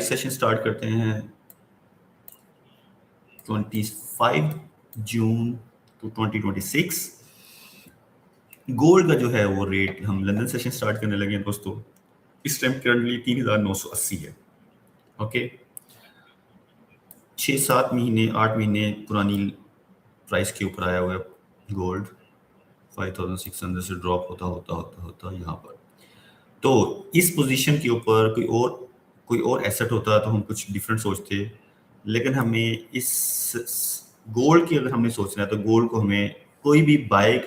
Session start करते हैं 25 जून 2026। Gold का जो है वो रेट हम लंदन सेशन स्टार्ट करने लगे हैं दोस्तों। इस टाइम करंटली 3980 है। ओके, 6-7 महीने 8 महीने पुरानी प्राइस के ऊपर आया हुआ है गोल्ड। 5600 से ड्रॉप होता होता होता होता यहाँ पर। तो इस पोजीशन के ऊपर कोई और एसेट होता तो हम कुछ डिफरेंट सोचते, लेकिन हमें इस गोल्ड की अगर हमने सोचना है तो गोल्ड को हमें कोई भी बाय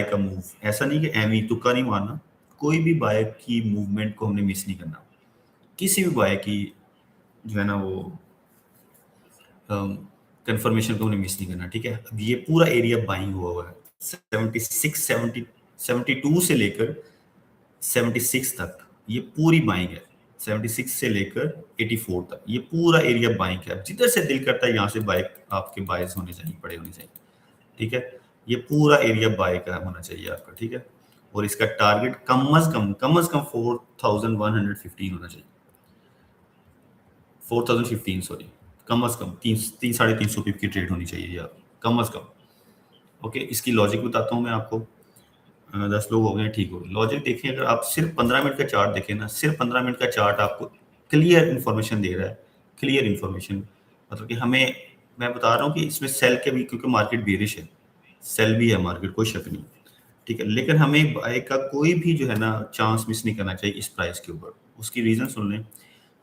का मूव, ऐसा नहीं कि एमी तुक्का नहीं मारना, कोई भी बाय की मूवमेंट को हमने मिस नहीं करना। किसी भी बाय की जो है ना वो कंफर्मेशन को हमने मिस नहीं करना। ठीक है, अब ये पूरा एरिया बाइंग हुआ है 72 से लेकर 76 तक, ये पूरी बाइंग है। 76 से लेकर 84 तक ये पूरा एरिया बाइंग है। जिधर से दिल करता है यहाँ से बाइक आपके बाइज होने चाहिए, पड़े होने चाहिए। ठीक है, ये पूरा एरिया बाय का होना चाहिए आपका। ठीक है, और इसका टारगेट कम अज कम 4115 होना चाहिए। 4015 सॉरी, कम अज कम 300-350 पिप की ट्रेड होनी चाहिए यार, कम अज कम। ओके, इसकी लॉजिक बताता हूँ मैं आपको। 10 लोग हो गए, ठीक हो। लॉजिक देखिए, अगर आप सिर्फ 15 मिनट का चार्ट देखें ना, सिर्फ 15 मिनट का चार्ट आपको क्लियर इन्फॉर्मेशन दे रहा है। क्लियर इन्फॉर्मेशन मतलब कि हमें, मैं बता रहा हूँ कि इसमें सेल के भी, क्योंकि मार्केट बेरिश है, सेल भी है मार्केट, कोई शक नहीं। ठीक है, लेकिन हमें बाय का कोई भी जो है ना चांस मिस नहीं करना चाहिए इस प्राइस के ऊपर। उसकी रीजन सुन लें।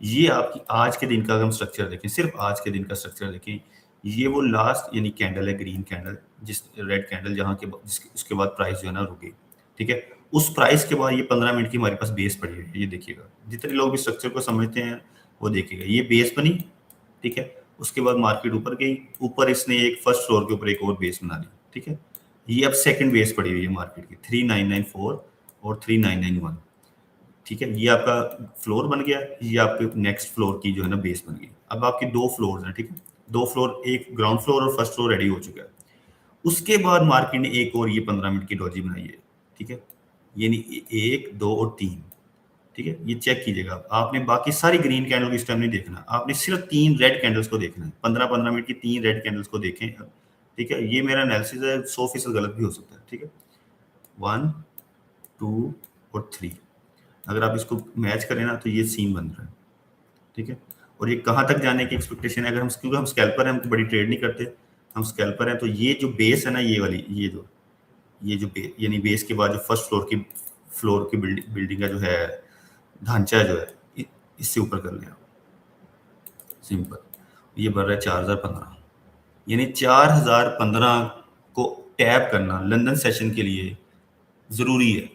ये आपकी आज के दिन का अगर हम स्ट्रक्चर देखें, सिर्फ आज के दिन का स्ट्रक्चर देखें, ये वो लास्ट यानी कैंडल है, ग्रीन कैंडल, जिस रेड कैंडल जहाँ के उसके बाद प्राइस जो है ना रुकी। ठीक है, उस प्राइस के बाद ये 15 मिनट की हमारे पास बेस पड़ी हुई है। ये देखिएगा, जितने लोग भी स्ट्रक्चर को समझते हैं वो देखिएगा, ये बेस बनी। ठीक है, उसके बाद मार्केट ऊपर गई, ऊपर इसने एक फर्स्ट फ्लोर के ऊपर एक और बेस बना ली। ठीक है, ये अब सेकंड बेस पड़ी हुई है मार्केट की 3994 और 3991। ठीक है, ये आपका फ्लोर बन गया, ये आपके नेक्स्ट फ्लोर की जो है ना बेस बन गई। अब आपकी 2 फ्लोर हैं। ठीक है, 2 फ्लोर, एक ग्राउंड फ्लोर और फर्स्ट फ्लोर रेडी हो चुका है। उसके बाद मार्केट ने एक और ये 15 मिनट की डॉजी बनाई है। ठीक है, यानी 1, 2 और 3। ठीक है, ये चेक कीजिएगा। आपने बाकी सारी ग्रीन कैंडल को इस टाइम नहीं देखना, आपने सिर्फ 3 रेड कैंडल्स को देखना है। 15-15 मिनट की 3 रेड कैंडल्स को देखें। ठीक है, ये मेरा एनालिसिस है, 100% गलत भी हो सकता है। ठीक है, 1, 2 और 3, अगर आप इसको मैच करें ना तो ये सीन बन रहा है। ठीक है, और ये कहाँ तक जाने की एक्सपेक्टेशन है, अगर हम, क्योंकि हम स्कैल्पर हैं, हम बड़ी ट्रेड नहीं करते, हम स्कैल्पर हैं, तो ये जो बेस है ना, ये वाली, ये जो यानी बेस के बाद जो फर्स्ट फ्लोर की बिल्डिंग का जो है ढांचा जो है, इससे ऊपर कर लें आप, सिंपल। ये बढ़ रहा है 4015, यानी 4015 को टैप करना लंदन सेशन के लिए ज़रूरी है,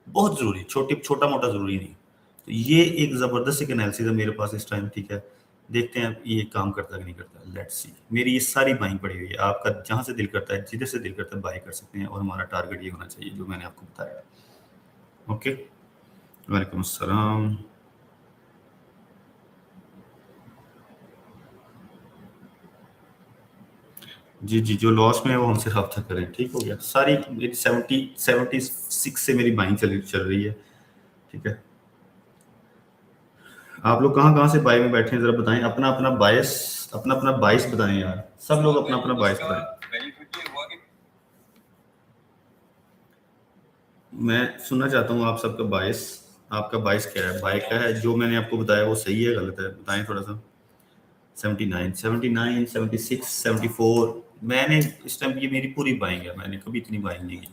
बहुत ज़रूरी, छोटा मोटा ज़रूरी नहीं। तो ये एक ज़बरदस्त एक एनालिसिस है मेरे पास इस टाइम। ठीक है, देखते हैं ये काम करता कि नहीं करता, लेट्स सी। मेरी ये सारी बाइंग पड़ी हुई है, आपका जहाँ से दिल करता है, जिधर से दिल करता है बाई कर सकते हैं, और हमारा टारगेट ये होना चाहिए जो मैंने आपको बताया। ओके, वालेकुम अस्सलाम। जी जी, जो लॉस में है वो हमसे रब्ता करें। ठीक हो गया, सारी मेरी 76 से मेरी बाइंग चल रही है। ठीक है, आप लोग कहाँ कहाँ से बाय में बैठे हैं जरा बताएं, अपना अपना बायस बताएं यार, सब लोग अपना अपना बायस बताएं। मैं सुनना चाहता हूँ आप सबका बायस, आपका बायस क्या है, बाय क्या है, जो मैंने आपको बताया वो सही है गलत है, बताएं थोड़ा सा। 79, 76, 74, मैंने इस टाइम, ये मेरी पूरी बाइंग है, मैंने कभी इतनी बाइंग नहीं की।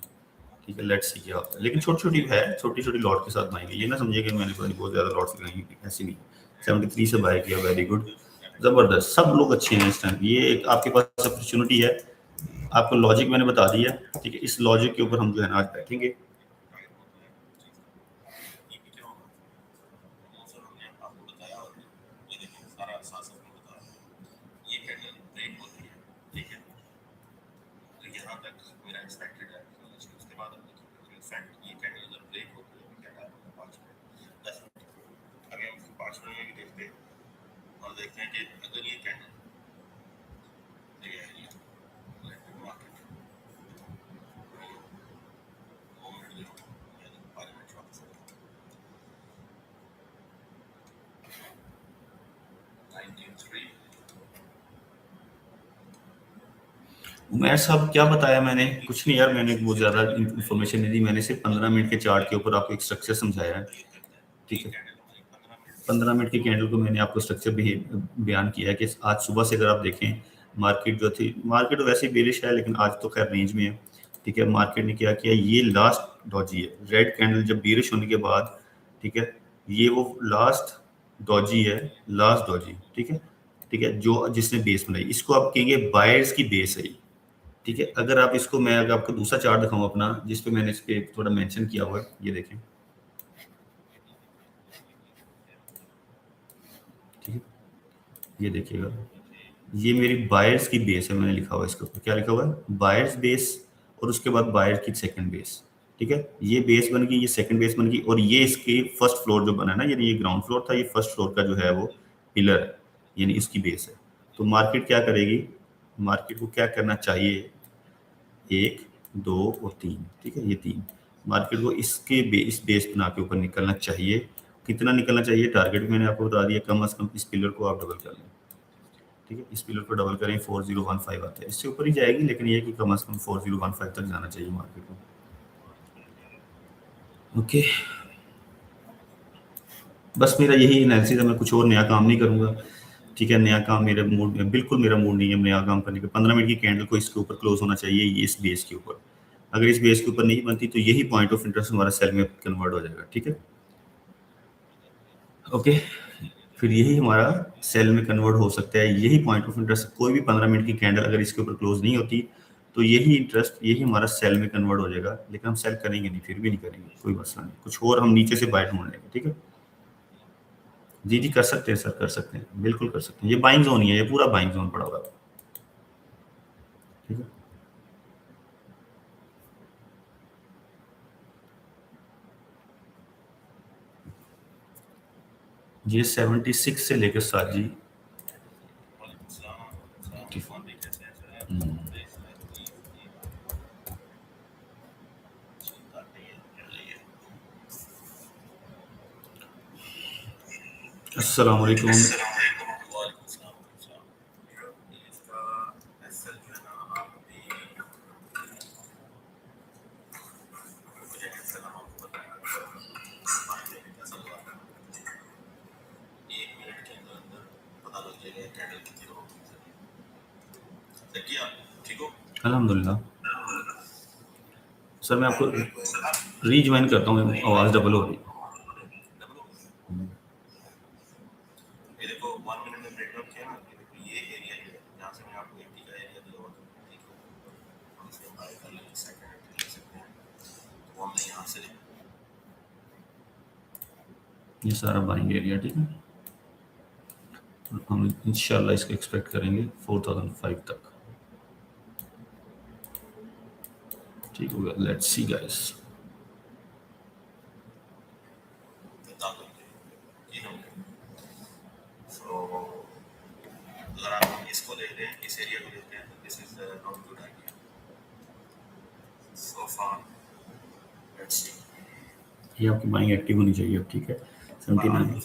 ठीक है, लेट्स सी क्या होता है, लेकिन छोटी छोटी है, छोटी छोटी लॉट के साथ बाइंग है, ये ना समझिए कि मैंने बहुत ज़्यादा लॉट्स लगाई, ऐसी नहीं। 73 से बाय किया, वेरी गुड, ज़बरदस्त, सब लोग अच्छे हैं इस टाइम। ये एक आपके पास अपॉर्चुनिटी है, आपको लॉजिक मैंने बता दिया। ठीक है, इस लॉजिक के ऊपर हम जो है ना आज बैठेंगे। उमैर साहब क्या बताया मैंने? कुछ नहीं यार, मैंने वो ज़्यादा इन्फॉर्मेशन नहीं दी, मैंने सिर्फ 15 मिनट के चार्ट के ऊपर आपको एक स्ट्रक्चर समझाया है। ठीक है, 15 मिनट की कैंडल को मैंने आपको स्ट्रक्चर भी बयान किया है कि आज सुबह से अगर आप देखें, मार्केट जो थी, मार्केट तो वैसे ही बेरिश है लेकिन आज तो खैर रेंज में है। ठीक है, मार्केट ने क्या किया, ये लास्ट डॉजी है, रेड कैंडल जब बेरिश होने के बाद, ठीक है, ये वो लास्ट डॉजी है, लास्ट डॉजी। ठीक है, ठीक है, जो जिसने बेस बनाई, इसको आप कहेंगे बायर्स की बेस है ये। ठीक है, अगर आप इसको, मैं अगर आपको दूसरा चार्ट दिखाऊं अपना, जिस पे मैंने इस पे थोड़ा मेंशन किया हुआ है, ये देखें। ठीक है, ये देखिएगा, ये मेरी बायर्स की बेस है, मैंने लिखा हुआ है इसके ऊपर, क्या लिखा हुआ है, बायर्स बेस, और उसके बाद बायर की सेकंड बेस। ठीक है, ये बेस बन गई, ये सेकंड बेस बन गई, और ये इसकी फर्स्ट फ्लोर जो बना है ना, यानी ये ग्राउंड फ्लोर था, ये फर्स्ट फ्लोर का जो है वो पिलर है, यानी इसकी बेस है। तो मार्केट क्या करेगी, मार्केट को क्या करना चाहिए, एक, दो और तीन। ठीक है, ये तीन, मार्केट को इसके इस बेस बना के ऊपर निकलना चाहिए। कितना निकलना चाहिए, टारगेट मैंने आपको बता दिया, कम अज कम इस पिलर को आप डबल कर लें। ठीक है, इस पिलर को डबल करें, 4015 आता है, इससे ऊपर ही जाएगी, लेकिन ये है कि कम अज कम 4015 तक जाना चाहिए मार्केट को। ओके, बस मेरा यही एनालिसिस है, मैं कुछ और नया काम नहीं करूंगा। ठीक है, नया काम मेरे मूड में, बिल्कुल मेरा मूड नहीं है नया काम करने का। 15 मिनट की कैंडल को इसके ऊपर क्लोज होना चाहिए, ये इस बेस के ऊपर। अगर इस बेस के ऊपर नहीं बनती तो यही पॉइंट ऑफ इंटरेस्ट हमारा सेल में कन्वर्ट हो जाएगा। ठीक है, ओके, फिर यही हमारा सेल में कन्वर्ट हो सकता है, यही पॉइंट ऑफ इंटरेस्ट। कोई भी 15 मिनट की कैंडल अगर इसके ऊपर क्लोज नहीं होती तो यही इंटरेस्ट, यही हमारा सेल में कन्वर्ट हो जाएगा, लेकिन हम सेल करेंगे नहीं, फिर भी नहीं करेंगे, कोई मसला नहीं, कुछ और हम नीचे से बाय ढूंढ लेंगे। ठीक है, जी जी, कर सकते हैं सर, कर सकते हैं, बिल्कुल कर सकते हैं। ये बाइंग जोन ही है, ये पूरा बाइंग जोन पड़ा हुआ है। ठीक है, ये 76 से लेकर सात जी। अस्सलाम वालेकुम। अल्हम्दुलिल्लाह। सर मैं आपको रीज्वाइन करता हूँ, आवाज़ डबल हो रही है। ये सारा बाइंग एरिया। ठीक है, हम इंशाल्लाह इसको एक्सपेक्ट करेंगे 4005 तक। ठीक होगा, लेट्स सी गाइस। ये आपकी बाइंग एक्टिव होनी चाहिए अब। ठीक है, 79।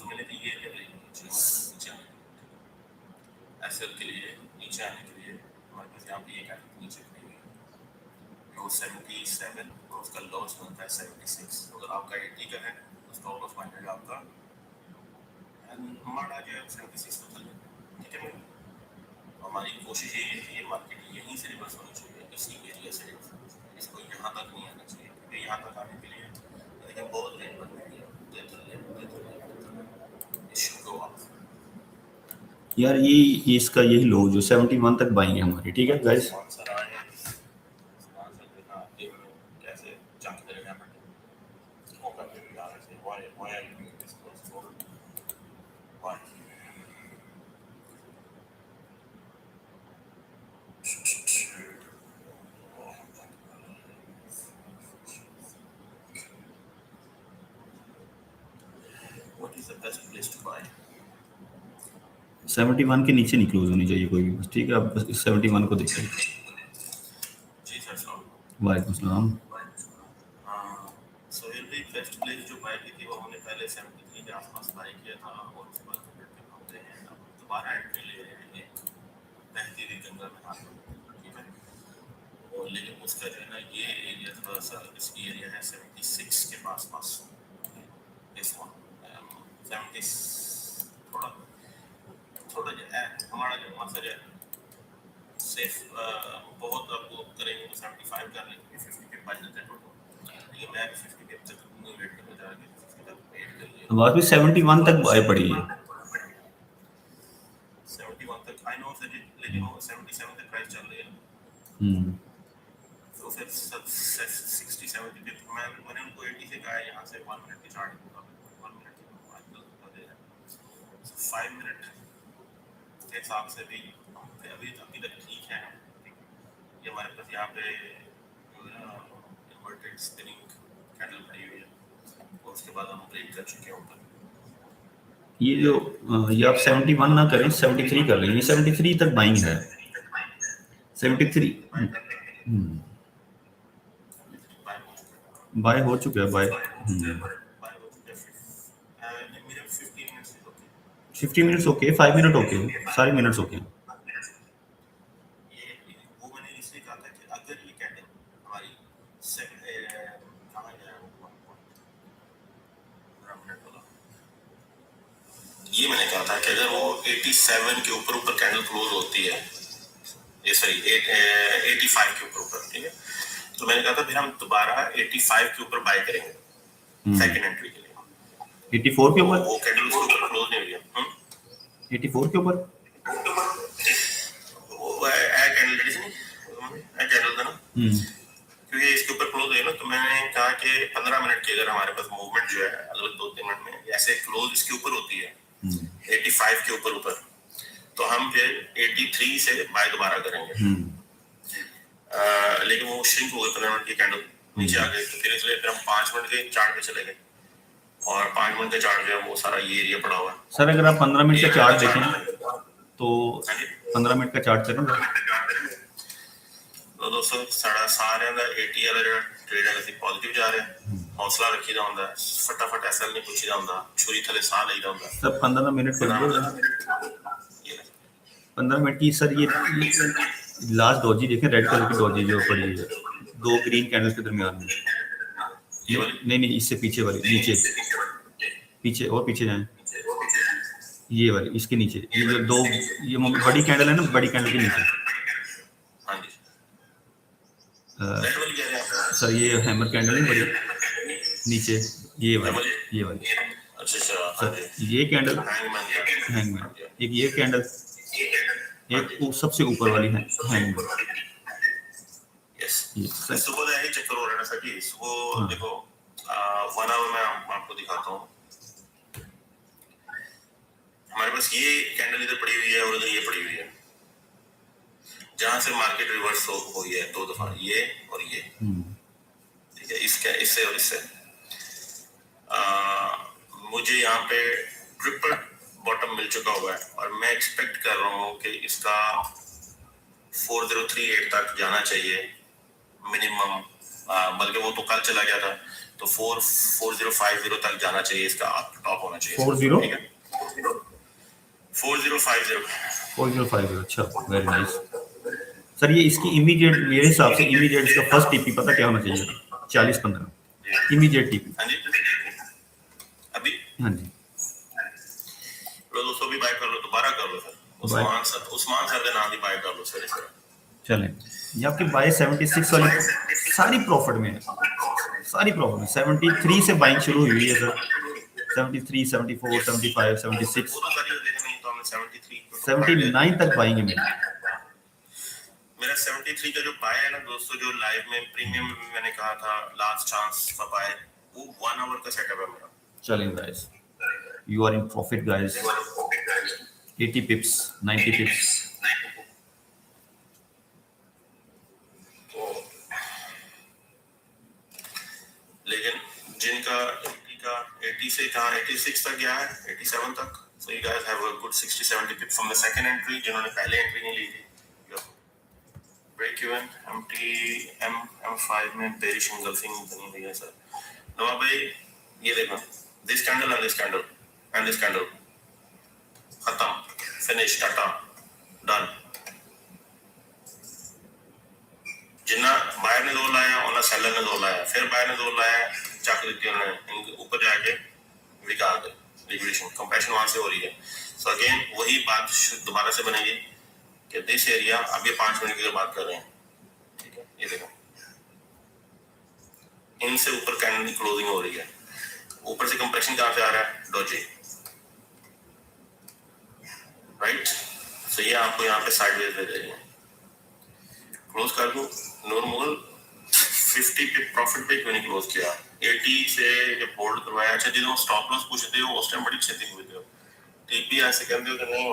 यार ये इसका यही लो जो 71 तक बाइंग है हमारी। ठीक है गाइस, सेवेंटी वन के नीचे नहीं क्लोज होनी चाहिए कोई भी बस। ठीक है, आप बस इस 71 को देखिए। वालेकुम सलाम। थोड़ा सा इसकी एरिया है 76 के पास पास, दिस वन 70 थोड़ा थोड़ा जो है हमारा जो मसला है सेफ बहुत आपको करेंगे तो 75 कर लेंगे, 50 के पास जाते हैं ये मैं 50 के तक नहीं वेट करना चाह रहा 50 तक वेट कर लिया, तो बात भी 71 तक आए पड़ी है 71 तक आई नो सर, लेकिन वो 77 तक प्राइस चल रही है। तो फिर 67 के मैंने उनको 80 से कहा यहाँ से 1 मिनट की चार्ट 1 मिनट की 5 मिनट के हिसाब से भी अभी तक ठीक है। ये हमारे पास यहाँ पे इन्वर्टेड स्पिनिंग कैंडल पड़ी हुई है और उसके बाद हम ब्रेक कर चुके हैं ऊपर। ये जो ये आप 71 ना करें 73 कर लेंगे, 73 तक बाइंग है 73 बाय हो चुका है buy 50 minutes okay 5 minute okay सारे मिनट्स ओके। ये मैंने कहा था कि अगर वो 87 के ऊपर कैंडल क्लोज होती है, ये सही 85 के ऊपर, ठीक है, तो मैंने कहा था फिर हम दोबारा 85 के ऊपर बाय करेंगे सेकंड एंट्री के लिए। 84 के ऊपर वो कैंडल उसके ऊपर क्लोज नहीं हुई है 84 के ऊपर वो है कैंडल नहीं है कैंडल था ना, क्योंकि इसके ऊपर क्लोज है ना, तो मैंने कहा कि 15 मिनट की अगर हमारे पास मूवमेंट जो है अगले 2-3 मिनट में ऐसे क्लोज इसके ऊपर होती है 85 के ऊपर तो हम फिर 83 से बाय दोबारा करेंगे। लेकिन वो श्रिंक हो गई 15 मिनट की कैंडल नीचे आ गई, तो फिर इसलिए फिर हम 5 मिनट के चार्ट पे चले गए और 5 मिनट का चार्ट जो है वो सारा ये एरिया पड़ा हुआ है। सर अगर आप 15 मिनट का चार्ट देखें तो 15 मिनट का चार्ट करें तो दोस्तों सारे का 80 वाला जो ट्रेड है ਅਸੀਂ पॉजिटिव जा रहे हैं, हौसला रखीदा ਹੁੰਦਾ है, फटाफट एसएल नहीं ਪੁੱਛੀਦਾ ਹੁੰਦਾ, ਛੁਰੀ ਥੱਲੇ ਸਾਹ ਲਈਦਾ ਹੁੰਦਾ। सर 15 मिनट करिए 15 मिनट की सर ये लास्ट डॉजी देखें रेड कलर की डॉजी जो पड़ी है 2 ग्रीन कैंडल्स के दरमियान में, नहीं इससे पीछे वाली नीचे पीछे और पीछे जाएं, ये वाली इसके नीचे ये जो 2 ये बड़ी कैंडल है ना, बड़ी कैंडल के नीचे सर ये हैमर कैंडल नहीं बड़ी नीचे ये वाली अच्छा सर ये कैंडल हैंगमैन, एक ये कैंडल, एक सबसे ऊपर वाली है हैंगमैन। यस सुबह यही चक्कर हो रहा है ना सर जी, सुबह देखो 1 आवर में आपको दिखाता हूँ, हमारे पास ये कैंडल इधर पड़ी हुई है और इधर ये पड़ी हुई है, जहां से मार्केट रिवर्स हुई है 2 दफा, ये और ये, ठीक है, इससे और इससे मुझे यहाँ पे ट्रिपल बॉटम मिल चुका हुआ है और मैं एक्सपेक्ट कर रहा हूँ कि इसका 4038 तक जाना चाहिए मिनिमम, बल्कि वो तो कल चला गया था, तो 4050 तक जाना चाहिए, इसका टॉप होना चाहिए 40 ठीक है 4050 अच्छा वेरी नाइस सर। ये इसकी इमीडिएट मेरे हिसाब से इमीडिएट इसका फर्स्ट टीपी पता क्या होना चाहिए 40-15 इमीडिएट टीपी अभी। हाँ जी लो दोस्तों भी बाय कर लो, दोबारा कर लो सर, उस्मान सर के नाम भी बाय कर लो सर। चलें ये आपकी बाय 76 वाली सारी प्रॉफिट में है, सारी प्रॉफिट में 73 से बाइंग शुरू हुई है सर, 73 74 75 76 79 तक बाइंग है मेरा 73 का जो बाय है ना दोस्तों, जो लाइव में प्रीमियम में मैंने कहा था लास्ट चांस का बाय, वो 1 आवर का सेटअप है मेरा। चलें guys you are in profit guys, 80 pips 90 pips लेकिन जिनका 80 से कहा 86 तक गया है 87 तक, so you guys have a good 60-70 pips from the second entry, जिन्होंने पहले एंट्री नहीं ली थी। ब्रेक इवन M5 में बेरिश इंगल्फिंग बनी हुई है सर। नवाब भाई ये देखो this candle and this candle and this candle खत्म फिनिश टाटा डन। जिन्ना बाहर ने लो लाया उन्हें सेलर ने दो लाया, फिर बायर ने दो लाया, चक देती उन्होंने, इनके ऊपर जाके निकाल दे, लिक्विडेशन, कंप्रेशन वहां से हो रही है। सो अगेन वही बात दोबारा से बनेगी कि दिस एरिया, अब ये 5 मिनट की बात कर रहे हैं, ठीक है, ये देखो इनसे ऊपर कैंडल की क्लोजिंग हो रही है, ऊपर से कंप्रेशन कहां से आ रहा है, डोजी, राइट। सो ये आपको यहाँ पे साइडवेज दे रही है, क्लोज कर दूं नॉर्मल 50 पे प्रॉफिट पे क्यों नहीं क्लोज किया, 80 से जब होल्ड करवाया। अच्छा जो स्टॉप लॉस पूछते हो उस टाइम बड़ी क्षति हुई थी, टीपी ऐसे कहते हो कि नहीं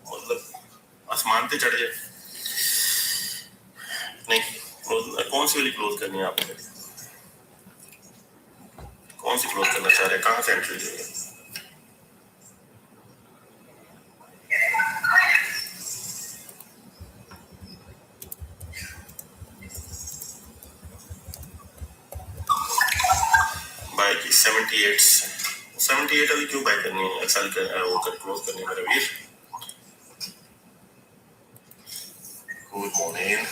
मतलब आसमान पे चढ़ जाए, नहीं कौन सी वाली क्लोज करनी है आपको, कौन सी क्लोज करना चाह रहे हैं, कहाँ से एंट्री चाहिए, बाय की 78 से 78 वाली क्यों बाय करनी है, एक्सेल कर वो कर क्लोज करनी है मेरे वीर। Good morning,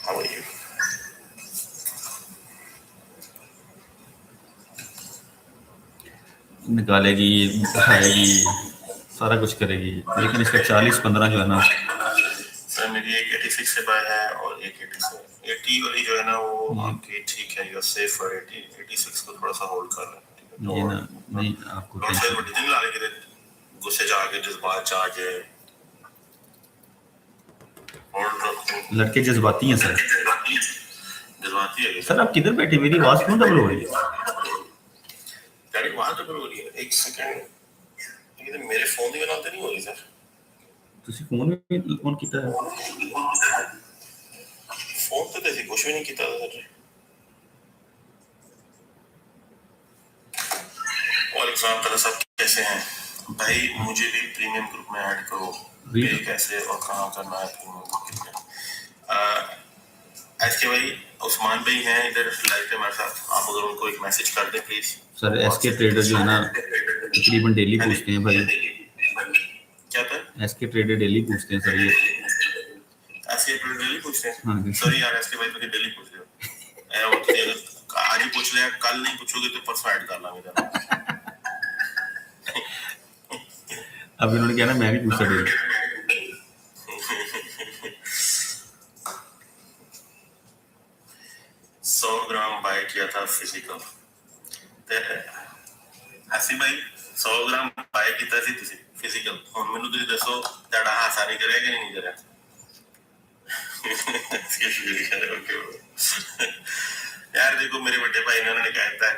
how are you. निकालेगी, उठाएगी, सारा कुछ करेगी, लेकिन इसका 40-15 जो है ना सर, मेरी एक 86 से बाय है और एक 80 से, 80 वाली जो है ना वो आपकी ठीक है, यू आर सेफ फॉर 80, 86 को थोड़ा सा होल्ड कर लें, ये ना नहीं आपको टेंशन नहीं ला लेके, गुस्से जाके जज्बात जाके लड़के जज्बाती हैं सर, जज्बाती है सर। आप किधर बैठे, मेरी आवाज क्यों डबल हो रही है, तेरी आवाज डबल हो रही है, एक सेकंड, ये मेरे फोन की गल तो नहीं हो रही सर, ਤੁਸੀਂ ਫੋਨ ਵੀ ਔਨ ਕੀਤਾ ਹੈ, फोन तो ऐसे कुछ भी नहीं किया सर। और एग्जाम्पल सब कैसे हैं भाई, मुझे भी प्रीमियम ग्रुप में ऐड करो, पे कैसे और कहाँ करना है प्रीमियम ग्रुप, एसके भाई उस्मान भाई हैं इधर लाइव पे हमारे साथ, आप अगर उनको एक मैसेज कर दें प्लीज। सर एसके ट्रेडर जो है ना तकरीबन डेली पूछते हैं भाई, क्या था एसके ट्रेडर डेली पूछते हैं सर, ये एसके ट्रेडर डेली पूछते हैं, हाँ सर यार एसके भाई तो डेली पूछ रहे हो, आज ही पूछ लिया, कल नहीं पूछोगे तो परसों ऐड कर लांगे। अब इन्होंने क्या ना मैं भी पूछा डेली, 100 ग्राम बाय किया था फिजिकल, ਅਸੀਂ ਭਾਈ 100 ग्राम बाय ਕੀਤਾ ਸੀ ਤੁਸੀਂ ਫਿਜ਼ੀਕਲ, ਹੁਣ ਮੈਨੂੰ ਤੁਸੀਂ ਦੱਸੋ ਤੁਹਾਡਾ ਹਾਸਾ ਨਹੀਂ ਕਰਿਆ ਕਿ ਨਹੀਂ ਕਰਿਆ। यार देखो मेरे बड़े भाई ने उन्होंने कहता है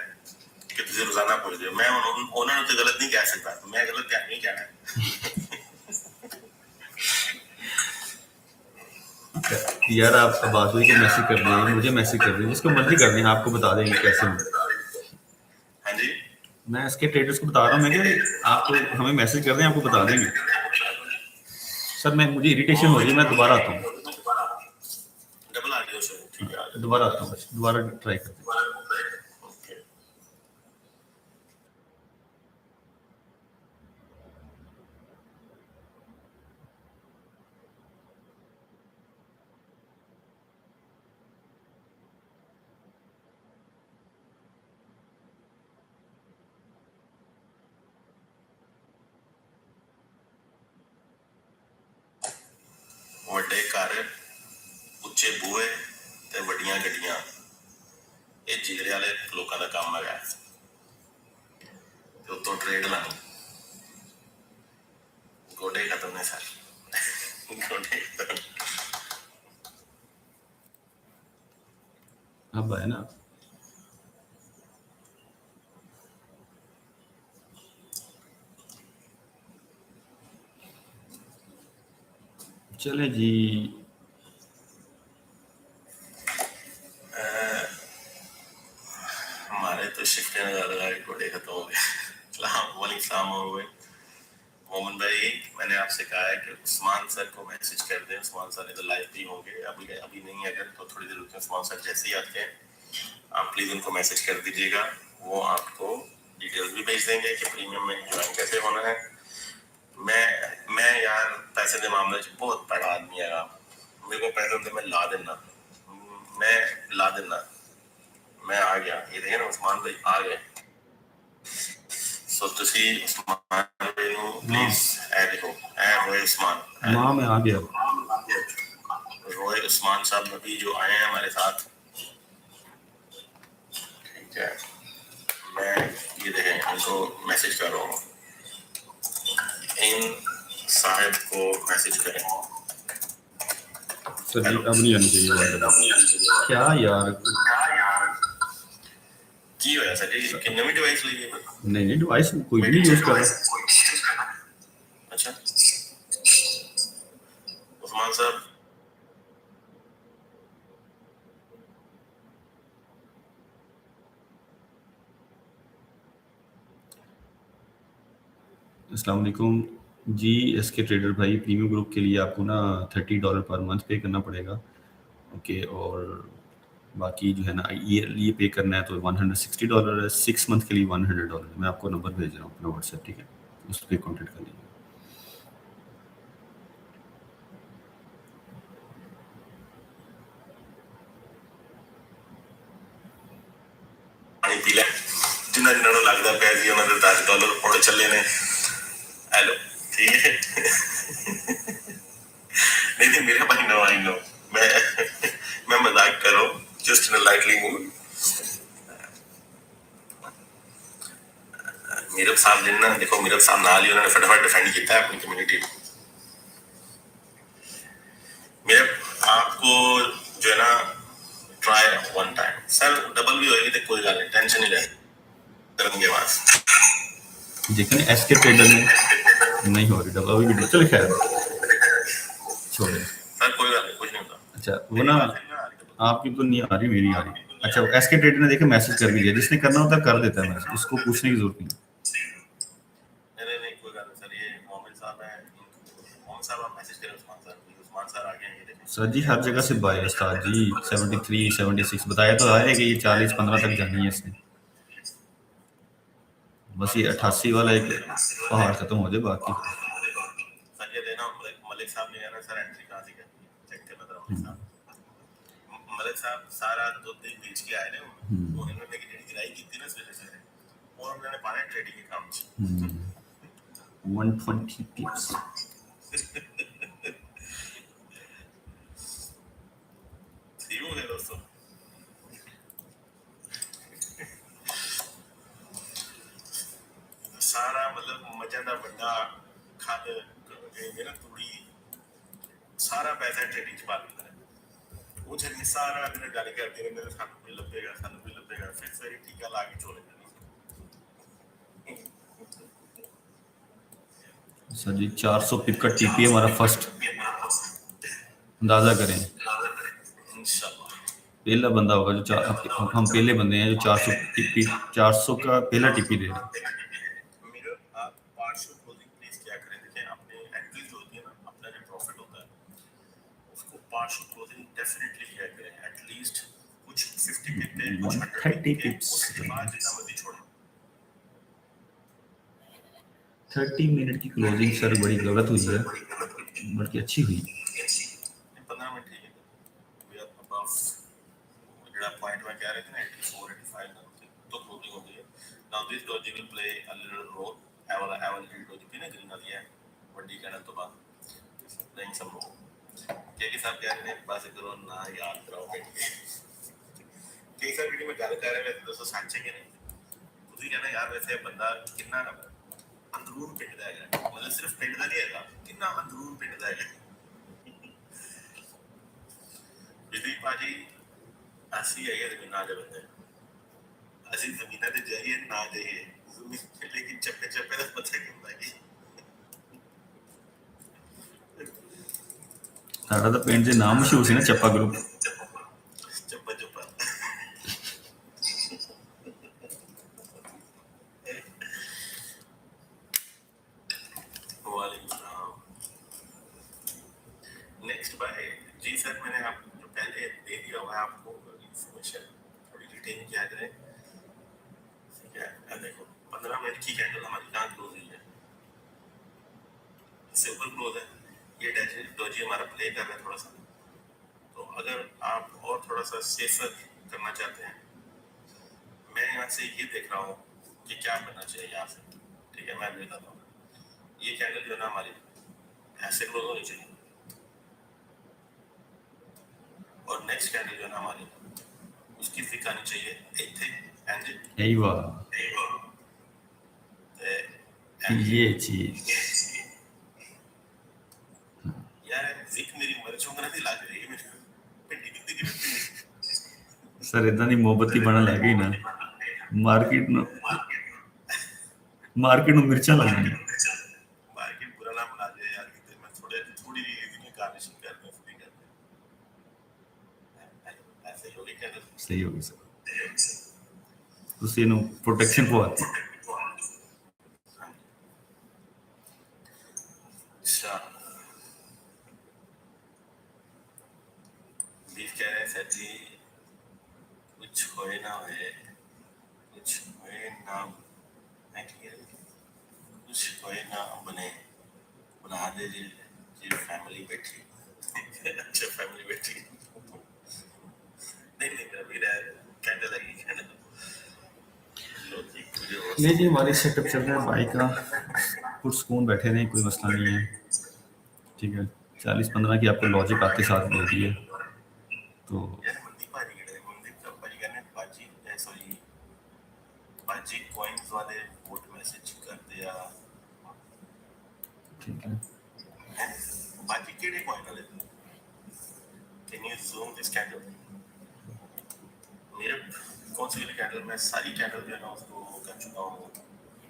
कि तुझे रोजाना पूछ दो, मैं उन्होंने तो गलत नहीं कह सकता, मैं गलत क्या नहीं कहना है। यार आप बासुई को मैसेज कर दें, मुझे मैसेज कर दें, जिसको मर्जी कर दें, आपको बता देंगे कैसे हो। हाँ जी मैं इसके ट्रेडर्स को बता रहा हूँ, मैं आपको हमें मैसेज कर दें, आपको बता देंगे। सर मैं मुझे इरिटेशन हो रही है, मैं दोबारा आता हूँ, डबल आ गया सर, ठीक है दोबारा आता हूँ, दोबारा ट्राई करते हैं। ਵੱਡੇ ਘਰ ਉੱਚੇ ਬੂਹੇ ਤੇ ਵੱਡੀਆਂ ਗੱਡੀਆਂ, ਇਹ ਜੀਰੇ ਵਾਲੇ ਲੋਕਾਂ ਦਾ ਕੰਮ ਹੈਗਾ, ਤੇ ਉੱਤੋਂ ਟ੍ਰੇਡ ਲਾਣੀ, ਗੋਡੇ ਖਤਮ ਨੇ ਸਰ, ਗੋਡੇ ਖਤਮ। अब है ना चले जी, हमारे तो शिफ्ट ज़्यादा गोडे खत्म हो गए। सलाम हो गए मोमन भाई, मैंने आपसे कहा है कि उस्मान सर को मैसेज कर दें, उस्मान सर इधर लाइव भी होंगे, अभी नहीं अगर तो थोड़ी देर रुकें, उस्मान सर जैसे ही आते हैं आप प्लीज़ उनको मैसेज कर दीजिएगा, वो आपको डिटेल्स भी भेज देंगे कि प्रीमियम में ज्वाइन कैसे होना है। मैं यार पैसे के मामले में बहुत बड़ा आदमी है, मेरे को पैसे मैं ला देना, मैं ला देना, मैं आ गया, ये देखे ना उस्मान भाई आ गए। सो तुसी उस्मान भाई नु प्लीज ऐड देखो, ऐड रोए उस्मान, मां मैं आ गया। रोए उस्मान साहब नबी जो आए हैं हमारे साथ, ठीक है। मैं ये देखें इनको मैसेज कर रहा हूँ, इन साहिब को मैसेज करें। सर जी अब नहीं आनी चाहिए क्या यार की होया सर जी कि नवी डिवाइस ली है? नहीं डिवाइस कोई भी नहीं यूज कर रहा। अच्छा उस्मान साहब अस्सलाम वालेकुम जी। एसके ट्रेडर भाई प्रीमियम ग्रुप के लिए आपको ना $30 पर मंथ पे करना पड़ेगा, ओके। और बाकी जो है ना ये पे करना है तो $160 है, 6 मंथ के लिए $100 है। मैं आपको नंबर भेज रहा हूँ अपना व्हाट्सएप, ठीक है, उस पर कॉन्टेक्ट कर लीजिए। पानी पी ले जिन्ना जिन्ना लगता पिया जी उन्होंने $10 पौड़े चले ने। हेलो ठीक है नहीं नहीं मेरा भाई नो आई नो मैं मजाक कर रहा हूँ, just in lightly mood. Meerab साहब ने ना देखो, मीरब साहब नाल ही उन्होंने फटाफट डिफेंड किया है अपनी कम्युनिटी। मीरब आपको जो है ना try one time sir, double भी होएगी तो कोई गल नहीं, टेंशन नहीं ले करेंगे बस। लेकिन एसके ट्रेडर में नहीं हो रही डबल, अभी वीडियो चल खैर छोड़े सर, कोई गल नहीं, कुछ नहीं होता। अच्छा वो ना आपकी तो नहीं आ रही, मेरी आ रही। अच्छा एसके ट्रेडर ने देखे मैसेज कर भी दिया, जिसने करना होता है कर देता है मैसेज, उसको पूछने की जरूरत नहीं। नहीं कोई गल नहीं सर, ये मोहम्मद साहब है, मोहम्मद साहब आप मैसेज करें उस्मान सर, उस्मान सर आ गए हैं, ये देखें सर जी हर जगह से बाय उस्ताद जी। 73 76 बताया तो है कि ये 40-15 तक जानी है इसने, बस ये 88 वाला एक पहाड़ खत्म हो जाए बाकी। सर ये देना मलिक साहब ने कहना सर एंट्री कहां से करनी है, चेक करना था मलिक साहब। मलिक साहब सारा दूध बेच के आए ने, उन्होंने की जेडी गिराई की थी ना सवेरे और उन्होंने पाना ट्रेडिंग के काम च 120 टिप्स ठीक हो गया दोस्तों। सारा मतलब मजा का बंदा खद मेरा तूड़ी सारा पैसा ट्रेडिंग च पा लेता है। वो छड़ी सारा दिन गल करते रहते सानू कोई लभेगा, सानू कोई लभेगा, फिर सारी टीका ला के छोड़ देना। सर जी 400 पिप का टीपी हमारा फर्स्ट, अंदाजा करें इंशाल्लाह पहला बंदा होगा जो हम पहले बंदे हैं जो 400 टीपी 400 का पहला टीपी दे रहे हैं। partial closing definitely किया करें, at least कुछ 50 पिप पे, कुछ 130 पिप्स, उसके बाद जितना मर्जी छोड़ो। 30 मिनट की क्लोजिंग सर बड़ी गलत हुई है, बल्कि अच्छी हुई। 15 मिनट ठीक है, वी आर अबव जेड़ा पॉइंट में कह रहे थे ना 84 85 तो क्लोजिंग हो गई है। Now this doji will play a little role, have a little doji पे ना ग्रीन वाली है बड़ी कहना तो बाद नहीं सब लोग केके साहब कह रहे हैं बस करो ना याद कराओ बेटे। केके साहब वीडियो में गल कर रहे हैं दोस्तों सच है कि नहीं, ਤੁਸੀਂ कहना यार वैसे बंदा कितना अंदरून पिंड दा है, मतलब सिर्फ पिंड दा नहीं है, कितना अंदरून पिंड दा है। बिजली पाजी ऐसी है ये जमीन आ बंदे ऐसी जमीन ते जाइए ना जाइए, लेकिन चप्पे चप्पे दा पता नहीं होता कि ਸਾਡਾ ਤਾਂ ਪਿੰਡ ਦੇ ਨਾਮ ਮਸ਼ਹੂਰ ਸੀ ਨਾ ਚੱਪਾ ਗਰੁੱਪ। ਚੱਪਾ ਚੱਪਾ नेक्स्ट बाय जी सर, मैंने आप जो पहले दे दिया हुआ है आपको इंफॉर्मेशन थोड़ी डिटेल क्या करें, ठीक है। देखो 15 मिनट की कैंडल हमारी कहाँ क्लोज हुई है, इससे ऊपर क्लोज है, ये डोजी हमारा प्ले कर रहा है थोड़ा सा, तो अगर आप और थोड़ा सा सेफर करना चाहते हैं, मैं यहाँ से ये देख रहा हूँ कि क्या करना चाहिए यहाँ से। ठीक है, मैं भी बताता हूँ। ये कैंडल जो है ना हमारी ऐसे क्लोज होनी चाहिए, और नेक्स्ट कैंडल जो है ना हमारी उसकी फिक आनी चाहिए ਇੱਥੇ एंड अयवा ये चीज यार जिक मेरी मर्चों का नहीं लग रही है मेरी पिंडी की पिंडी सर इतना दी मोहब्बती बना लग गई ना मार्केट ਨੂੰ ਮਿਰਚਾਂ ਲੱਗ ਗਈਆਂ मार्केट बुरा ना बना दे यार, कि मैं थोड़ी इसकी गार्निशिंग कर दूं फ्री कर दूं, ऐसे ही हो गई कैंडल। सही हो गई सर ਤੁਸੀਂ ਇਹਨੂੰ ਪ੍ਰੋਟੈਕਸ਼ਨ ਪਵਾਤੀ अच्छा बीफ कह रहे हैं सर जी कुछ होए ना होए, कुछ होए ना मैं कह रही हूँ, कुछ होए ना बने, बना दे जी जी फैमिली बैठी अच्छा फैमिली बैठी नहीं नहीं मेरा कैंडल लगी कैंडल नहीं जी हमारी सेटअप चल रहा है बाइक का पुरसकून बैठे रहे कोई मसला नहीं है ठीक है 40-15 की आपको लॉजिक आते साथ दे दिए तो यार मंदी भाजी कहते हैं मंदी का भाजी कहने भाजी सॉरी भाजी कॉइन्स वाले वोट मैसेज कर दिया ठीक है भाजी केड़े कॉइन वाले can you zoom this candle मेरे कौन सी वाली कैंडल मैं सारी कैंडल जो है ना उसको कर चुका हूँ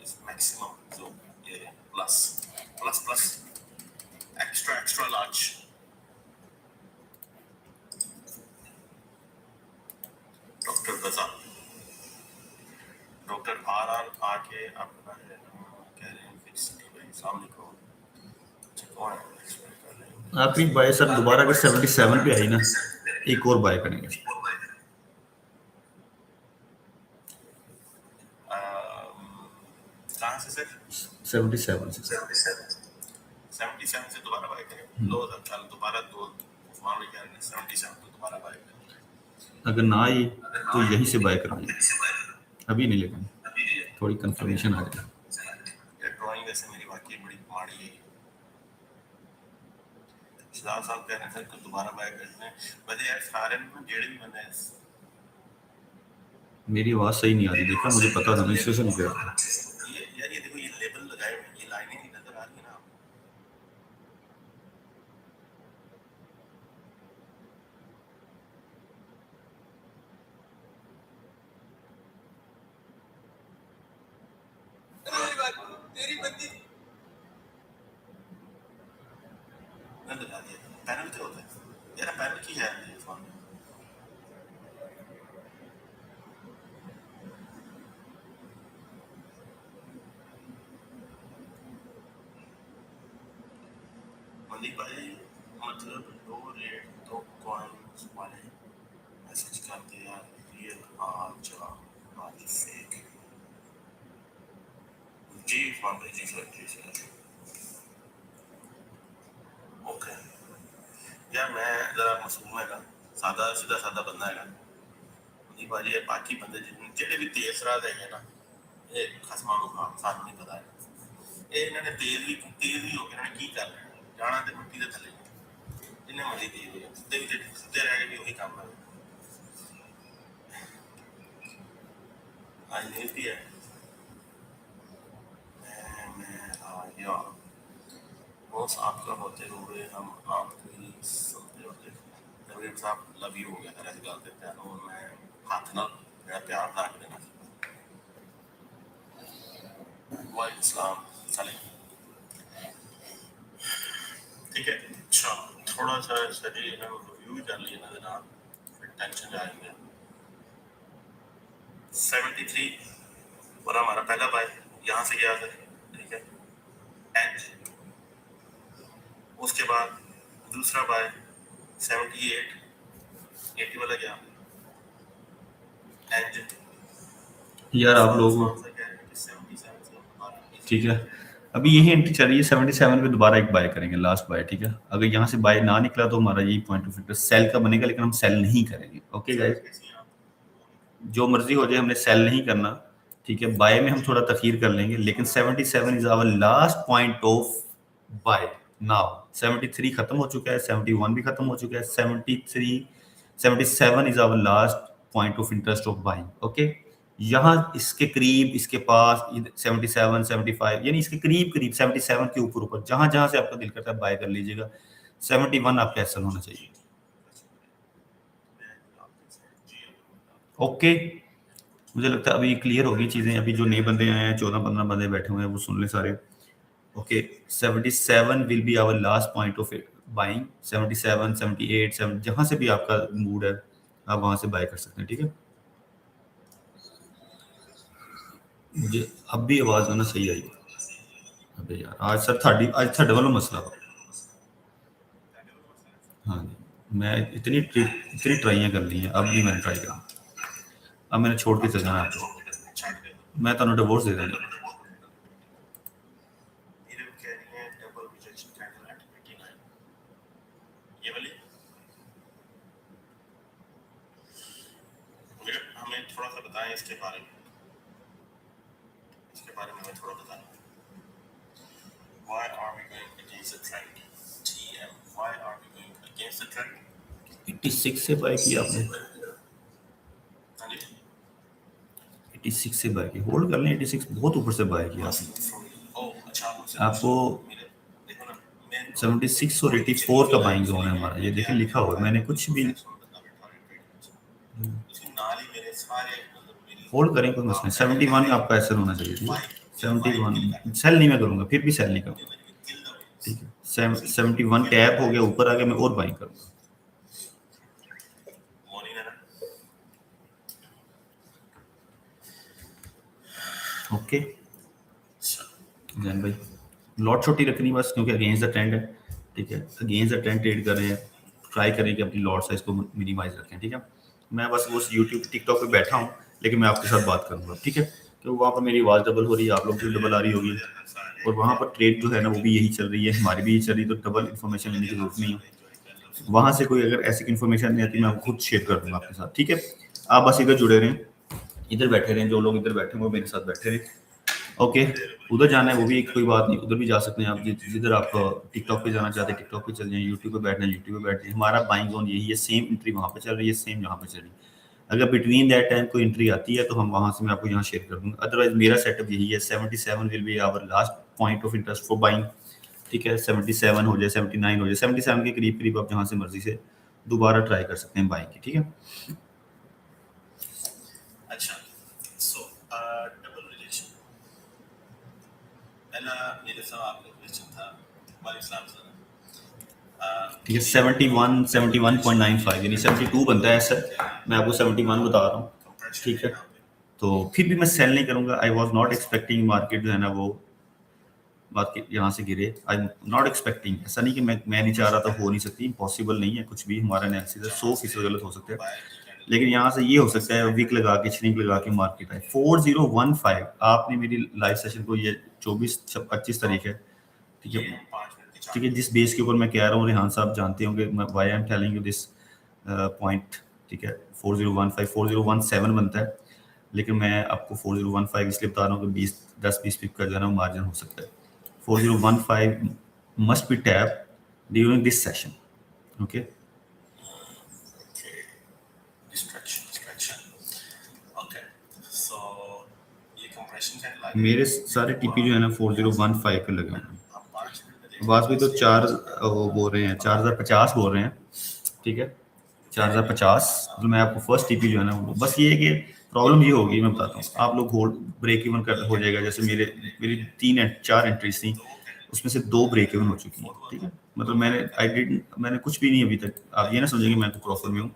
इस मैक्सिमम जो ये plus plus plus extra extra large doctor Gaja doctor आर आके अपना कह रहे हैं फिक्स भाई सामने को कौन है एक्सप्लेन कर रहे हैं आपकी बाय सर दोबारा अगर 77 पे आई ना एक और बाय करेंगे कहाँ से सर 77 से 77 से दोबारा बाय करें 2000 दोबारा दो उस्मान भाई कह रहे हैं 77 तो दोबारा बाय करें अगर ना आई तो यहीं से बाय करेंगे अभी नहीं लेकिन थोड़ी कंफर्मेशन आ जाए ड्राइंग वैसे मेरी वाकई बड़ी माड़ी है शाह साहब कह रहे थे कि दोबारा बाय करने वैसे यार सारे जेड़े भी बंदे मेरी आवाज सही नहीं आ रही देखा मुझे पता था मैं इससे नहीं कर रहा यार ये देखो ये लेबल लगाए हुए ये लाइनें नहीं नजर आ रही ना तेरी बंदी मैं लगा दिया पैनल क्या होता है यार पैनल की है ये फोन मनदीप भाई मतलब दो रेट दो कॉइन्स वाले मैसेज करते हैं रियल आज फेक जी फोन भाई जी सर ओके यार मैं जरा मासूम है ना सादा सीधा सादा बंदा है मनदीप भाई ये बाकी बंदे जितने भी तेज राज है ना ये खसमा को साथ नहीं पता है ये इन्होंने तेज भी हो के इन्होंने की कर रहे हैं जाना तो मिट्टी के थले जिन्हें मर्जी तेज हो सीधे रह के भी वही काम है आज नहीं भी है मैं आया बॉस आपका होते हुए हम आपको ही सुनते होते नवीन साहब लव यू हो गया था ऐसी गल देते हैं मैं हाथ ना मेरा प्यार ना देना वालेकुम सलाम चले ठीक है अच्छा थोड़ा सा शरीर रिव्यू कर लिया ना जनाब फिर टेंशन जाएंगे 73 और हमारा पहला बाय यहाँ से गया था ठीक है एंड उसके बाद दूसरा बाय 78 80 वाला गया एंड यार आप लोग ठीक है अभी यही एंट्री चल रही है 77 पे, दोबारा एक बाय करेंगे, लास्ट बाय, ठीक है। अगर यहाँ से बाय ना निकला तो हमारा यही पॉइंट ऑफ इंटरेस्ट सेल का बनेगा, लेकिन हम सेल नहीं करेंगे। ओके गाइस, जो मर्जी हो जाए, हमने सेल नहीं करना, ठीक है। बाय में हम थोड़ा तखीर कर लेंगे, लेकिन 77 is our last point of buy now. 73 खत्म हो चुका है, 71 भी खत्म हो चुका है, 73 77 is our last point of interest of buying. Okay, यहाँ इसके करीब, इसके पास 77 75, यानी इसके करीब करीब 77 के ऊपर ऊपर, जहां जहां से आपका दिल करता है बाय कर लीजिएगा। 71 आपका एसल होना चाहिए। ओके, मुझे लगता है अभी क्लियर होगी चीजें। अभी जो नए बंदे आए हैं, 14-15 बंदे बैठे हुए हैं, वो सुन ले सारे। Okay, 77 will be our last point of buying. 77 78 7, जहां से भी आपका मूड है आप वहां से बाय कर सकते हैं, ठीक है। मुझे अब भी आवाज आना सही आई। अबे यार, आज सर आज था डबल मसला। हाँ जी, मैं इतनी ट्राइयां कर ली हैं, अब भी मैंने ट्राई करा। अब मैंने छोड़ के चल जाना आपको, मैं तो डिवोर्स दे देंगे। हमें थोड़ा सा बताएं इसके बारे में, हमें थोड़ा बताएं। Why are we going against the trend? TM, why are we going against the trend? 86 से बाय किया आपने? हाँ जी, 86 से बाय किया, होल्ड कर लें। 86 बहुत ऊपर से बाय किया आपने। आपको 76 और 84 का बाइंग जोन है हमारा, ये देखें लिखा हुआ है, मैंने कुछ भी। होल्ड करें, कोई मसला नहीं। 71 आपका एसएल होना चाहिए, ठीक है। 71 सेल नहीं मैं करूंगा, फिर भी सेल नहीं करूंगा, ठीक है। 71 टैप हो गया, ऊपर आ गया, मैं और बाइंग करूंगा। ओके जैन भाई, लॉट छोटी रखनी बस, क्योंकि अगेंस्ट द ट्रेंड है, ठीक है। अगेंस्ट द ट्रेंड ट्रेड कर रहे हैं, ट्राई करें कि अपनी लॉट साइज को मिनिमाइज रखें, ठीक है। मैं बस वो यूट्यूब टिकटॉक पे बैठा हूँ, लेकिन मैं आपके साथ बात करूंगा, ठीक है। क्योंकि वहाँ पर मेरी आवाज़ डबल हो रही है, आप लोग की डबल आ रही होगी, और वहाँ पर ट्रेड जो है ना वो भी यही चल रही है, हमारी भी यही चल रही है, तो डबल इन्फॉर्मेशन लेने की जरूरत नहीं है। वहाँ से कोई अगर ऐसी इन्फॉर्मेशन नहीं आती, मैं खुद शेयर कर दूंगा आपके साथ, ठीक है। आप बस इधर जुड़े रहें, इधर बैठे रहें, जो लोग इधर बैठे हैं वो मेरे साथ बैठे रहें। ओके, उधर जाना है वो भी कोई बात नहीं, उधर भी जा सकते हैं आप। जिधर आप टिकटॉक पे जाना चाहते हैं टिकटॉक पे चल जाएं, यूट्यूब पे बैठना है यूट्यूब पे बैठ जाएं। हमारा बाइंग जोन यही है, सेम एंट्री वहाँ पे चल रही है, सेम यहाँ पे चल रही है। अगर बिटवीन दैट टाइम कोई एंट्री आती है तो हम वहाँ से मैं आपको यहाँ शेयर कर दूंगा। अदरवाइज मेरा सेटअप यही है, 77 will be our last point of interest for buying, ठीक है। 77 हो जाए, 79 हो जाए, 77 के करीब करीब आप जहाँ से मर्जी से दोबारा ट्राई कर सकते हैं बाइंग की, ठीक है। अच्छा, सो डबल रिलेशन, पहला मेरे साथ आपका क्वेश्चन था, वालेकुम सर, ठीक है। 71 71.95 यानी 72 बनता है सर, मैं आपको 71 बता रहा हूँ, ठीक है। तो फिर भी मैं सेल नहीं करूंगा। I was not expecting market जो है ना वो मार्केट यहाँ से गिरे, आई नॉट एक्सपेक्टिंग। ऐसा नहीं कि मैं नहीं चाह रहा था, हो नहीं सकती, पॉसिबल नहीं है कुछ भी, हमारा एनालिसिस है, 100% गलत हो सकता है, लेकिन यहाँ से ये हो सकता है विक लगा के, श्रिंक लगा के मार्केट आए 4015। आपने मेरी लाइव सेशन को, ये 24-25 तारीख है, ठीक है, ठीक है। जिस बेस के ऊपर मैं कह रहा हूँ, रेहान साहब जानते होंगे why I am telling you this point, ठीक है। 4015 4017 बनता है, लेकिन मैं आपको 4015 इसलिए बता रहा हूँ कि 10-20 पिप का जो है ना मार्जिन हो सकता है। 4015 must be tapped during this session, okay. मेरे सारे टीपी जो है ना 4015 पे लगे हैं। आवाज भी तो 4 वो बोल रहे हैं, 4050 बोल रहे हैं, ठीक है। 4050 मतलब मैं आपको फर्स्ट टीपी जो है ना, बस ये है कि प्रॉब्लम ये होगी, मैं बताता हूँ। आप लोग होल्ड ब्रेक इवन कर हो जाएगा, जैसे मेरी 4 एंट्रीज थी, उसमें से 2 ब्रेक इवन हो चुकी हैं, ठीक है। मतलब मैंने कुछ भी नहीं अभी तक, आप ये ना समझेंगे मैं तो प्रॉफिट में हूँ।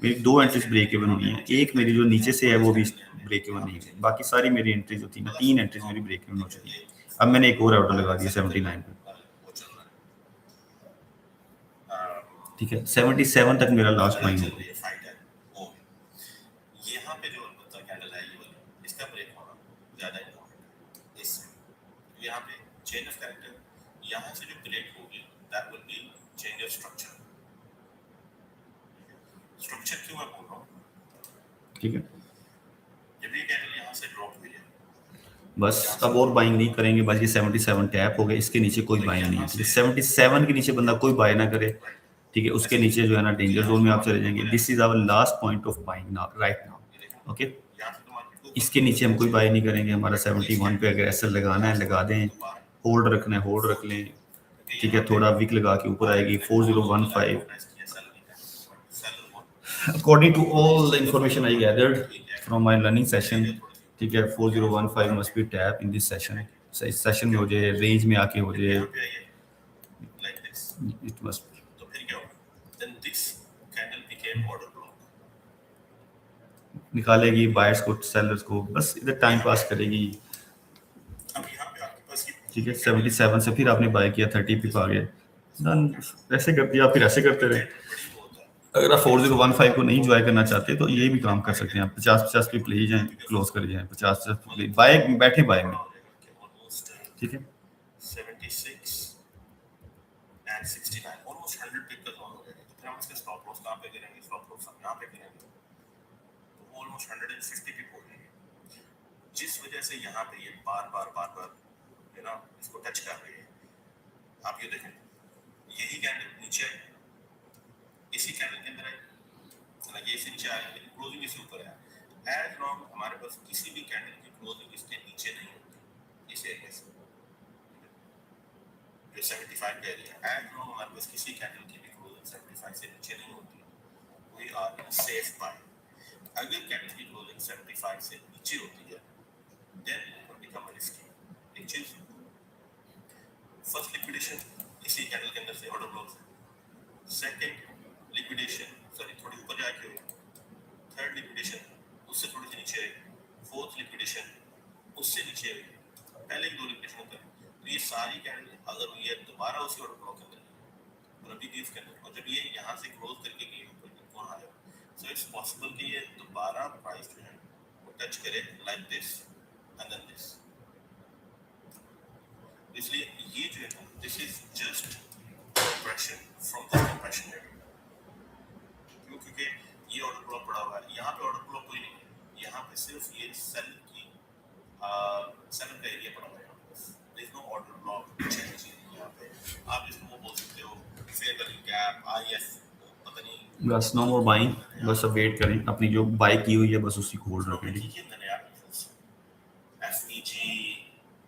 मेरी 2 एंट्रीज ब्रेक इवन हुई हैं, एक मेरी जो नीचे से है वो भी ब्रेक इवन नहीं है, बाकी सारी मेरी एंट्रीज जो थी ना, 3 एंट्रीज मेरी ब्रेक इवन हो चुकी है। अब मैंने एक और ऑर्डर लगा दिया 79 पे, ठीक है। 77 तक मेरा लास्ट बाइंग होगा। कैरेक्टर यहाँ से जो ब्रेक होगी that will be change of structure. Structure क्यों मैं बोल रहा हूँ, ठीक है, जब ये कैंडल यहाँ से ड्रॉप हुई है बस अब और बाइंग नहीं करेंगे, बस ये 77 टैप हो गया, इसके नीचे कोई बाइंग नहीं है, ठीक है। 77 के नीचे बंदा कोई बाय ना करे, ठीक है। उसके नीचे जो है ना डेंजर जोन में आप चले जाएंगे। This is our last point of buying now, right now, okay. इसके नीचे हम कोई बाय नहीं करेंगे। हमारा 71 पे अगर ऐसा लगाना है लगा दें, होल्ड रखना है होल्ड रख लें, ठीक है। थोड़ा विक लगा के ऊपर आएगी 4015 according to all the information I gathered from my learning session, ठीक है। 4015 must be tap in this session, इस सेशन में हो जाए, रेंज में आके हो जाए, इट मस्ट। तो फिर क्या होगा, then this candle became order block, निकालेगी बायर्स को सेलर्स को, बस इधर टाइम पास करेगी। अब यहाँ पे आपके पास, ठीक है, 77 से फिर आपने बाय किया 30 पे आ गया, डन, ऐसे कर दिया, फिर ऐसे करते रहे। अगर आप 4015 को नहीं ज्वाइन करना चाहते तो ये भी काम कर सकते हैं आप, 50-50 पे प्ले जाएं, क्लोज कर जाएं, 50-50 प्ले बाय बैठे बाय में, ठीक है। 76 and 69 ऑलमोस्ट 100 पिक का जोन हो जाएगा। तो फिर हम इसके स्टॉप लॉस कहाँ पे करेंगे, स्टॉप लॉस हम यहाँ पे करेंगे, तो ऑलमोस्ट 150 पिक हो जाएंगे। जिस वजह से यहाँ पे ये बार बार है ना इसको टच कर रही है। आप ये देखें, यही कैंडल नीचे है, इसी कैंडल के अंदर है ना, ये इसी नीचे आया लेकिन क्लोजिंग इसी ऊपर है। एज लॉन्ग हमारे पास किसी भी कैंडल की क्लोजिंग इसके नीचे नहीं होती, इस एरिया से जो 75 का एरिया, एज लॉन्ग हमारे पास किसी कैंडल की भी क्लोजिंग 75 से नीचे नहीं होती, we are in safe buy. अगर कैंडल की क्लोजिंग 75 से नीचे होती है then it will become risky. एक चीज, फर्स्ट लिक्विडेशन इसी कैंडल के अंदर से ऑर्डर ब्लॉक से, सेकंड लिक्विडेशन सॉरी थोड़ी ऊपर जाके हुई, थर्ड लिक्विडेशन उससे थोड़ी सी नीचे आई, फोर्थ लिक्विडेशन उससे नीचे आई, पहले 2 लिक्विडेशन होते हैं। तो ये सारी कैंडल अगर ये दोबारा उसी ऑर्डर ब्लॉक के अंदर और अभी भी इसके अंदर, और जब ये यहाँ से क्लोज करके गई ऊपर कौन आया, सो इट्स पॉसिबल कि ये दोबारा प्राइस जो है वो टच करे like this and then this. इसलिए ये जो है ना, this is just compression from the compression area, क्योंकि ये ऑर्डर ब्लॉक पड़ा हुआ है, यहाँ पे ऑर्डर ब्लॉक कोई नहीं है, यहाँ पे सिर्फ ये सेल की सेल का एरिया पड़ा हुआ है, there is no order block change यहाँ पे। आप इसको वो बोल सकते हो फेयर वैल्यू गैप, आईएफ, पता नहीं, बस नो मोर बाइंग, बस अब वेट करें, अपनी जो बाय की हुई है बस उसी को होल्ड रखें, ठीक है।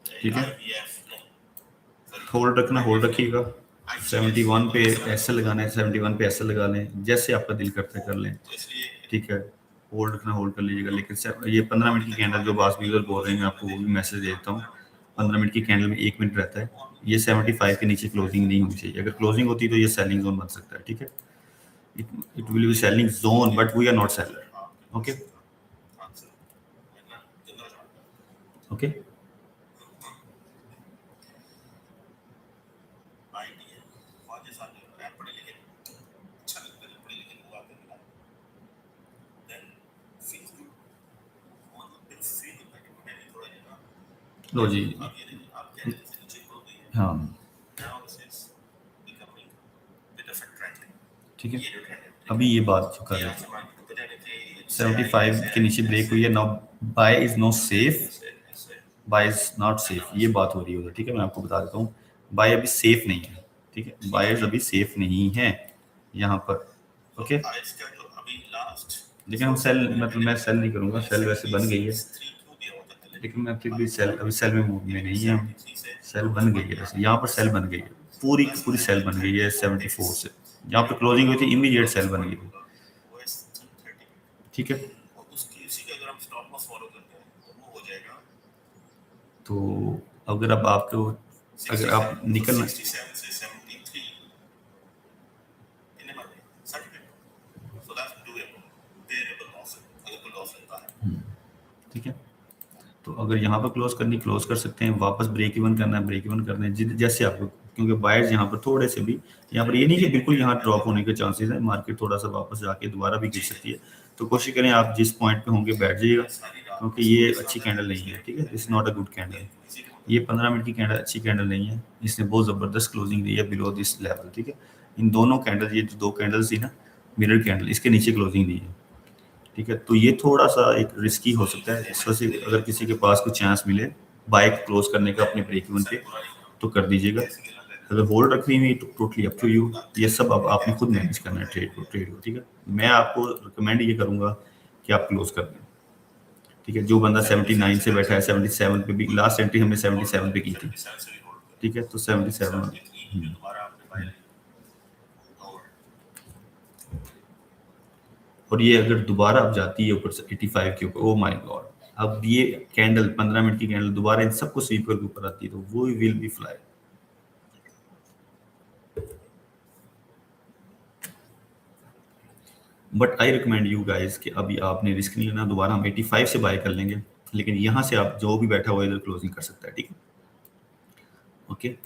ठीक है, होल्ड रखना, होल्ड रखिएगा। 71 पे ऐसे लगाना है, 71 पे ऐसे लगा लें, जैसे आपका दिल करता है कर लें, ठीक है। होल्ड रखना, होल्ड कर लीजिएगा। लेकिन ये 15 मिनट की कैंडल जो बास यूजर बोल रहे हैं, मैं आपको वो भी मैसेज देता हूँ, 15 मिनट की कैंडल में 1 मिनट रहता है। ये 75 के नीचे क्लोजिंग नहीं होनी चाहिए, अगर क्लोजिंग होती है तो ये सेलिंग जोन बन सकता है, ठीक है। It will be selling zone but we are not seller, okay okay. लो जी, हाँ ठीक है। अभी ये बात जो कर रहे हैं 75 के नीचे ब्रेक हुई है, now buy is not safe, buy is not safe, ये बात हो रही है, ठीक है। मैं आपको बता देता हूँ, बाय अभी सेफ नहीं है, ठीक है। बायर्स अभी सेफ नहीं है यहाँ पर, ओके। लेकिन हम सेल, मतलब मैं सेल नहीं करूँगा, सेल वैसे बन गई है, लेकिन मैं फिर भी सेल, अभी सेल में मूव में नहीं है, सेल बन गई है वैसे, यहाँ पर सेल बन गई है, पूरी की पूरी सेल बन गई है 74 से, यहाँ पर क्लोजिंग हुई थी इमीडिएट सेल बन गई है, ठीक है। तो अगर अब आपको, अगर आप निकलना, ठीक है। तो अगर यहाँ पर क्लोज करनी क्लोज कर सकते हैं, वापस ब्रेक इवन करना है ब्रेक इवन करना है, जैसे आपको, क्योंकि बायर्स यहाँ पर थोड़े से भी, यहाँ पर ये नहीं कि बिल्कुल यहाँ ड्रॉप होने के चांसेस है, मार्केट थोड़ा सा वापस जाके दोबारा भी गिर सकती है। तो कोशिश करें आप जिस पॉइंट पे होंगे बैठ जाइएगा, क्योंकि ये अच्छी कैंडल नहीं है, ठीक है। It's not a good candle, ये 15 मिनट की कैंडल अच्छी कैंडल नहीं है, इसने बहुत ज़बरदस्त क्लोजिंग दी है बिलो दिस लेवल, ठीक है। इन दोनों कैंडल, ये जो दो कैंडल्स थी ना मिरर कैंडल, इसके नीचे क्लोजिंग दी है, ठीक है। तो ये थोड़ा सा एक रिस्की हो सकता है, इस वजह से अगर किसी के पास कोई चांस मिले बाइक क्लोज करने का अपने ब्रेक इवन पे तो कर दीजिएगा। अगर होल्ड रखनी हुई तो टोटली अप टू यू, ये सब अब आपने खुद मैनेज करना है ट्रेड को, ठीक है। मैं आपको रिकमेंड ये करूंगा कि आप क्लोज कर दें, ठीक है। जो बंदा 79 से बैठा है 77 पे भी, लास्ट एंट्री हमने 77 पे की थी, ठीक है। तो 77 और ये अगर दोबारा अब जाती है ऊपर से 85 के ऊपर, ओ माय गॉड, अब ये कैंडल 15 मिनट की कैंडल दोबारा इन सबको स्वीप करके ऊपर आती है तो वो will be fly. But I recommend you guys कि अभी आपने रिस्क नहीं लेना, दोबारा हम 85 से बाय कर लेंगे, लेकिन यहाँ से आप जो भी बैठा हुआ इधर क्लोजिंग कर सकता है, ठीक है, ओके।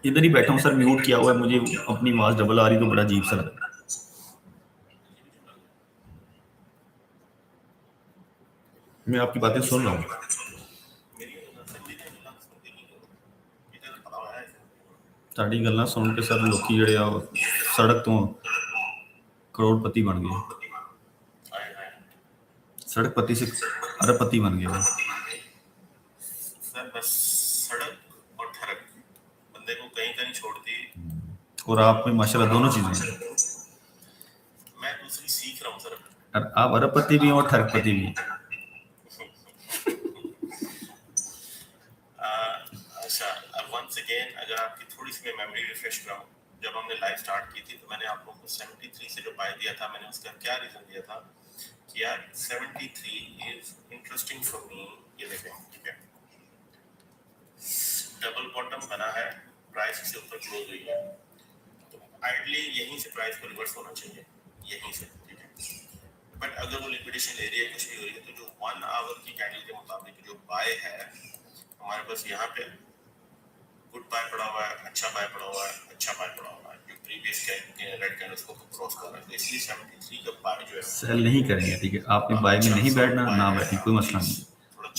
इधर ही बैठा हूँ सर, म्यूट किया हुआ है, मुझे अपनी आवाज डबल आ रही तो बड़ा अजीब सा लग रहा है। मैं आपकी बातें सुन रहा हूँ। ਤੁਹਾਡੀ ਗੱਲਾਂ ਸੁਣ ਕੇ ਸਰ ਲੋਕੀ ਜਿਹੜੇ ਆ ਉਹ ਸੜਕ ਤੋਂ ਕਰੋੜਪਤੀ ਬਣ ਗਏ, सड़कपति से अरबपति बन गया। सर बस सड़क और ठरक बंदे को कहीं कहीं छोड़ती, और आप में माशाल्लाह दोनों चीजें हैं। मैं दूसरी सीख रहा हूँ सर। और आप अरबपति भी हैं और ठरकपति भी हैं। अच्छा, अब वंस अगेन अगर आपकी थोड़ी सी मैं मेमोरी रिफ्रेश कराऊं, जब हमने लाइव स्टार्ट की थी तो मैंने आप लोगों को 73 से जो बाय दिया था, मैंने उसका क्या रीजन दिया था कि यार 73 इज इंटरेस्टिंग फॉर मी। ये देखें, ठीक है, डबल बॉटम बना है, प्राइस से ऊपर क्लोज हुई है, तो आइडली यहीं से प्राइस को रिवर्स होना चाहिए, यहीं से, ठीक है। बट अगर वो लिक्विडेशन ले रही है, कुछ भी हो रही है, तो जो 1 आवर की कैंडल के मुताबिक जो बाय है हमारे पास यहाँ पे गुड बाय पड़ा हुआ है, अच्छा बाय पड़ा हुआ है, अच्छा बाय पड़ा हुआ है, जो प्रीवियस रेड कैंडल्स को क्रॉस कर रहा है, तो इसलिए 73 का बाय जो है सेल नहीं करेंगे, ठीक है। आपने बाय में नहीं बैठना, ना बैठे, कोई मसला नहीं,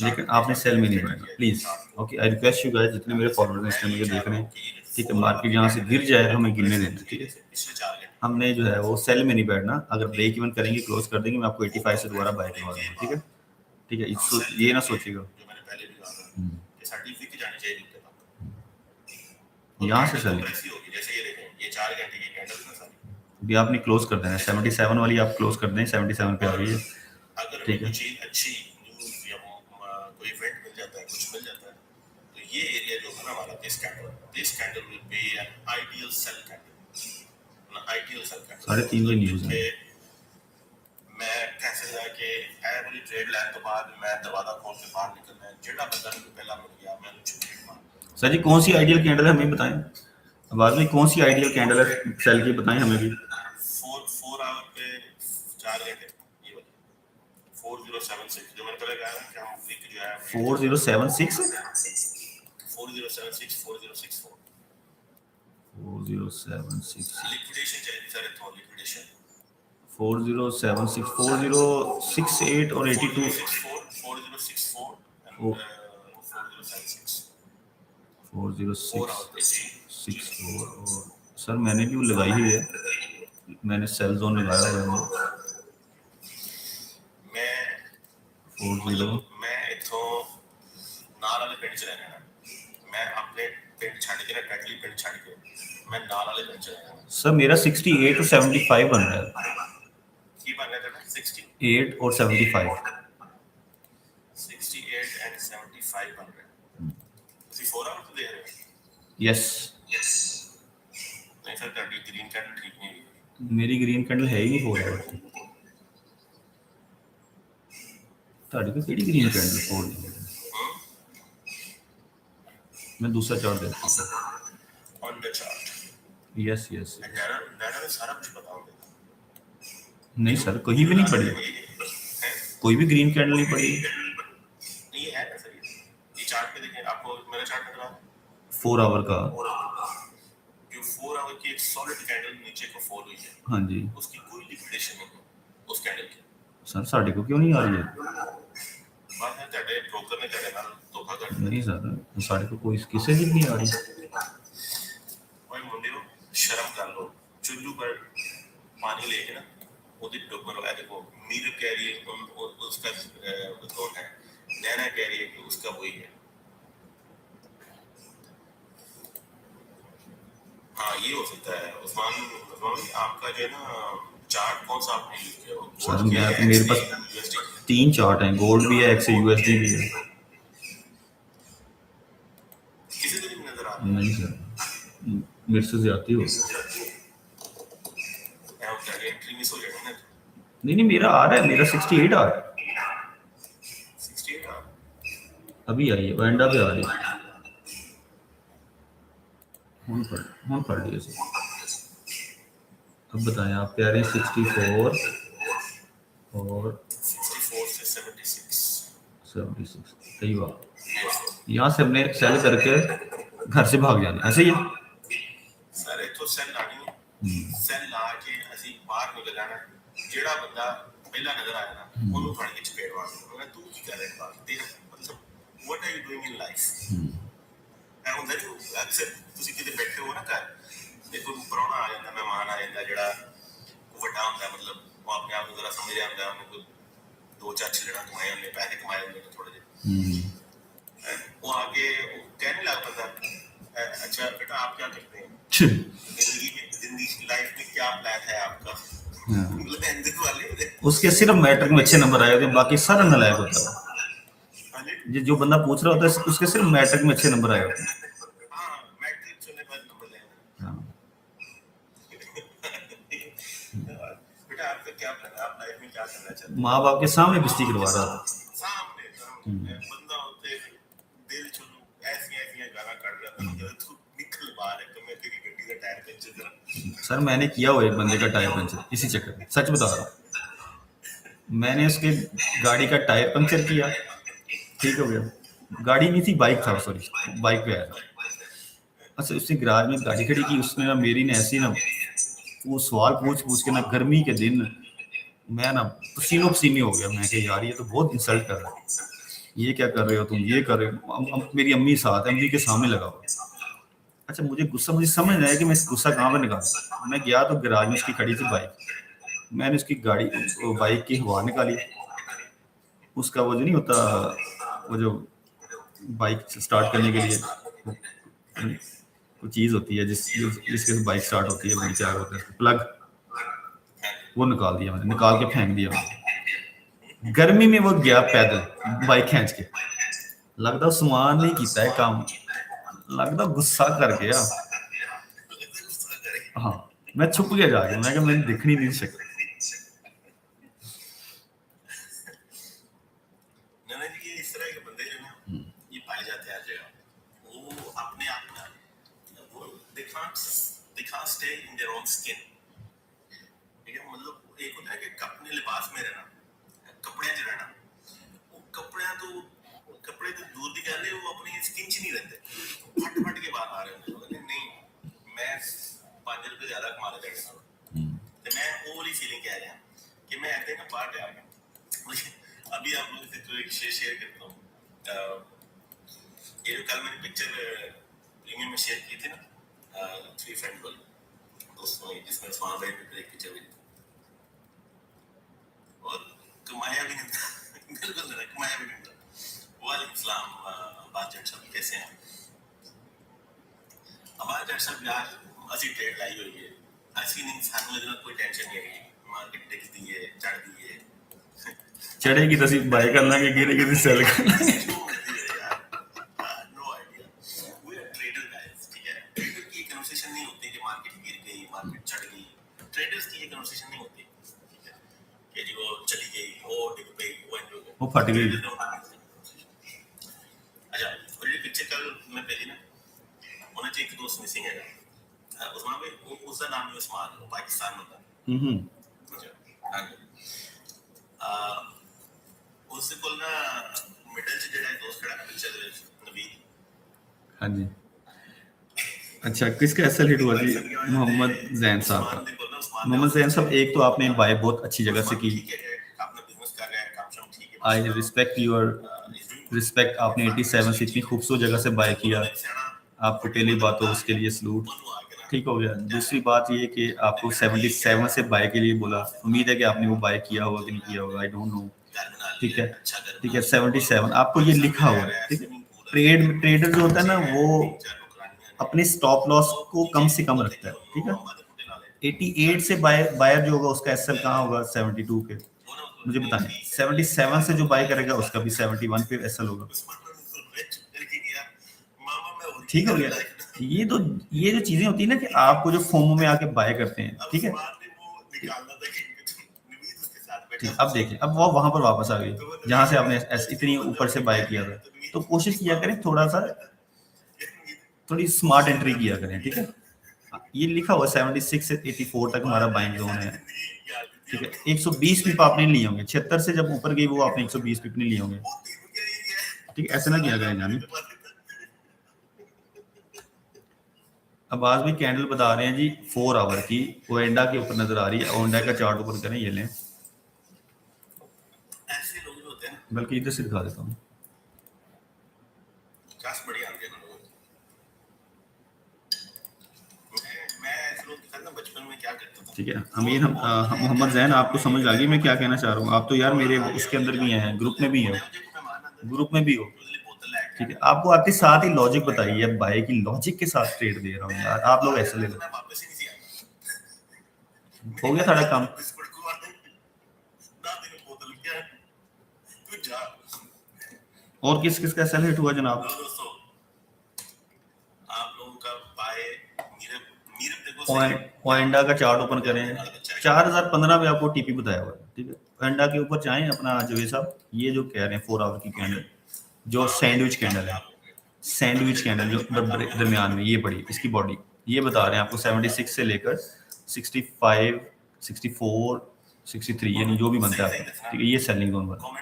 लेकिन आपने सेल में नहीं बैठना please, okay. I request you guys, जितने मेरे फॉलोअर्स हैं इस टाइम मुझे देख रहे हैं, ठीक है, मार्केट यहाँ से गिर जाए हमें गिरने देना, ठीक है। हमने जो है वो सेल में नहीं बैठना, अगर ब्रेक इवन करेंगे क्लोज कर देंगे, मैं आपको 85 से दोबारा बाय करवा दूंगा, ठीक है, ठीक है। ये ना सोचिएगा यहाँ से चलिए, जैसे ये देखें, ये 4 घंटे की कैंडल है सारी, अभी आपने क्लोज कर देना है 77 वाली, आप क्लोज कर दें, 77 पे आ गई है, अगर ठीक है। चीज अच्छी न्यूज़ या कोई इवेंट मिल जाता है, कुछ मिल जाता है, तो ये एरिया जो है ना हमारा, this candle will be an ideal sell candle, ideal sell candle. 3.5 की न्यूज़ है। मैं कैसे है कि ए वाली ट्रेड लाइन तो बाद मैं दरवाजा खोल के बाहर निकलना है, जेड़ा बंदा मुझे पहला मिल गया मैं छुट्टी मार। सर जी कौन सी आइडियल कैंडल है हमें बताएं, आवाज में कौन सी आइडियल कैंडल है सेल की, बताएं हमें भी। 4 आवर पे 4 घंटे, ये वाली 4076 जो मैंने पहले कहा है कि हम वीक जो है 4076 4076 4064 4076 लिक्विडेशन चाहिए सर, तो लिक्विडेशन 4076 4068 और 82 4064 Oh. 4076 4064 और सर मैंने भी वो लगाई हुई है, मैंने सेल जोन लगाया हुआ है। मैं इथों नाल वाले पिंड च रहना है, मैं अपने पिंड छड़ के ना टैटली पिंड छड़ के मैं नाल वाले पिंड च रहना। सर मेरा 68 और 75 बन रहा है, की बन रहा है 68 और 75 68 एंड 75 बन रहा है। ਤੁਸੀਂ 4 आवर तो दे रहे हो? यस। नहीं सर, तेरी ग्रीन कैंडल ठीक नहीं है। मेरी ग्रीन कैंडल है ही नहीं 4 आवर की, ਤੁਹਾਡੀ ਕੋਈ ਕਿਹੜੀ ग्रीन कैंडल 4 आवर? मैं दूसरा चार्ट देता हूं on the chart. Yes yes. मैंने सारा कुछ बताऊंगा। नहीं सर कहीं भी नहीं पड़ी, कोई भी ग्रीन कैंडल नहीं पड़ी। नहीं है ना सर, ये 4 4 आवर का। जो 4 आवर की एक सॉलिड कैंडल नीचे को फॉल हुई है, हाँ जी उसकी कोई लिक्विडेशन नहीं है उस कैंडल की। सर, साढ़े को क्यों नहीं आ रही है? बात है तेरे ब्रोकर ने तेरे नाल धोखा कर दिया। नहीं सर, साढ़े को कोई किसी की नहीं आ रही। ओए मुंडियो, शर्म कर लो। चुल्लू पर पानी लेके ना ਉਹਦੀ डोबर लगा देखो, मीर कह रही है उसका कौन है, नैना कह रही है कि उसका वही है। हाँ ये हो सकता है। उस्मान उस्मान आपका जो है ना चार्ट कौन सा आपने यूज किया? सर मेरे पास USD 3 चार्ट हैं, गोल्ड भी है, एक्स यूएसडी भी है। किसी को नहीं नजर आ रहा। नहीं सर, मेरे से ज्यादा हो। एंट्री मिस हो जाएगी ना। नहीं मेरा आ रहा है, मेरा 68 आ रहा है। 68 आ अभी आई है, वेंडा पे आ रही है। हम पढ़ लिए सर। अब बताएं, आप कह रहे हैं 64 और 64 से 76। 76। सही बात। यहाँ से हमने सेल करके घर से भाग जाना, ऐसे ही है सर। इथों सेल लानी है, सेल ला के ਅਸੀਂ ਬਾਹਰ ਨਿਕਲ ਜਾਣਾ। ਜਿਹੜਾ ਬੰਦਾ ਪਹਿਲਾਂ ਨਜ਼ਰ ਆਇਆ ਨਾ ਉਹਨੂੰ ਫੜ ਕੇ ਚਪੇੜ ਮਾਰਨਾ। ਤੂੰ ਕੀ ਕਰ ਰਿਹਾ ਬਾਹਰ? ਤੇਰਾ ਮਤਲਬ what are you doing in life? ਐ ਹੁੰਦਾ ਨਹੀਂ ਅਕਸਰ ਤੁਸੀਂ ਕਿਤੇ ਬੈਠੇ ਹੋ ਨਾ ਘਰ, ਦੇਖੋ ਪ੍ਰਾਹੁਣਾ ਆ ਜਾਂਦਾ, ਮਹਿਮਾਨ ਆ ਜਾਂਦਾ, ਜਿਹੜਾ ਵੱਡਾ ਹੁੰਦਾ, ਮਤਲਬ ਉਹ ਆਪਣੇ ਆਪ ਨੂੰ ਜ਼ਰਾ ਸਮਝ ਜਾਂਦਾ, ਉਹਨੇ ਕੋਈ 2-4 ਛਿਲੜਾ ਕਮਾਏ ਹੁੰਦੇ, ਪੈਸੇ ਕਮਾਏ ਹੁੰਦੇ ਨੇ ਥੋੜੇ ਜਿਹੇ, वो आगे कहने लग पता अच्छा बेटा आप क्या करते हैं जिंदगी लाइफ में, क्या प्लान है आपका? उसके सिर्फ मैट्रिक में अच्छे नंबर आए होते हैं, बाकी सारा नालायक होता है। जो बंदा पूछ रहा होता है उसके सिर्फ मैट्रिक में अच्छे नंबर आए होते हैं। बेटा आपका क्या प्लान है, आप लाइफ में क्या करना चाहते हैं? माँ बाप के सामने बिस्ती करवा रहा था। बंदा होते दिल चुनू ऐसी गाना काट रहा था, तू निकल बाहर है, तो मैं तेरी गड्डी का टायर पंचर करा। सर मैंने किया हुआ एक बंदे का टायर पंचर इसी चक्कर में, सच बता रहा हूँ। मैंने उसके गाड़ी का टायर पंचर किया, ठीक हो गया। गाड़ी नहीं थी, बाइक था, सॉरी बाइक पे आया था। अच्छा उसने गैराज में गाड़ी खड़ी की, उसने ना मेरी ने ऐसी ना वो सवाल पूछ के ना, गर्मी के दिन मैं ना पसीनो पसीनी हो गया। मैं कहा यार ये तो बहुत इंसल्ट कर रहा है, ये क्या कर रहे हो तुम, ये कर रहे हो। मेरी अम्मी साथ है, अम्मी के सामने लगा हुआ। अच्छा मुझे समझ नहीं आया कि मैं इस गुस्सा कहाँ पर निकालूं। मैं गया तो गैराज में उसकी खड़ी थी बाइक, मैंने उसकी गाड़ी बाइक की हवा निकाली। उसका वो जो नहीं होता, वो जो बाइक स्टार्ट करने के लिए कोई चीज़ होती है जिसके से बाइक स्टार्ट होती है, बड़ी चार होता है प्लग, वो निकाल दिया मैंने, निकाल के फेंक दिया मैंने। गर्मी में वो गया पैदल बाइक खींच के, लगता सामान नहीं किया है काम, लगता गुस्सा कर गया। हाँ मैं छुप गया जाके, मैं क्या मैंने दिख नहीं सकता। इस तरह के बंदे जो ना ये पाए जाते हैं हर जगह। वो अपने आप ना वो they can't stay in their own skin। ठीक है, मतलब एक होता है कि अपने लिबास में रहना, कपड़े में रहना। वो कपड़े तो दूर की गल है, वो अपनी स्किन च नहीं रहते, फट के बाहर आ रहे होंगे। नहीं मैं 5 रुपए ज्यादा कमा रहा तेरे नाल, तो मैं वो वाली फीलिंग कह रहा कि मैं ऐसे ना बाहर जा गया। अभी आप लोगों से तो एक शेयर करता हूँ, ये जो कल मैंने पिक्चर प्रीमियम में शेयर की थी ना, 3 फ्रेंड वाली दोस्तों, जिसमें उस्मान भाई ने एक पिक्चर भेजी और कमाया भी नहीं था। बिल्कुल नहीं कमाया भी नहीं था। वालेकुम सलाम अब्बास जट साहब, कैसे हैं? अब्बास जट साहब यार असि ट्रेड लाई हुई है, असि नहीं, सानू इधर कोई टेंशन नहीं है, मार्केट दिखती है, चढ़ती है, चढ़ेगी तो सिर्फ बाय कर लांगे, गिरेगी तो सेल कर लांगे। No idea. We are trader guys, ठीक है। ट्रेडर की कन्वर्सेशन नहीं होती कि मार्केट गिर गई, मार्केट चढ़ गई। ट्रेडर्स की ये कन्वर्सेशन नहीं होती, ठीक है, कि जी वो चली गई, वो डिग गई, वो फट गई। अच्छा और ये पिक्चर कल मैं भेजी ना, उन्हें एक दोस्त मिसिंग है उस्मान भाई, उसका नाम है उस्मान, वो पाकिस्तान में था। उससे बोलना मिडल से जेड़ा दोस्त खड़ा पिक्चर दे विच नवीद। हाँ जी अच्छा, किसका एसएल हिट हुआ जी? मोहम्मद जैन साहब का। मोहम्मद जैन साहब, एक तो आपने बाय बहुत अच्छी जगह से की, आई रिस्पेक्ट योर रिस्पेक्ट। आपने 87 से इतनी खूबसूरत जगह से बाय किया, आपको पहली बात तो उसके लिए सलूट, ठीक हो गया। दूसरी बात ये कि आपको 77 से बाय के लिए बोला, उम्मीद है कि आपने वो बाय किया होगा कि नहीं किया होगा, आई डोंट नो, ठीक है, ठीक है। 77 आपको ये लिखा हुआ है, ठीक है। ट्रेडर जो होता है ना, वो अपने स्टॉप लॉस को कम से कम रखता है, ठीक है। 88 से बायर जो होगा उसका एसएल कहाँ होगा? 72 के, मुझे बताएं। 77 से जो बाय करेगा उसका भी 71 पे एसएल होगा, ठीक हो गया। ये जो चीजें होती है ना कि आपको जो फोमो में आके बाय करते हैं, ठीक है, ठीक। अब देखिए, अब वो वहां पर वापस आ गई जहां से आपने इतनी ऊपर से बाय किया था। तो कोशिश किया करें थोड़ी स्मार्ट एंट्री किया करें, ठीक है। ये लिखा हुआ 76 से 84 तक हमारा बाइंग जोन है, ठीक है। 120 पिप आपने लिए होंगे, 76 से जब ऊपर गई वो आपने 120 पिप नहीं लिए होंगे, ठीक है। ऐसा ना किया करें जानी। अब आज भी कैंडल बता रहे हैं जी 4 आवर की, ओएंडा के ऊपर नजर आ रही है। ओएंडा का चार्ट ऊपर करें, ये लें, बल्कि इधर से दिखा देता हूँ। ठीक है अमीर, हम मोहम्मद जैन, आपको समझ आ गई मैं क्या कहना चाह रहा हूँ? आप तो यार मेरे उसके अंदर भी हैं, ग्रुप में भी हो, ठीक है। आपको आपके साथ ही लॉजिक बताइए, बाय की लॉजिक के साथ ट्रेड दे रहा हूँ यार, आप लोग ऐसे ले लो, हो गया सारा काम। और किस किस का एसएल हिट हुआ जनाब? ओएंडा का चार्ट ओपन करें, 4015 पे आपको टीपी बताया हुआ है, ठीक है। ओएंडा के ऊपर जाएं अपना जवेद साहब, ये जो कह रहे हैं 4 आवर की कैंडल, जो सैंडविच कैंडल है, सैंडविच कैंडल जो दरमियान में ये बड़ी इसकी बॉडी, ये बता रहे हैं आपको 76 से लेकर 65, 64, 63, यानी जो भी बनता है, ठीक है, ये सेलिंग जोन बना।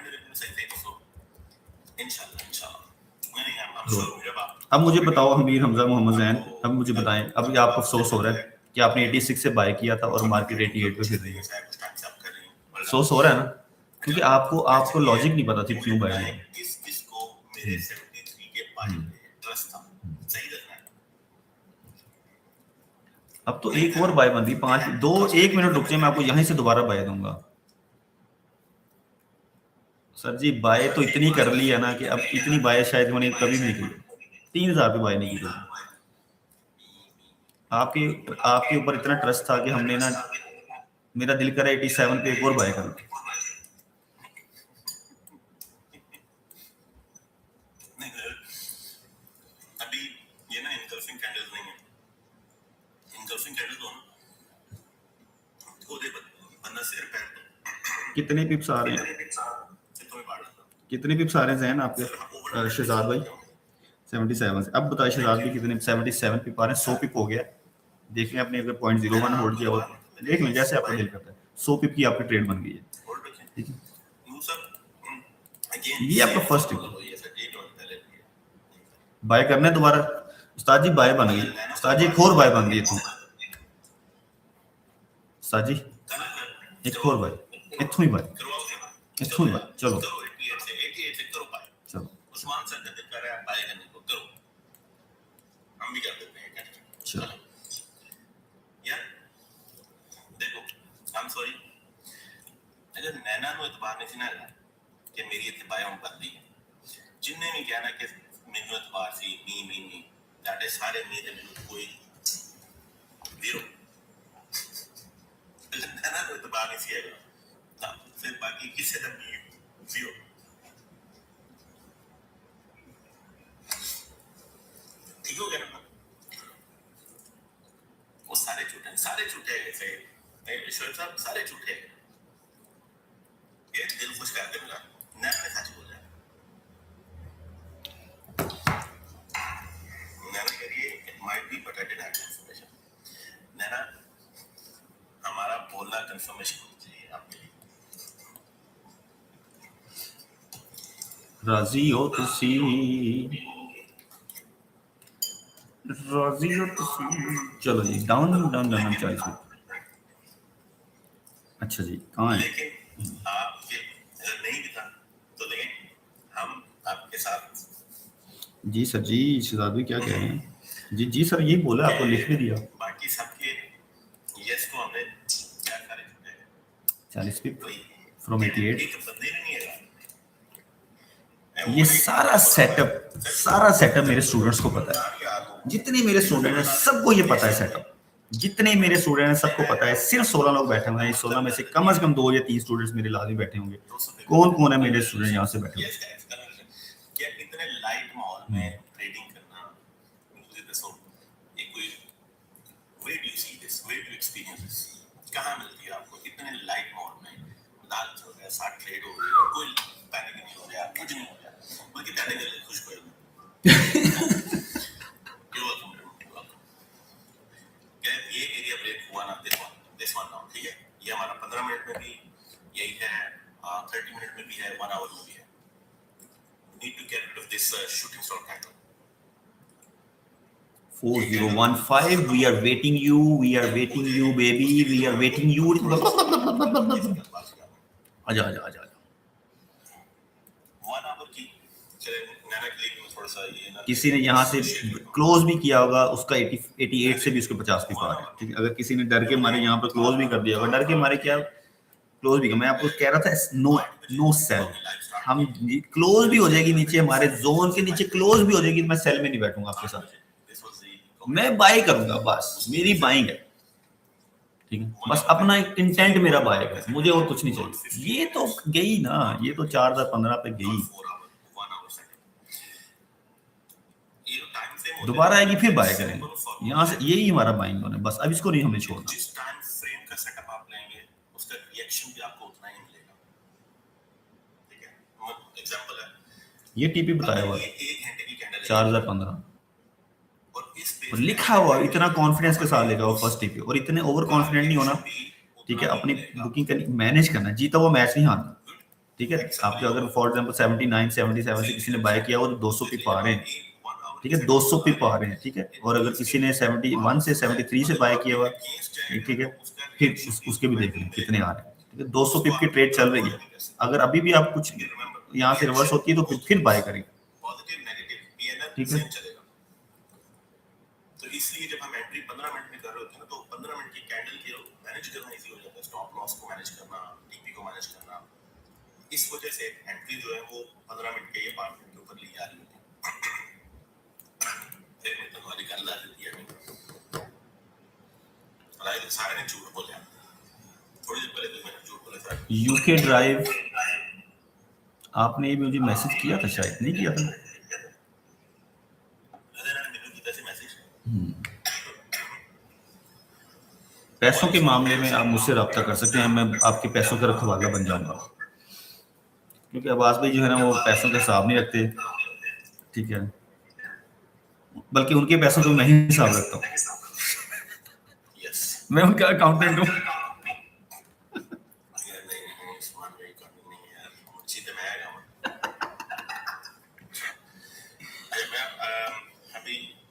अब मुझे बताओ अमीर हमजा मोहम्मद जैन, अब मुझे बताएं, अब ये आपको अफसोस हो रहा है कि आपने 86 से बाय किया था और मार्केट 88 पे फिर रही है, अफसोस हो रहा है ना, क्योंकि आपको लॉजिक नहीं पता थी क्यों बाय किया। अब तो एक और बाय बन रही, 1 मिनट रुक जाए, मैं आपको यहीं से दोबारा बाय दूंगा। सर जी बाय तो इतनी कर ली है ना कि अब इतनी बाय शायद मैंने कभी भी नहीं की, 3000 पे बाय नहीं की। आपके आपके ऊपर इतना ट्रस्ट था कि हमने ना, मेरा दिल करा 87 पे एक और बाय कर। कितने पिप्स आ रहे हैं, कितने पिप्स आ रहे हैं जैन आपके शहजाद भाई? 77 से। अब बताइए शहजाद भी कितने? 77 पिप आ रहे हैं, 100 पिप हो गया। देख लें आपने अगर 0.01 होल्ड किया हुआ, देख लें जैसे आपका दिल करता है। 100 पिप की आपकी ट्रेड बन गई है, ठीक है। ये आपका फर्स्ट टिप, बाय करना है दोबारा। उस्ताद जी बाय बन गई, उस्ताद जी एक और बाय बन गई, उस्ताद जी एक और बाय, इथों ही बाय, इथों ही बाय, चलो चलो चलो। अगर नैना ਨੂੰ ਇਤਬਾਰ ਨਹੀਂ ਸੀ ਨਾ ਕਿ ਮੇਰੀ ਇੱਥੇ ਬਾਇਓ ਬੰਦੀ ਹੈ, ਜਿੰਨੇ ਵੀ ਕਹਿਣਾ ਕਿ ਮੈਨੂੰ ਇਤਬਾਰ ਸੀ ਮੀ ਤੁਹਾਡੇ ਸਾਰੇ ਮੀ ਦੇ ਮੈਨੂੰ ਕੋਈ ਜ਼ੀਰੋ, ਨੈਨਾ ਨੂੰ ਇਤਬਾਰ ਨਹੀਂ ਸੀ ਹੈਗਾ ਤਾਂ ਫਿਰ ਬਾਕੀ ਕਿਸੇ ਦਾ ਵੀ ਜ਼ੀਰੋ। ठीक हो गया ना? वो सारे झूठे हैं, ईश्वर साहब सारे झूठे हैं। ये दिल खुश कर देगा, नैना ने सच बोला, नैना कह रही है it might be but I didn't have confirmation. Naina हमारा बोलना कंफर्मेशन होनी चाहिए आपके लिए। राजी हो तुसी राजी हो तो चलो जी, डाउन डाउन डाउन 40 मिनट। अच्छा जी, कहाँ है? लेकिन आपके अगर नहीं भी था तो लेकिन हम आपके साथ। जी सर जी, शहजाद भाई क्या कह रहे हैं? जी जी सर, यही बोला, आपको लिख भी दिया। बाकी सबके यस को हमने क्या सारे चुके हैं 40 पे कोई फ्रॉम 88। एक बंदे ने नहीं है। ये सारा सेटअप मेरे स्टूडेंट्स को पता है। जितने मेरे स्टूडेंट हैं सबको ये पता है सेटअप। जितने मेरे स्टूडेंट हैं सबको पता है। सिर्फ 16 लोग बैठे हुए हैं। इस 16 में से कम 2 या 3 स्टूडेंट्स मेरे लाजमी बैठे होंगे। कौन कौन है मेरे स्टूडेंट यहाँ से बैठे हुए? क्या इतने लाइट माहौल में ट्रेडिंग करना मुझे दसो ये कोई way do you see this, way do you experience this, कहाँ मिलती है आपको इतने लाइट माहौल में? दाल चल रहा है, साथ ट्रेड हो रही है, कोई पैनिक नहीं हो रहा, कुछ नहीं हो रहा, बल्कि पैनिक करके खुश हो ये एरिया ब्रेक हुआ ना, दिस वन नाउ, ठीक है? ये हमारा 15 मिनट में भी यही है, 30 मिनट में भी है, 1 आवर में भी है। Need to get rid of this shooting star pattern. 4015, we are waiting you, baby, we are waiting you. आजा आजा आजा आजा। 1 आवर की चले नैना के लिए थोड़ा सा ये ना, किसी ने यहाँ से क्लोज भी किया होगा, उसका 88 से भी उसके 50 भी पार है, ठीक है? अगर किसी ने डर के मारे यहाँ पर क्लोज भी कर दिया होगा, डर के मारे क्या क्लोज भी, मैं आपको कह रहा था नो सेल। हम क्लोज भी हो जाएगी नीचे, हमारे जोन के नीचे क्लोज भी हो जाएगी, मैं सेल में नहीं बैठूंगा आपके साथ, मैं बाई करूंगा, बस मेरी बाइंग है, ठीक है? बस अपना इंटेंट मेरा बाय है, मुझे और कुछ नहीं चाहिए। ये तो गई ना, ये तो 4015 पे गई, दोबारा आएगी फिर बाय करेंगे यहाँ से। यही हमारा बाइंग है, बस अब इसको नहीं हमें छोड़ना। जिस टाइम फ्रेम का सेटअप आप लेंगे उसका रिएक्शन भी आपको उतना ही मिलेगा, ठीक है? एग्जांपल है, ये टीपी बताया हुआ 1 घंटे की कैंडल 4015 और इस और लिखा हुआ, इतना कॉन्फिडेंस के साथ लेगा वो फर्स्ट टीपी, और इतने ओवर कॉन्फिडेंट नहीं होना, ठीक है? अपनी बुकिंग करनी, मैनेज करना, जीता वो मैच नहीं हारना, ठीक है? आपके अगर फॉर एग्जांपल 79 77 से किसी ने बाय किया वो 200 पिप आ रहे हैं, ठीक है? 200 पिप आ रहे हैं, ठीक है? और अगर किसी ने 71 से 73 से बाय किया हुआ, ठीक है, फिर उसके भी देख लें कितने आ रहे हैं, ठीक है? 200 पिप की ट्रेड चल रही है, अगर अभी भी आप कुछ यहाँ से रिवर्स होती है तो फिर बाय करें, पॉजिटिव नेगेटिव पीएनएल ठीक है? सेम चलेगा। तो इसलिए जब हम एंट्री 15 मिनट में कर रहे होते हैं ना, तो 15 मिनट की कैंडल की मैनेज करना इजी हो जाता है, स्टॉप लॉस को मैनेज करना, टीपी को मैनेज करना। इस वजह से एंट्री जो है वो 15 मिनट के ये पार्ट के ऊपर ली जा रही होती है। फिर मैं तो हमारी गल ला देती है, अलाय तो सारे ने झूठ बोला, थोड़ी देर पहले तो मैंने झूठ बोला था। यूके ड्राइव, आपने मुझे मैसेज किया था, शायद नहीं किया था। पैसों के मामले में आप मुझसे रब्ता कर सकते हैं, मैं आपके पैसों का रखवाला बन जाऊंगा, क्योंकि अब्बास भाई जो है ना वो पैसों का हिसाब नहीं रखते, ठीक है? बल्कि उनके पैसों को मैं ही हिसाब रखता हूँ, मैं उनका अकाउंटेंट हूँ।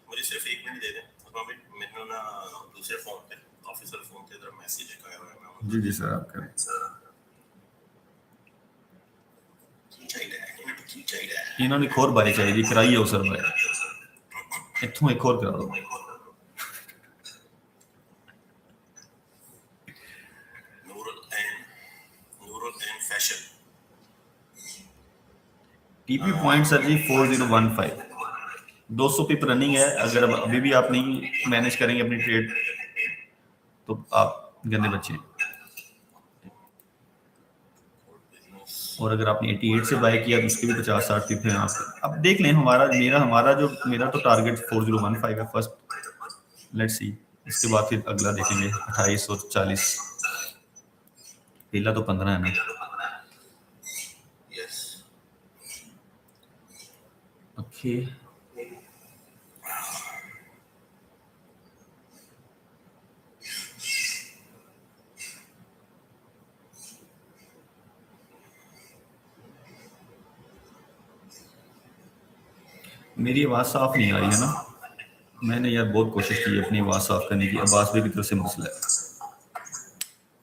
मुझे सिर्फ 1 मिनट दे दें, मैंने ना दूसरे फोन पे, ऑफिशियल फोन पे जरा मैसेज आया हुआ है। जी जी सर, आप करें। इन्होंने एक और बारी चाहिए, कराइए हो सर भाई, इत्थों एक और करा दो। टीपी पॉइंट सर जी 4015, 200 पिप रनिंग है। अगर अभी भी आप नहीं मैनेज करेंगे अपनी ट्रेड तो आप गंदे बच्चे हैं। और अगर आपने 88 से बाय किया तो उसके भी 50-60 पिप हैं आपके। अब देख लें, मेरा तो टारगेट 4015 है फर्स्ट, लेट्स सी। इसके बाद फिर अगला देखेंगे 2840, पहला तो 15 है ना। ओके, मेरी आवाज साफ नहीं आ रही है ना? मैंने यार बहुत कोशिश की अपनी आवाज़ साफ करने की, अब्बास भाई की तरफ से मसला है,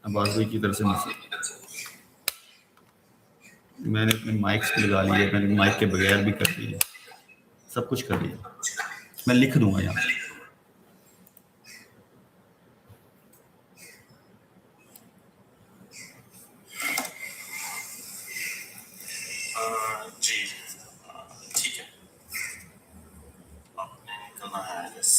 अब्बास भाई की तरफ से मसला। मैंने अपने माइक्स पे लगा लिए, मैंने माइक के बगैर भी कर दिए, सब कुछ कर लिया। मैं लिख दूंगा यहाँ। जी ठीक है, आपने निकलना है यस।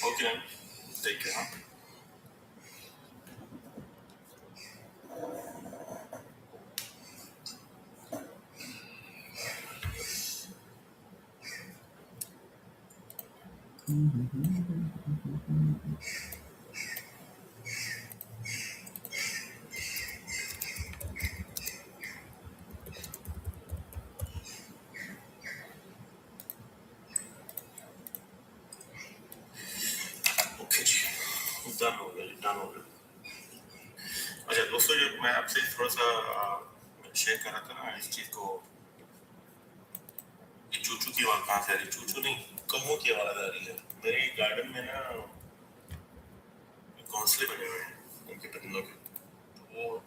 ओके ठीक है। हाँ ओके जी, डन हो गया, डन हो गया। अच्छा दोस्तों, जो मैं आपसे थोड़ा सा शेयर कर रहा था ना इस चीज को, ये चूचू की आवाज कहाँ से आ रही? चूचू नहीं, कौओं की आवाज आ रही है। मेरे गार्डन में ना घोंसले बने हुए हैं उनके परिंदों के, तो वो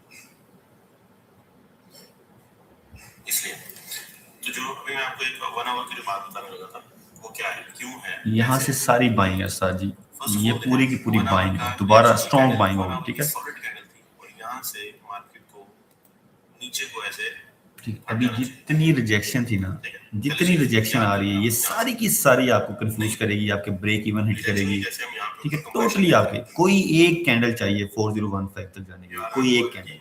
इसलिए। तो जो अभी मैं आपको एक 1 आवर की जो बात बताने लगा था, वो क्या है, क्यों है, यहाँ से सारी बाइंग है सर जी, ये पूरी की पूरी 1 आवर बाइंग का है, दोबारा अच्छी स्ट्रॉन्ग कैंडल, बाइंग 1 होगी, आवर ठीक की है। सॉलिड कैंडल थी, और यहाँ से मार्केट को नीचे को ऐसे ठीक, अभी जितनी रिजेक्शन थी ना, ठीक है, जितनी रिजेक्शन आ रही है, ये यहाँ सारी की सारी आपको कंफ्यूज करेगी, आपके ब्रेक इवन हिट करेगी, जैसे हम यहाँ पे ठीक है। compression टोटली करते आपके कोई एक कैंडल चाहिए 4015 तक जाने के लिए, कोई एक कैंडल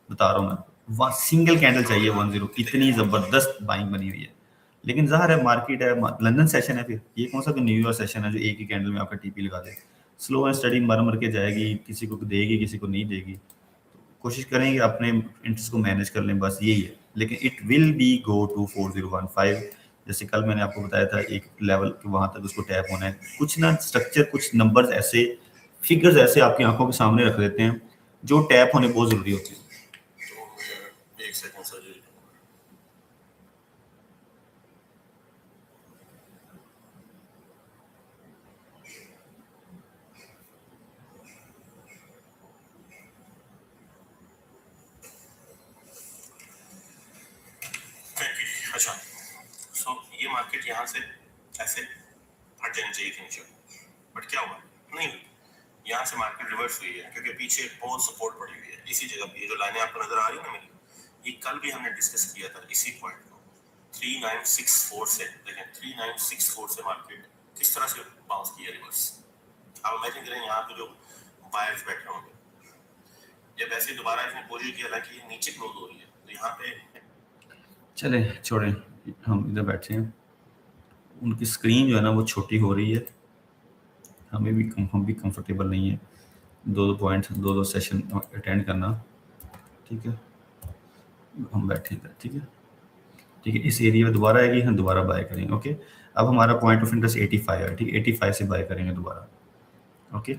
बता रहा हूँ मैं, सिंगल कैंडल चाहिए 10, इतनी जबरदस्त बाइंग बनी हुई है। लेकिन ज़ाहिर है मार्केट है, लंदन सेशन है, फिर ये कौन सा न्यूयॉर्क सेशन है जो एक ही कैंडल में आपका टीपी लगा दे। स्लो एंड स्टडी मर मर के जाएगी, किसी को देगी किसी को नहीं देगी। कोशिश करेंगे अपने इंटरेस्ट को मैनेज कर लें, बस यही है। लेकिन it will be go to 4015, जैसे कल मैंने आपको बताया था एक लेवल वहां तक उसको टैप होना है। कुछ ना स्ट्रक्चर, कुछ नंबर्स ऐसे, फिगर्स ऐसे आपकी आंखों के सामने रख देते हैं जो टैप होने बहुत जरूरी होती है। तो एक सेकंड सर जी, अच्छा सो ये मार्केट यहाँ से ऐसे हट जानी चाहिए थी नीचे, बट क्या हुआ, नहीं हुई। यहाँ से मार्केट रिवर्स हुई है क्योंकि पीछे बहुत सपोर्ट पड़ी हुई है इसी जगह पे। जो लाइनें आपको नजर आ रही है ना मेरी, ये कल भी हमने डिस्कस किया था इसी पॉइंट को। 3964 से देखें, 3964 से मार्केट किस तरह से बाउंस किया रिवर्स। आप इमेजिन करें यहाँ पे जो बायर्स बैठे होंगे, जब ऐसे दोबारा इसने कोशिश किया, हालांकि नीचे क्लोज हो रही है, तो यहाँ पे चले छोड़ें, हम इधर बैठे हैं। उनकी स्क्रीन जो है ना वो छोटी हो रही है, हम भी कंफर्टेबल नहीं है 2-2 पॉइंट 2-2 सेशन अटेंड करना, ठीक है। हम बैठे इधर, ठीक है, ठीक है। इस एरिया में दोबारा आएगी, हम दोबारा बाय करेंगे, ओके। अब हमारा पॉइंट ऑफ इंटरेस्ट 85 है, ठीक है, 85 से बाय करेंगे दोबारा, ओके।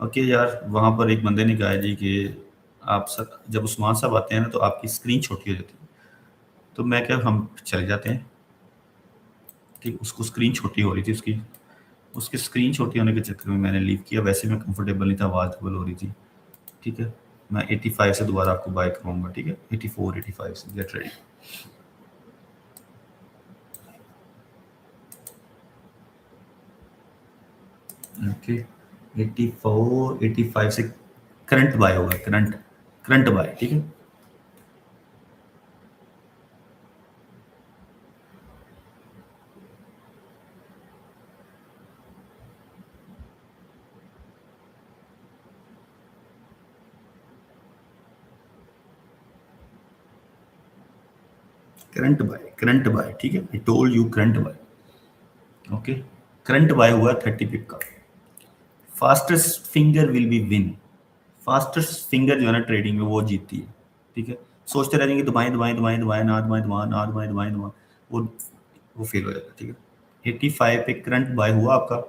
ओके यार, वहाँ पर एक बंदे ने कहा जी कि आप सर जब उस्मान साहब आते हैं ना तो आपकी स्क्रीन छोटी हो जाती है, तो मैं क्या, हम चले जाते हैं, ठीक। उसको स्क्रीन छोटी हो रही थी, उसकी स्क्रीन छोटी होने के चक्कर में मैंने लीव किया। वैसे मैं कंफर्टेबल नहीं था, आवाज़ डबल हो रही थी, ठीक है। मैं 85 से दोबारा आपको बाय करूँगा, ठीक है, 84 85 से गेट रेडी, ओके। 84 85 से करंट बाय होगा, करंट करंट बाय, ठीक है। करंट बाय, ठीक है। I told you current by, okay. Current buy हुआ 30 पिप का। Fastest finger will be win, fastest finger जो है ना ट्रेडिंग में वो जीतती है, ठीक है। सोचते रह जाएंगे दबाएं दबाएं दबाएं दबाएं, ना दबाएं दबाएं ना दबाएं दबाएं दबाएं, वो फेल हो जाएगा, ठीक है। 85 पे करंट बाय हुआ आपका,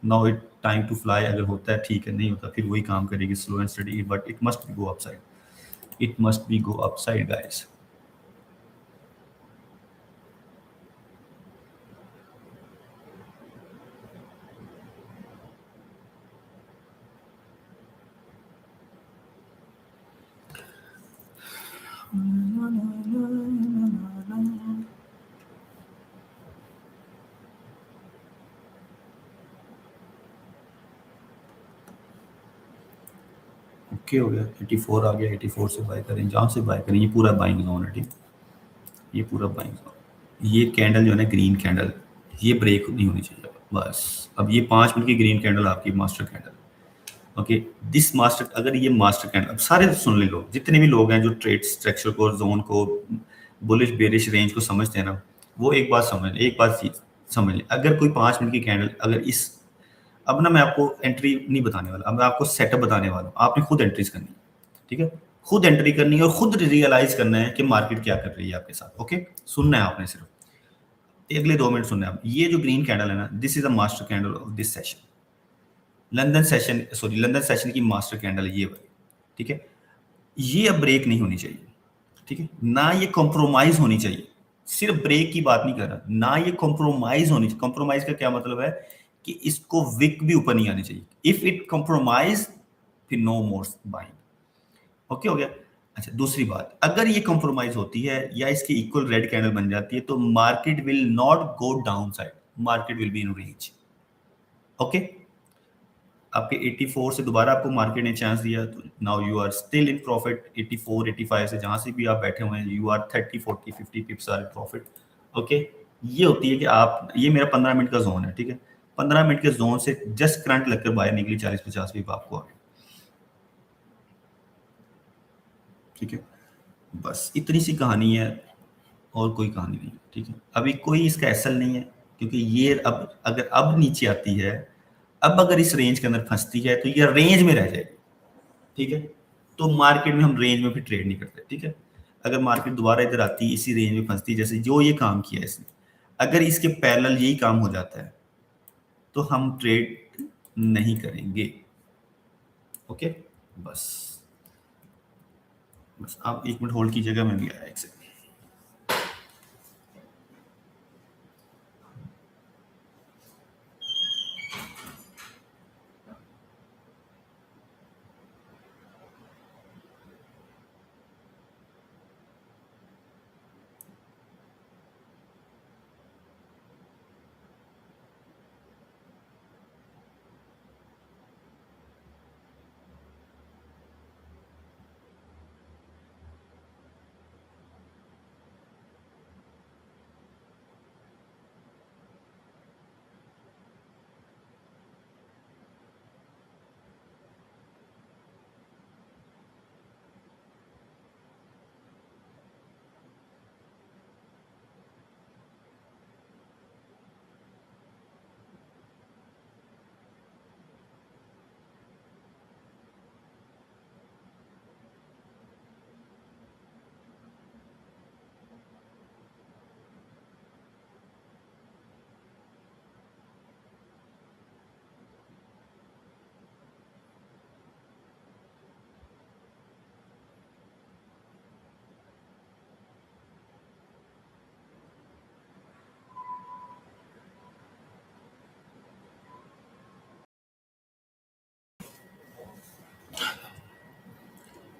now it time to fly. अगर होता है ठीक है, नहीं होता फिर वही काम करेगी, slow and study, but it must be go upside, it must be go upside guys. Okay हो गया, 84 आ गया, 84 से बाय करें, जहाँ से बाय करें, ये पूरा बाइंग जोन है, ठीक, ये पूरा बाइंग जोन। ये कैंडल जो है ना, ग्रीन कैंडल, ये ब्रेक नहीं होनी चाहिए बस। अब ये 5 मिनट की ग्रीन कैंडल आपकी master candle, okay, this master, अगर ये मास्टर कैंडल, अब सारे सुन ले लोग, जितने भी लोग हैं जो ट्रेड स्ट्रक्चर को, जोन को, बुलिश बेरिश रेंज को समझते हैं ना, वो एक बात समझ, एक बात समझ लें, अगर कोई 5 मिनट की कैंडल, अगर इस, अब ना मैं आपको एंट्री नहीं बताने वाला, अब मैं आपको सेटअप बताने वाला हूँ, आपने खुद एंट्रीज करनी है, ठीक है, खुद एंट्री करनी है और खुद रियलाइज करना है कि मार्केट क्या कर रही है आपके साथ, ओके, सुनना है आपने सिर्फ, अगले 2 मिनट सुनना है आप। ये जो ग्रीन कैंडल है ना, this is a master candle of this session, London session की मास्टर कैंडल है ये वाली, ठीक है, ये अब ब्रेक नहीं होनी चाहिए, ठीक है, ना ये कॉम्प्रोमाइज होनी चाहिए, सिर्फ ब्रेक की बात नहीं कर रहा, ना ये कॉम्प्रोमाइज होनी चाहिए। कॉम्प्रोमाइज का क्या मतलब है कि इसको विक भी ऊपर नहीं आनी चाहिए, इफ इट कॉम्प्रोमाइज फिर नो मोर बाइंग, ओके हो गया। अच्छा, दूसरी बात, अगर ये कॉम्प्रोमाइज होती है या इसकी इक्वल रेड कैंडल बन जाती है, तो market will not go down side, market will be in range, okay. आपके 84 से दोबारा आपको मार्केट ने चांस दिया, तो now you are still in profit, 84 85 से जहां से भी आप बैठे हुए हैं, you are 30 40 50 pips are profit, okay. ये होती है कि आप, ये मेरा 15 मिनट का जोन है, ठीक है, 15 मिनट के जोन से जस्ट करंट लगकर बाहर निकली 40 50 पिप आपको आ गए, ठीक है, बस इतनी सी कहानी है, और कोई कहानी नहीं, ठीक है। अभी कोई इसका एसल नहीं है, क्योंकि ये अब अगर अब नीचे आती है, अब अगर इस रेंज के अंदर फंसती है, तो ये रेंज में रह जाएगी, ठीक है, तो मार्केट में हम रेंज में भी ट्रेड नहीं करते, ठीक है। अगर मार्केट दोबारा इधर आती, इसी रेंज में फंसती, जैसे जो ये काम किया इसने, अगर इसके पैरेलल यही काम हो जाता है, तो हम ट्रेड नहीं करेंगे, ओके। बस बस आप 1 मिनट होल्ड कीजिएगा, मैं भी आया एक सेकंड।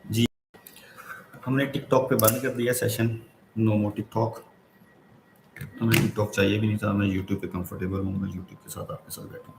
जी, हमने टिकटॉक पे बंद कर दिया सेशन, नो मोर टिकटॉक, हमें टिकटॉक चाहिए भी नहीं था, मैं यूट्यूब पे कंफर्टेबल हूँ, मैं यूट्यूब के साथ आपके साथ बैठा हूँ।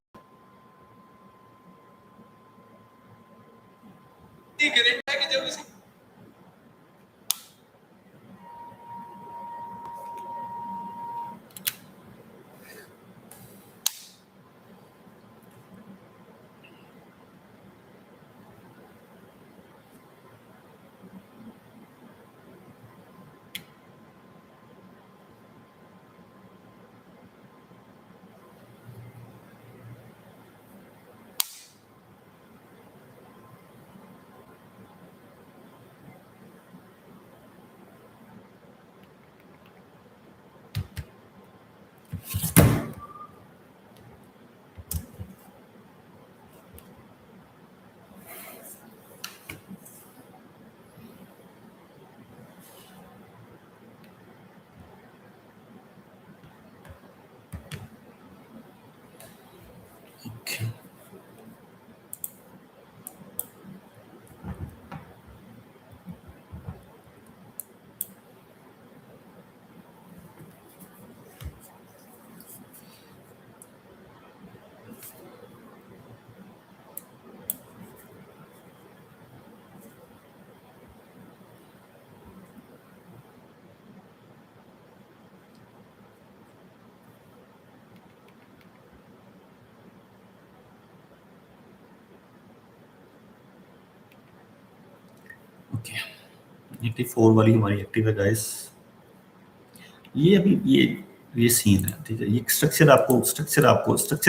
84 वाली हमारी एक्टिव है गाइस। ये अभी ये सीन है, ठीक है। ये स्ट्रक्चर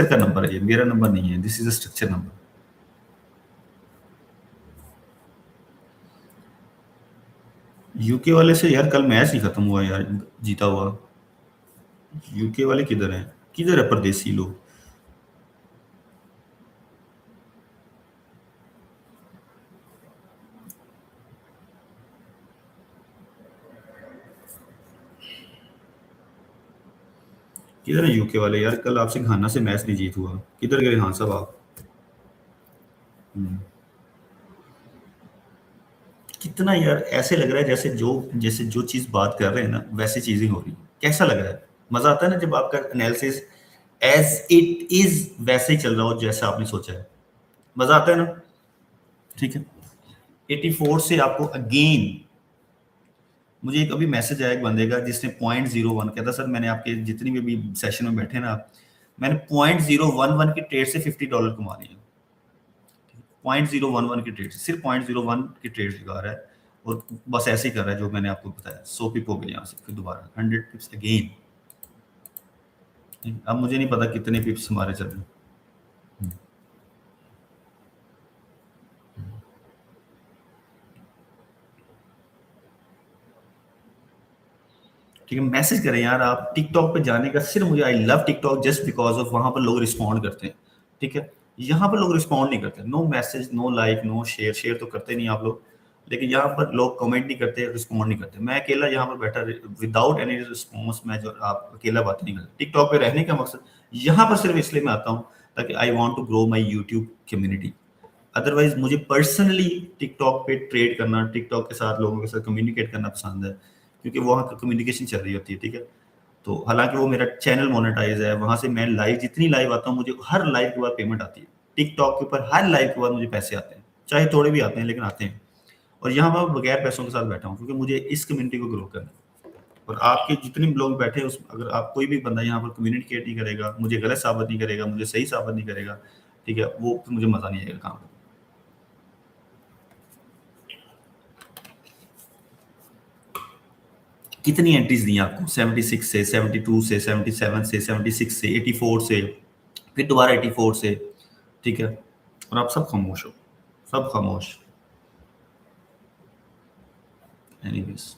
का नंबर है, ये मेरा नंबर नहीं है। This is a structure number. UK वाले से यार कल मैच ही खत्म हुआ यार, जीता हुआ। यूके वाले किधर हैं, किधर है परदेसी लोग? किधर है यूके वाले यार? कल आपसे घाना से मैच नहीं जीत हुआ, किधर गए हाँ सब आप? हम्म। कितना यार ऐसे लग रहा है जैसे जो चीज बात कर रहे हैं ना वैसी चीजें हो रही है। कैसा लग रहा है? मजा आता है ना जब आपका एनालिसिस एज इट इज वैसे ही चल रहा हो जैसा आपने सोचा है। मजा आता है ना? ठीक है। 84 से आपको अगेन, मुझे एक अभी मैसेज आया एक बंदे का जिसने 0.01 कहता, सर मैंने आपके जितनी भी अभी सेशन में बैठे ना आप, मैंने 0.011 की ट्रेड से $50 कमा लिए। 0.011 की ट्रेड, सिर्फ 0.01 की ट्रेड लगा रहा है और बस ऐसे ही कर रहा है जो मैंने आपको बताया। 100 पिप हो गए यहाँ से, फिर दोबारा 100 पिप्स अगेन। अब मुझे नहीं पता कितने पिप्स हमारे चल रहे हैं। ठीक है, मैसेज करें यार आप। टिकटॉक पे जाने का सिर्फ मुझे, I love TikTok just because of वहां पर लोग रिस्पॉन्ड करते हैं। ठीक है। यहाँ पर लोग रिस्पॉन्ड नहीं करते। No message, no like, no share. Share तो करते नहीं आप लोग, लेकिन यहाँ पर लोग कमेंट नहीं करते, रिस्पॉन्ड नहीं करते। मैं अकेला यहाँ पर बैठा विदाउट एनी रिस्पॉन्स, मैं जो आप अकेला बात नहीं करता। टिकटॉक पे रहने का मकसद यहाँ पर सिर्फ इसलिए मैं आता हूँ ताकि I want to grow my YouTube community. Otherwise मुझे पर्सनली टिकटॉक पे ट्रेड करना, टिकटॉक के साथ लोगों के साथ कम्युनिकेट करना पसंद है, क्योंकि वहाँ का कम्युनिकेशन चल रही होती है। ठीक है। तो हालांकि वो मेरा चैनल मोनेटाइज है, वहां से मैं लाइव जितनी लाइव आता हूँ मुझे हर लाइव के बाद पेमेंट आती है। टिकटॉक के ऊपर हर लाइव के बाद मुझे पैसे आते हैं, चाहे थोड़े भी आते हैं लेकिन आते हैं। और यहाँ मैं बगैर पैसों के साथ बैठा हूँ क्योंकि मुझे इस कम्युनिटी को ग्रो करना है। और आपके जितने भी लोग बैठे हैं उस, अगर आप कोई भी बंदा यहाँ पर कम्युनिकेट नहीं करेगा, मुझे गलत साबित नहीं करेगा, मुझे सही साबित नहीं करेगा, ठीक है, वो फिर मुझे मजा नहीं आएगा काम करने में। कितनी एंट्रीज दी आपको? 76 से, 72 से, 77 से, 76 से, 84 से, फिर दोबारा 84 से। ठीक है। और आप सब खामोश हो, सब खामोश। एनीवेज,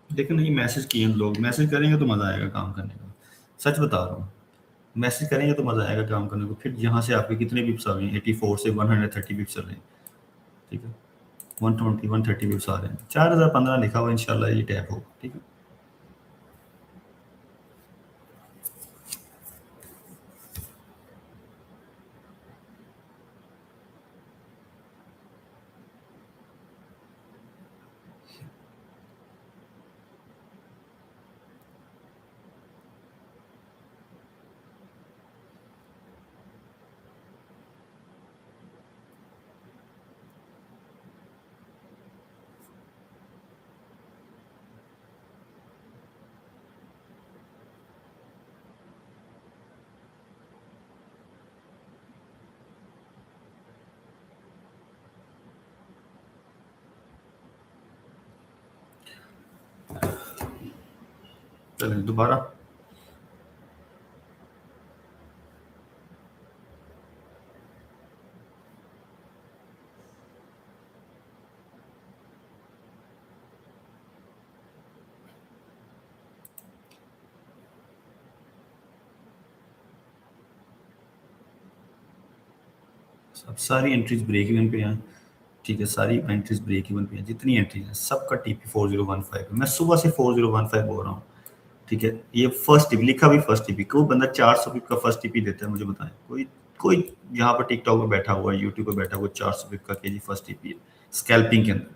लेकिन ये मैसेज किए हैं लोग, मैसेज करेंगे तो मजा आएगा काम करने का। सच बता रहा हूँ, मैसेज करेंगे तो मजा आएगा काम करने को। फिर यहाँ से आपके कितने बिप्स आ गए? 84 से 130 बिप्स चल रहे हैं। ठीक है। 120 130 बिप्स आ रहे हैं। 4015 लिखा हुआ, इंशाल्लाह ये टैप होगा। ठीक है। चलें दोबारा। अब सारी एंट्रीज ब्रेक इवन पे हैं, ठीक है, सारी एंट्रीज ब्रेक इवन पे हैं, जितनी एंट्रीज हैं सबका टीपी 4015 है। मैं सुबह से 4015 बोल रहा हूँ, ठीक है। ये फर्स्ट टीपी लिखा भी, फर्स्ट टीपी कोई बंदा 400 पिप का फर्स्ट टीपी देता है, मुझे बताएं कोई कोई यहाँ पर टिकटॉक पे बैठा हुआ है, यूट्यूब पे बैठा हुआ 400 पिप का केजी फर्स्ट टीपी है स्कैल्पिंग के अंदर,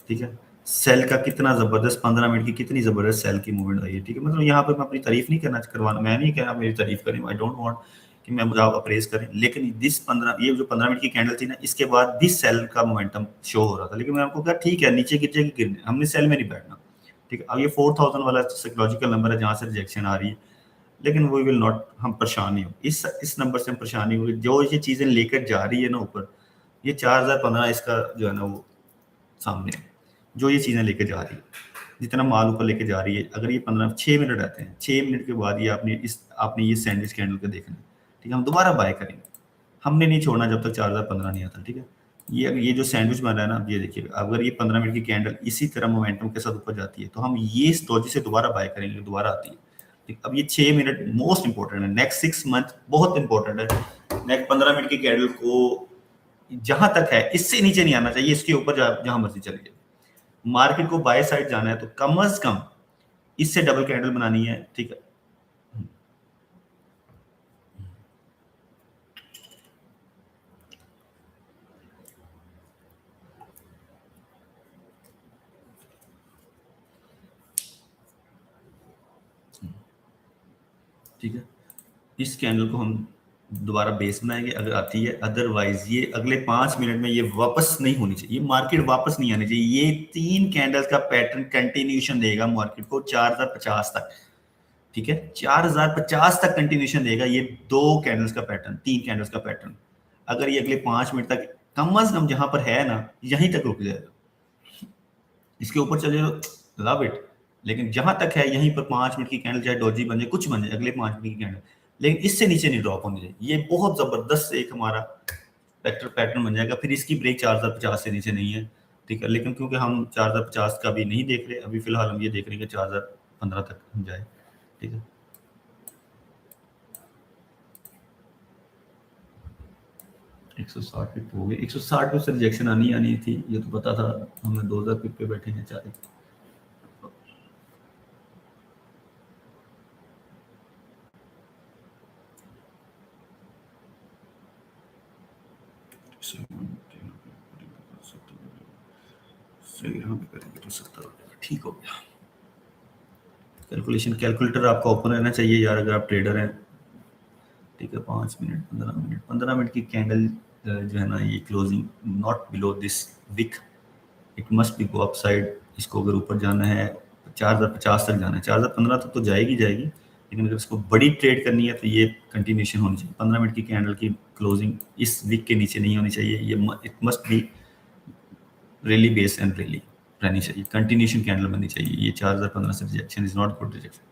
ठीक है। सेल का कितना जबरदस्त 15 मिनट की कितनी जबरदस्त सेल की मूवमेंट आई है, ठीक है। मतलब यहाँ पर मैं अपनी तारीफ नहीं करवाना, मैं नहीं कह रहा मेरी तारीफ करें, आई डोंट वांट कि मैं मुझे आप अप्रेज करें, लेकिन ये जो 15 मिनट की कैंडल थी ना, इसके बाद भी सेल का मोमेंटम शो हो रहा था, लेकिन मैं आपको कहा ठीक है नीचे गिर जाएगी, गिरने हमने सेल में नहीं बैठना, ठीक है। अब ये 4000 वाला साइकोलॉजिकल नंबर है जहाँ से रिजेक्शन आ रही है, लेकिन वी विल नॉट, हम परेशान नहीं हो इस नंबर से, हम परेशान नहीं होंगे। जो ये चीजें लेकर जा रही है ना ऊपर, ये 4015 इसका जो है ना वो सामने है, जो ये चीजें लेकर जा रही है, जितना माल ऊपर लेके जा रही है, अगर ये 6 मिनट रहते हैं, 6 मिनट के बाद ये आपने ये सैंडविच कैंडल का देखना है, ठीक है। हम दोबारा बाय करेंगे, हमने नहीं छोड़ना जब तक 4015 नहीं आता, ठीक है। ये जो सैंडविच बन रहा है ना, ये देखिए, अगर ये 15 मिनट की कैंडल इसी तरह मोमेंटम के साथ ऊपर जाती है, तो हम ये डोजी से दोबारा बाय करेंगे, दोबारा आती है, ठीक। अब ये 6 मिनट मोस्ट इंपॉर्टेंट है, नेक्स्ट 6 मंथ बहुत इंपॉर्टेंट है। नेक्स्ट 15 मिनट की कैंडल को जहां तक है इससे नीचे नहीं आना चाहिए, इसके ऊपर जहां मर्जी चले जाए। मार्केट को बाय साइड जाना है तो कम अज कम इससे डबल कैंडल बनानी है, ठीक है। ठीक है, इस कैंडल को हम दोबारा बेस बनाएंगे अगर आती है, अदरवाइज ये अगले 5 मिनट में ये वापस नहीं होनी चाहिए, मार्केट वापस नहीं आनी चाहिए। ये 3 कैंडल्स का पैटर्न कंटिन्यूशन देगा मार्केट को 4050 तक, ठीक है। 4050 तक कंटिन्यूशन देगा ये 2 कैंडल्स का पैटर्न, 3 कैंडल्स का पैटर्न। अगर ये अगले 5 मिनट तक कम अज कम जहां पर है ना, यहीं तक रुक जाएगा, इसके ऊपर चले तो लव इट, लेकिन जहां तक है यहीं पर 5 मिनट की कैंडल, चाहे डोजी बन जाए कुछ बन जाए अगले 5 मिनट की कैंडल, लेकिन इससे नीचे नहीं ड्रॉप होनी चाहिए। ये बहुत जबरदस्त एक हमारा वेक्टर पैटर्न बन जाएगा, फिर इसकी ब्रेक 4050 से नीचे नहीं है, ठीक है। लेकिन क्योंकि हम 4050 का भी नहीं देख रहे अभी फिलहाल, हम ये देख रहे हैं कि 4015 तक हम जाए, ठीक है। एक सौ साठ पिप हो गए, 160 पे से रिजेक्शन आनी थी, ये तो पता था, हमने 2000 पिप पे बैठे हैं चाहे। यहाँ पे करेंगे तो 70 ठीक हो गया। कैलकुलेटर आपका ओपन रहना चाहिए यार, अगर आप ट्रेडर हैं, ठीक है। 5 मिनट 15 मिनट की कैंडल जो है ना, ये closing not below this week, it must be go upside. इसको अगर ऊपर जाना है 4050 तक जाना है, 4015 तक तो जाएगी, लेकिन अगर इसको बड़ी ट्रेड करनी है तो ये कंटिन्यूशन होनी चाहिए। 15 मिनट की कैंडल की क्लोजिंग इस विक के नीचे नहीं होनी चाहिए, ये it must B rally base and rally रहनी चाहिए, कंटिन्यूशन कैंडल बननी चाहिए। ये 4015 से rejection is not good rejection.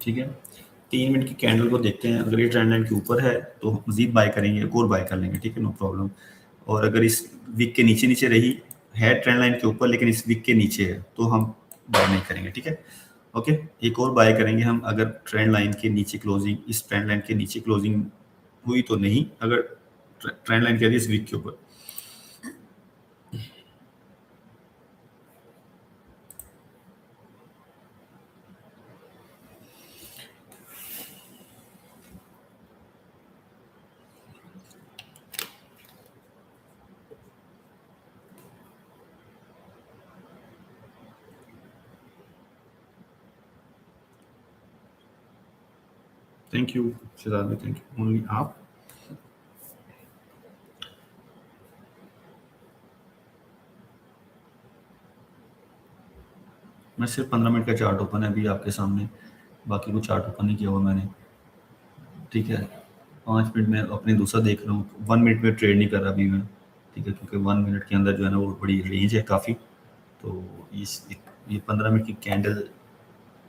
ठीक है, 3 मिनट की कैंडल को देखते हैं, अगर ये ट्रेंड लाइन के ऊपर है तो मजीद बाय करेंगे, एक और बाय कर लेंगे, ठीक है, नो प्रॉब्लम। और अगर इस वीक के नीचे नीचे रही है, ट्रेंड लाइन के ऊपर लेकिन इस वीक के नीचे है, तो हम बाय नहीं करेंगे, ठीक है। ओके, एक और बाय करेंगे हम अगर ट्रेंड लाइन के नीचे क्लोजिंग, इस ट्रेंड लाइन के नीचे क्लोजिंग हुई तो नहीं, अगर ट्रेंड लाइन कह रही है इस वीक के ऊपर, ठीक है, 3 मिनट की कैंडल को देखते हैं, अगर ये ट्रेंड लाइन के ऊपर है तो मजीद बाय करेंगे, एक और बाय कर लेंगे, ठीक है, नो प्रॉब्लम। और अगर इस वीक के नीचे नीचे रही है, ट्रेंड लाइन के नीचे क्लोजिंग इस ट्रेंड लाइन के नीचे क्लोजिंग हुई तो नहीं, अगर ट्रेंड लाइन कह रही है इस वीक के ऊपर, थैंक यू शहजाद भाई, थैंक यू। ओनली आप। मैं सिर्फ 15 मिनट का चार्ट ओपन है अभी आपके सामने, बाकी कुछ चार्ट ओपन नहीं किया हुआ मैंने, ठीक है। 5 मिनट में अपने दूसरा देख रहा हूँ, 1 मिनट में ट्रेड नहीं कर रहा अभी मैं, ठीक है, क्योंकि 1 मिनट के अंदर जो है ना वो बड़ी रेंज है काफ़ी। तो ये 15 मिनट की कैंडल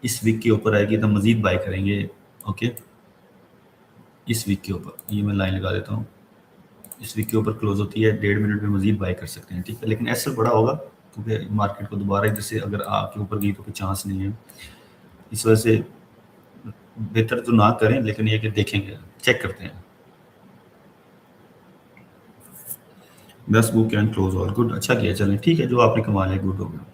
इस वीक के ऊपर आएगी तो मज़ीद बाय करेंगे। ओके, इस वीक के ऊपर ये मैं लाइन लगा देता हूँ, इस वीक के ऊपर क्लोज होती है, 1.5 मिनट में मज़ीद बाय कर सकते हैं, ठीक है। लेकिन एसएल बड़ा होगा क्योंकि मार्केट को दोबारा इधर से अगर आपके ऊपर गई तो कोई चांस नहीं है, इस वजह से बेहतर तो ना करें, लेकिन ये कि देखेंगे, चेक करते हैं। 10 बुक कैन क्लोज और गुड, अच्छा किया, चलें ठीक है, जो आपने कमा लिया गुड हो गया।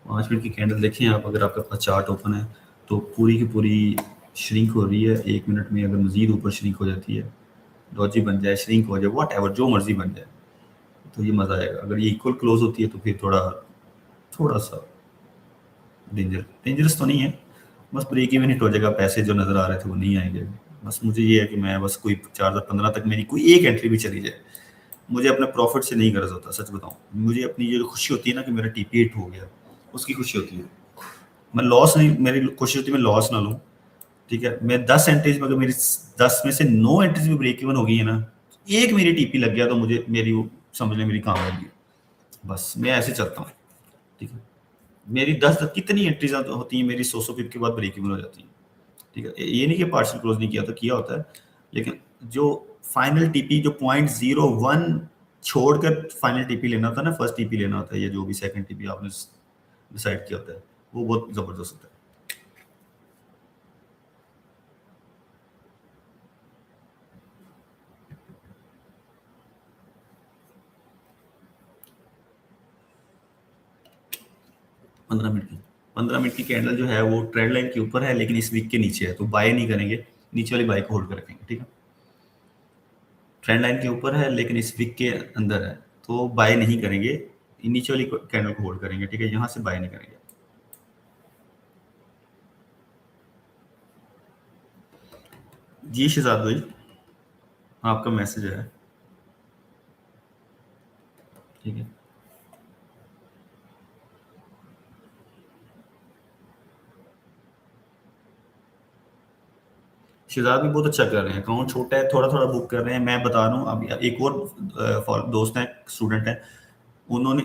पाँच मिनट की कैंडल देखें आप, अगर आपके पास चार्ट ओपन है तो पूरी की पूरी श्रिंक हो रही है, 1 मिनट में अगर मजीद ऊपर श्रिंक हो जाती है, डॉजी बन जाए, श्रिंक हो जाए, वॉट एवर, जो मर्जी बन जाए, तो ये मज़ा आएगा। अगर ये इक्वल क्लोज होती है तो फिर थोड़ा थोड़ा सा डेंजरस तो नहीं है, बस ब्रेक इवन हिट हो जाएगा, पैसे जो नज़र आ रहे थे वो नहीं आएंगे। बस मुझे ये है कि मैं बस कोई 4015 तक मेरी कोई एक एंट्री भी चली जाए, मुझे अपने प्रॉफिट से नहीं गर्ज होता, सच बताऊं। मुझे अपनी जो खुशी होती है ना कि मेरा टीपी हिट हो गया, उसकी खुशी होती है। मैं लॉस नहीं, मेरी कोशिश होती है मैं लॉस ना लूं, ठीक है। मैं 10 एंट्रीज में, अगर मेरी 10 में से 9 एंट्रीज में ब्रेक इवन हो गई है ना, एक मेरी टीपी लग गया तो मुझे मेरी वो समझ लें मेरी कामयाबी है। बस मैं ऐसे चलता हूँ, ठीक है। मेरी 10 कितनी एंट्रीज होती हैं मेरी, 100 पिप के बाद ब्रेक इवन हो जाती हैं, ठीक है। ये नहीं कि पार्शियल क्लोज नहीं किया तो किया होता है, लेकिन जो फाइनल टीपी जो 0.01 छोड़कर फाइनल टीपी लेना होता है ना, फर्स्ट टीपी लेना होता है, या जो भी सेकंड टीपी आपने डिसाइड किया होता है, वो बहुत जबरदस्त होता है। 15 मिनट की 15 मिनट की कैंडल जो है वो ट्रेंड लाइन के ऊपर है, लेकिन इस वीक के नीचे है, तो बाय नहीं करेंगे, नीचे वाली बाय को होल्ड कर रखेंगे, ठीक है। ट्रेंड लाइन के ऊपर है लेकिन इस वीक के अंदर है, तो बाय नहीं करेंगे, नीचे वाली कैंडल को होल्ड करेंगे, ठीक है, यहाँ से बाय नहीं करेंगे। जी शहजाद भाई, आपका मैसेज है, ठीक है। शहजाद भी बहुत अच्छा कर रहे हैं, अकाउंट छोटा है, थोड़ा थोड़ा बुक कर रहे हैं, मैं बता रहा हूँ। अभी एक और दोस्त हैं, स्टूडेंट हैं, उन्होंने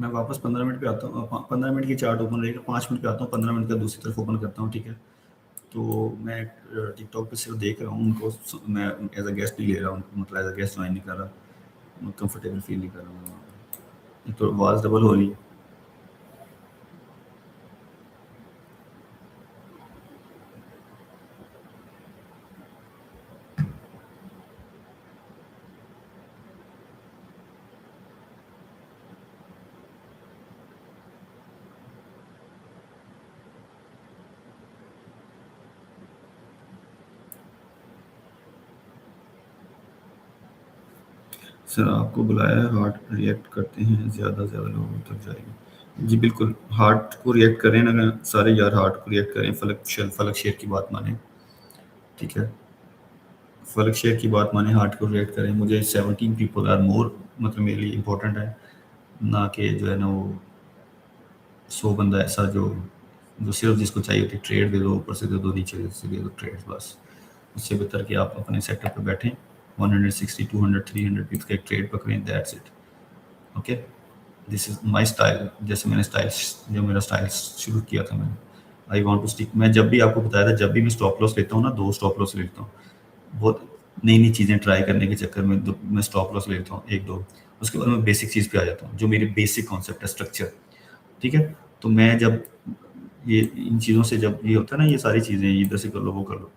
मैं वापस 15 मिनट पे आता हूँ, 15 मिनट की चार्ट ओपन रहेगा, 5 मिनट पे आता हूँ, 15 मिनट का दूसरी तरफ ओपन करता हूँ, ठीक है। तो मैं टिकटॉक पे सिर्फ देख रहा हूँ उनको, मैं एज अ गेस्ट नहीं ले रहा हूँ, मतलब एज अ गेस्ट ज्वाइन नहीं कर रहा, मैं कंफर्टेबल फील नहीं कर रहा हूँ वहाँ पे। तो आवाज़ डबल हो रही है। सर आपको बुलाया है, हार्ट रिएक्ट करते हैं, ज़्यादा से ज़्यादा लोगों तक जाएगी। जी बिल्कुल, हार्ट को रिएक्ट करें ना, सारे यार हार्ट को रिएक्ट करें, फलक शेर की बात माने, ठीक है। फलक शेर की बात माने, हार्ट को रिएक्ट करें। मुझे 17 पीपल आर मोर, मतलब मेरे लिए इम्पोर्टेंट है, ना कि जो है ना वो 100 बंदा ऐसा जो जो सिर्फ जिसको चाहिए होती ट्रेड दे दो, ऊपर से दे दो, नीचे से दे दो ट्रेड, बस। उससे बेहतर कि आप अपने सेटअप पे बैठें, 160 200 300 पिप्स का एक ट्रेड पकड़ें, that's it. Okay, this is my style. जैसे मैंने स्टाइल, जो मेरा स्टाइल शुरू किया था मैंने, आई वांट टू स्टिक। मैं जब भी आपको बताया था, जब भी मैं स्टॉप लॉस लेता हूँ ना, 2 स्टॉप लॉस लेता हूँ। बहुत नई नई चीज़ें ट्राई करने के चक्कर में मैं स्टॉप लॉस लेता हूँ 1-2, उसके बाद मैं बेसिक चीज़ पे आ जाता हूँ, जो मेरी बेसिक कॉन्सेप्ट है, स्ट्रक्चर, ठीक है। तो मैं जब ये इन चीज़ों से, जब ये होता है ना, ये सारी चीज़ें इधर से कर लो, वो कर लो।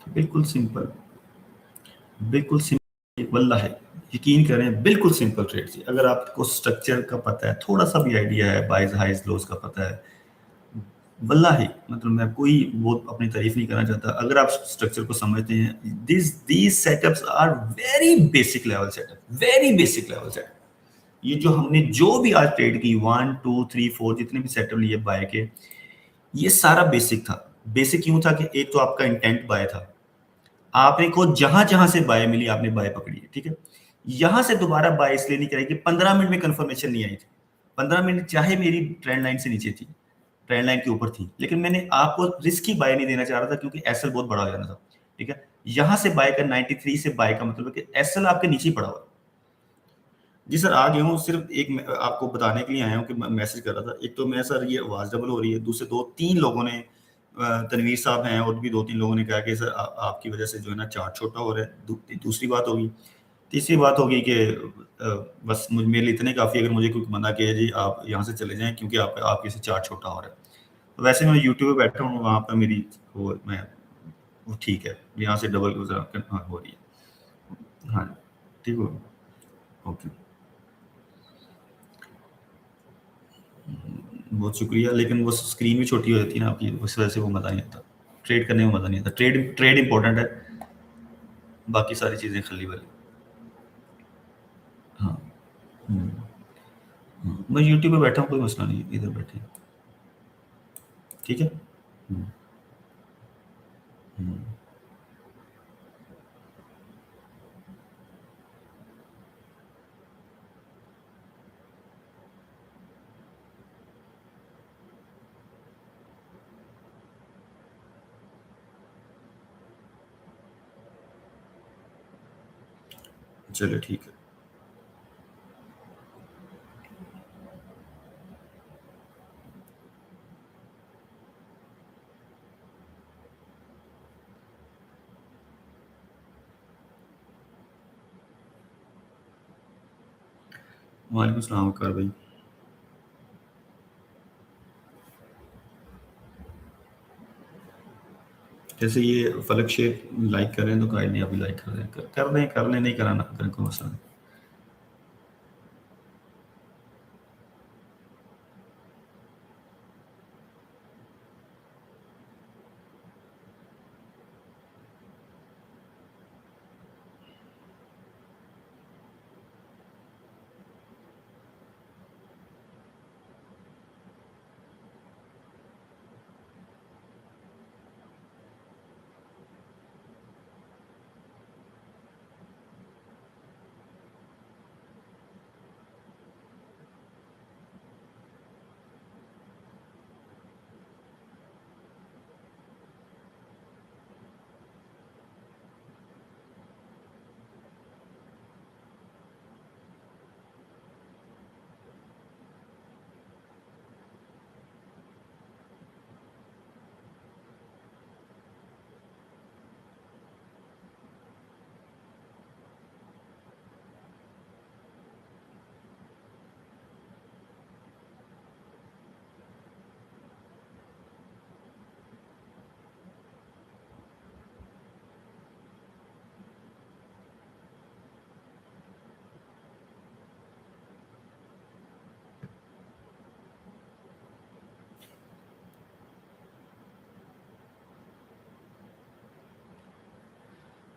बिल्कुल सिंपल, बिल्कुल सिंपल, वल्लाह है, यकीन करें, बिल्कुल सिंपल ट्रेड थी। अगर आपको स्ट्रक्चर का पता है, थोड़ा सा भी आइडिया है, बाइज हाइज लोज का पता है, वल्लाही, मतलब मैं कोई वो अपनी तारीफ नहीं करना चाहता, अगर आप स्ट्रक्चर को समझते हैं, these setups are very basic level setup, very basic level setup. ये जो हमने जो भी आज ट्रेड की, 1 2 3 4 जितने भी सेटअप लिए बाय के, ये सारा बेसिक था। बेसिक क्यों था कि एक तो आपका इंटेंट बाय था, आपने को जहां जहां से बाय मिली आपने बाय पकड़ी है, ठीक है। यहां से दोबारा बाय इसलिए नहीं करेगी, 15 मिनट में कंफर्मेशन नहीं आई थी। 15 मिनट चाहे मेरी ट्रेंड लाइन से नीचे थी, ट्रेंड लाइन के ऊपर थी, लेकिन मैंने आपको रिस्की बाय नहीं देना चाह रहा था, क्योंकि एसएल बहुत बड़ा हो जाना था, ठीक है। यहां से बाय कर 93 से बाय का मतलब है कि एसएल आपके नीचे ही पड़ा हुआ है। जी सर, आ गया हूँ, सिर्फ एक आपको बताने के लिए आया हूँ कि मैसेज कर रहा था। एक तो मैं सर, ये आवाज़ डबल हो रही है, दूसरे 2-3 लोगों ने, तनवीर साहब हैं और भी 2-3 लोगों ने कहा कि सर आपकी वजह से जो है ना चार्ट छोटा हो रहा है। दूसरी बात होगी, तीसरी बात होगी कि बस मेरे लिए इतने काफ़ी, अगर मुझे कोई मना किया जी आप यहाँ से चले जाएं क्योंकि आपके से चार्ट छोटा हो रहा है। तो वैसे मैं यूट्यूब पे बैठा हूँ, वहाँ पर मेरी वो ठीक है, यहाँ से डबल हो रही है। हाँ, ठीक हो, ओके, बहुत शुक्रिया। लेकिन वो स्क्रीन भी छोटी हो जाती है ना आपकी, उस वजह से वो मज़ा नहीं आता, ट्रेड करने में मज़ा नहीं आता। ट्रेड ट्रेड इंपॉर्टेंट है, बाकी सारी चीज़ें खली वाली। हाँ, मैं यूट्यूब पे बैठा हूँ, कोई मसला नहीं, इधर बैठे हैं, ठीक है। हम्म, हम्म, चलो ठीक है। वालेकुम सलाम वकार भाई। जैसे ये फलक शेख लाइक कर रहे हैं तो काइंडली अभी लाइक कर दें, कर दें, नहीं कराना, करें, कोई मसला नहीं।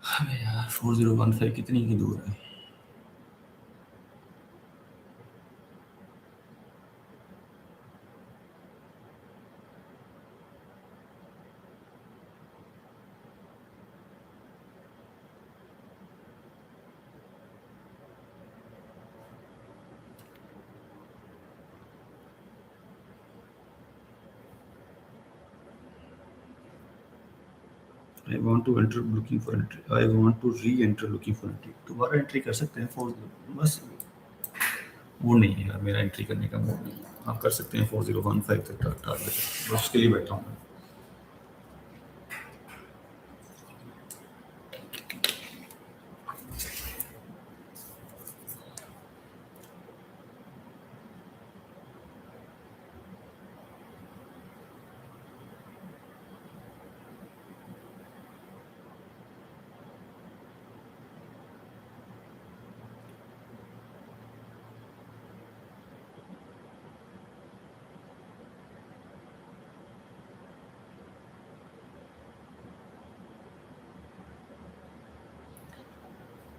अबे यार 4015 कितनी की दूर है? I want to enter looking for entry, I want to reenter looking for entry. दोबारा एंट्री कर सकते हैं फोर, बस मूड नहीं है यार मेरा एंट्री करने का, मूड नहीं है। आप कर सकते हैं 4015 तक टारगेट, बस उसके लिए बैठा हूँ मैं।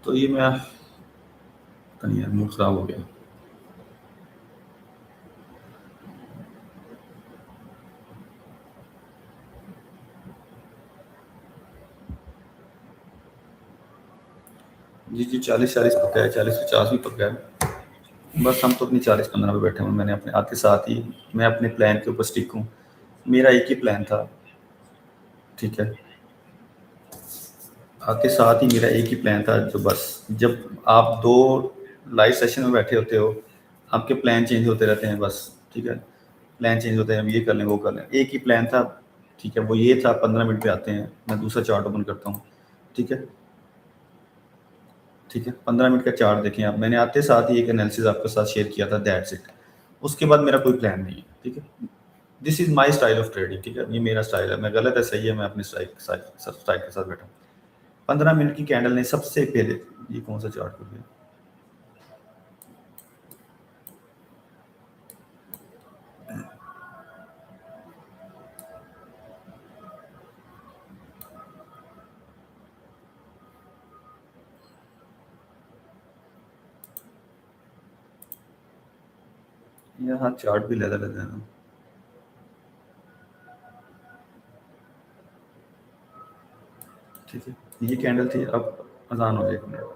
तो ये मैं पता नहीं यार, मूड खराब हो गया। जी जी, 40-40 पक्का है, 40-50 भी पक्का है। बस हम तो अपनी 40-15 पे बैठे हुए हैं। मैंने अपने आते साथ ही मैं अपने प्लान के ऊपर स्टिक हूँ। मेरा एक ही प्लान था, ठीक है। आते साथ ही मेरा एक ही प्लान था, जो बस जब आप दो लाइव सेशन में बैठे होते हो, आपके प्लान चेंज होते रहते हैं बस, ठीक है। प्लान चेंज होते हैं, हम ये कर लें वो कर लें, एक ही प्लान था, ठीक है। वो ये था 15 मिनट पे आते हैं, मैं दूसरा चार्ट ओपन करता हूँ, ठीक है। ठीक है, 15 मिनट का चार्ट देखें आप, मैंने आते साथ ही एक एनालिसिस आपके साथ शेयर किया था, दैट्स इट। उसके बाद मेरा कोई प्लान नहीं है, ठीक है। This is my style of trading, ठीक है। ये मेरा स्टाइल है, मैं गलत है सही है, मैं अपने स्टाइल के साथ बैठा हूँ। 15 मिनट की कैंडल ने सबसे पहले, ये कौन सा चार्ट कर दिया? यहाँ चार्ट भी लगा लेते हैं ना। ठीक है, ये कैंडल थी, अब अजान हो जाए 1 मिनट।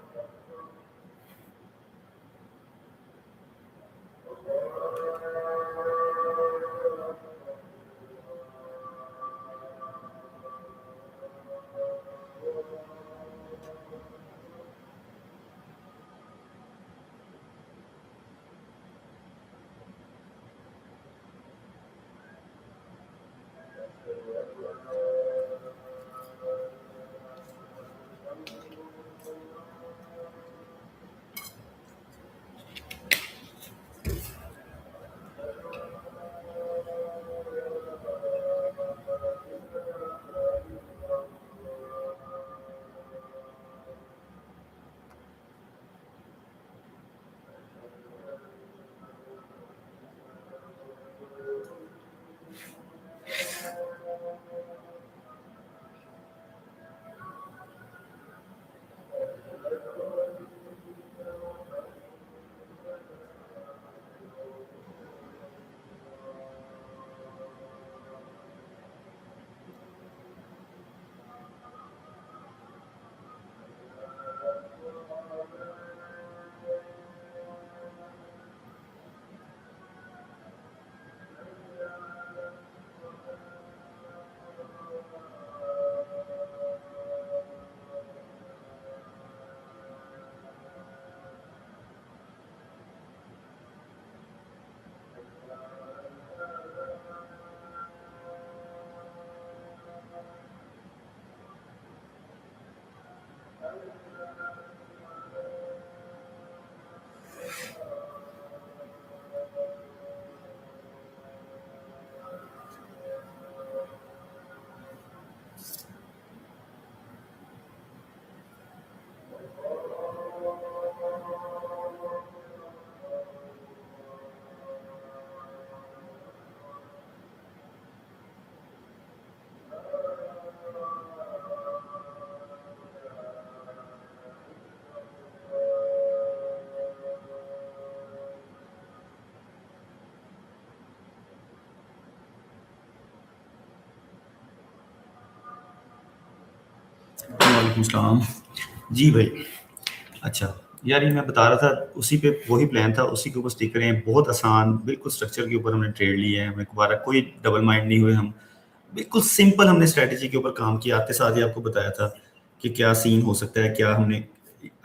वालेकुम सलाम जी भाई। अच्छा यार, ये मैं बता रहा था, उसी पे वही प्लान था, उसी के ऊपर स्टिक करें, बहुत आसान, बिल्कुल स्ट्रक्चर के ऊपर हमने ट्रेड लिए हैं, हमें दोबारा कोई डबल माइंड नहीं हुए हम, बिल्कुल सिंपल हमने स्ट्रेटजी के ऊपर काम किया। आते साथ ही आपको बताया था कि क्या सीन हो सकता है, क्या हमने